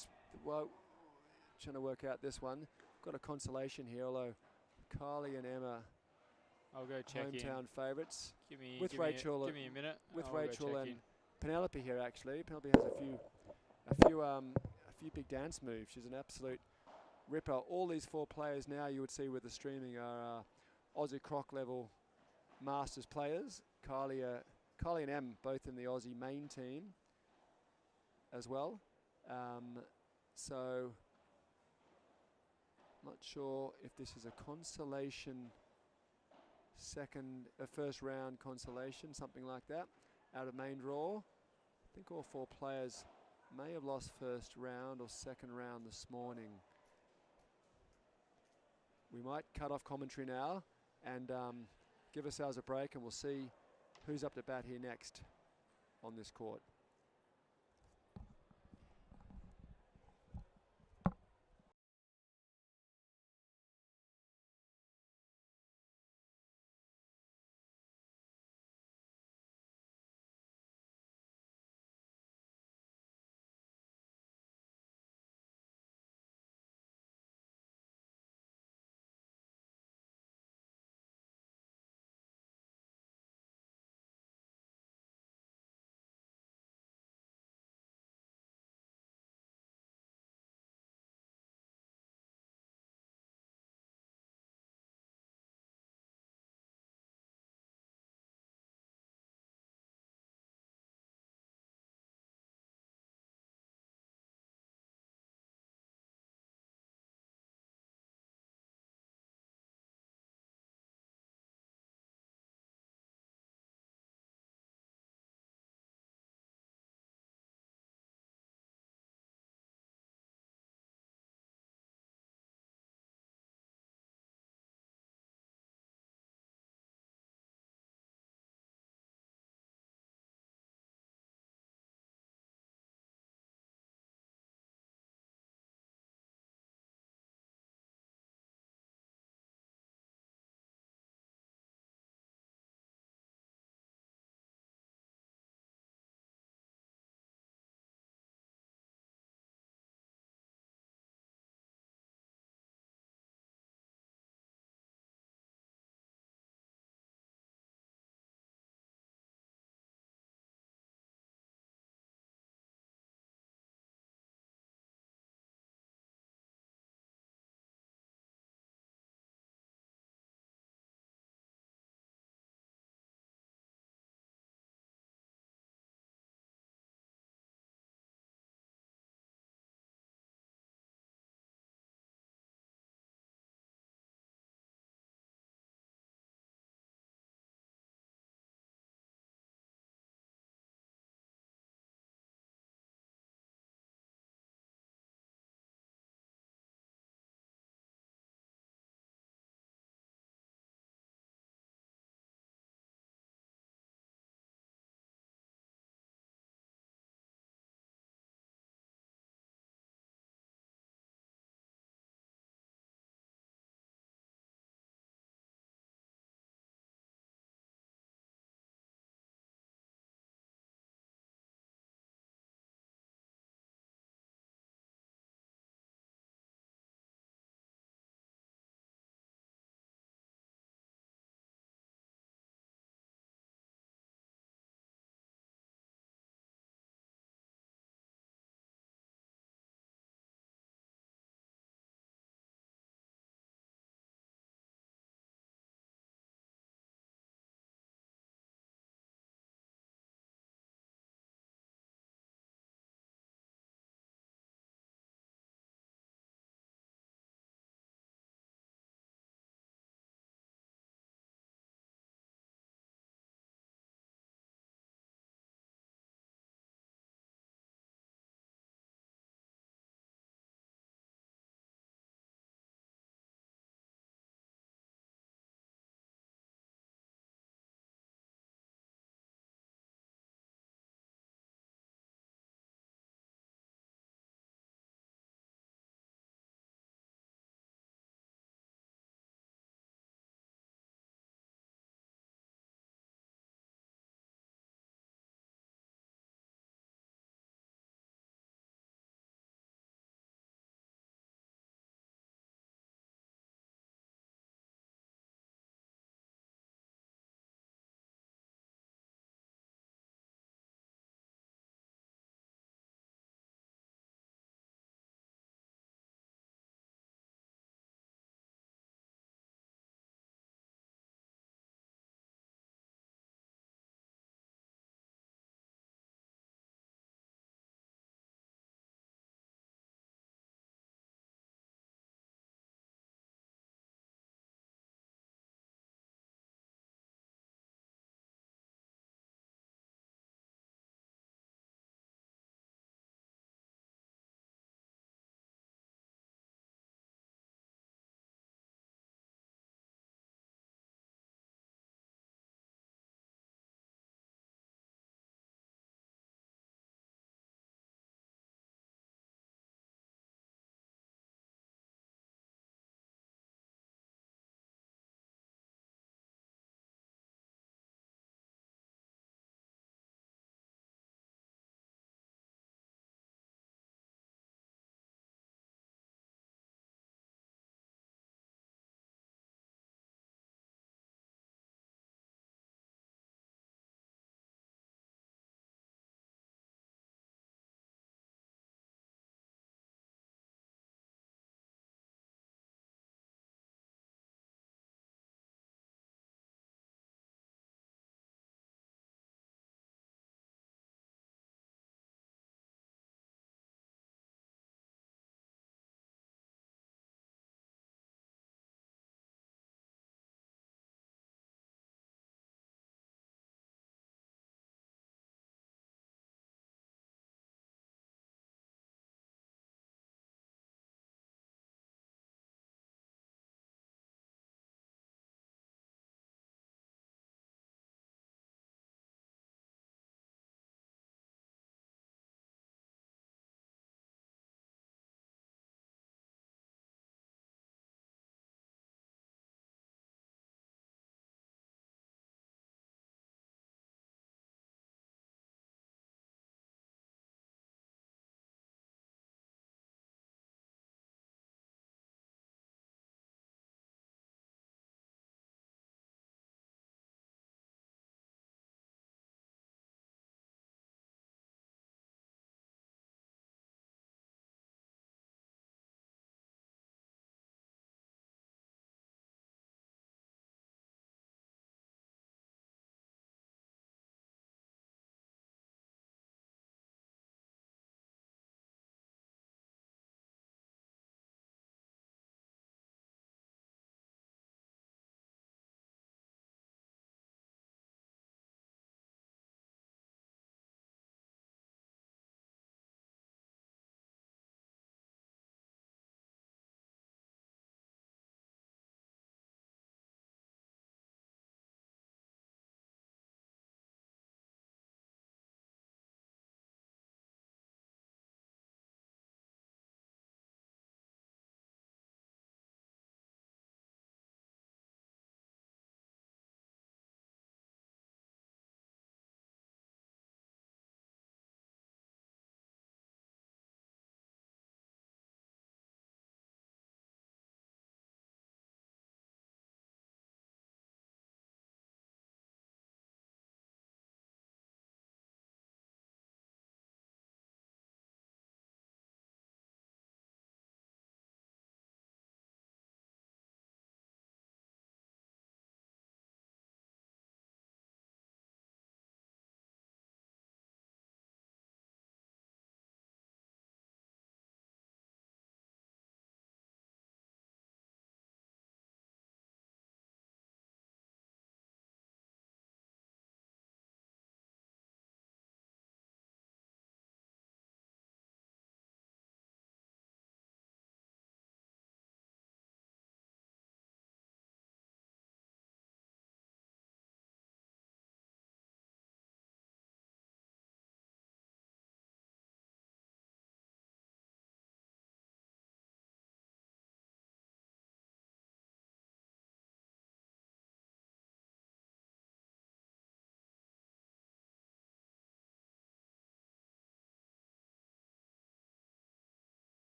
Speaker 3: Trying to work out this one. Got a consolation here, although Kylie and Emma.
Speaker 4: I'll go check
Speaker 3: hometown favourites.
Speaker 4: Give me
Speaker 3: Rachel.
Speaker 4: Give me a minute.
Speaker 3: With
Speaker 4: I'll
Speaker 3: Rachel and Penelope here, actually. Penelope has a few big dance moves. She's an absolute ripper. All these 4 players now you would see with the streaming are Aussie Croc level Masters players. Kylie and Em both in the Aussie main team as well. So not sure if this is a consolation first round consolation, something like that, out of main draw. I think all 4 players may have lost first round or second round this morning. We might cut off commentary now and give ourselves a break, and we'll see who's up to bat here next on this court.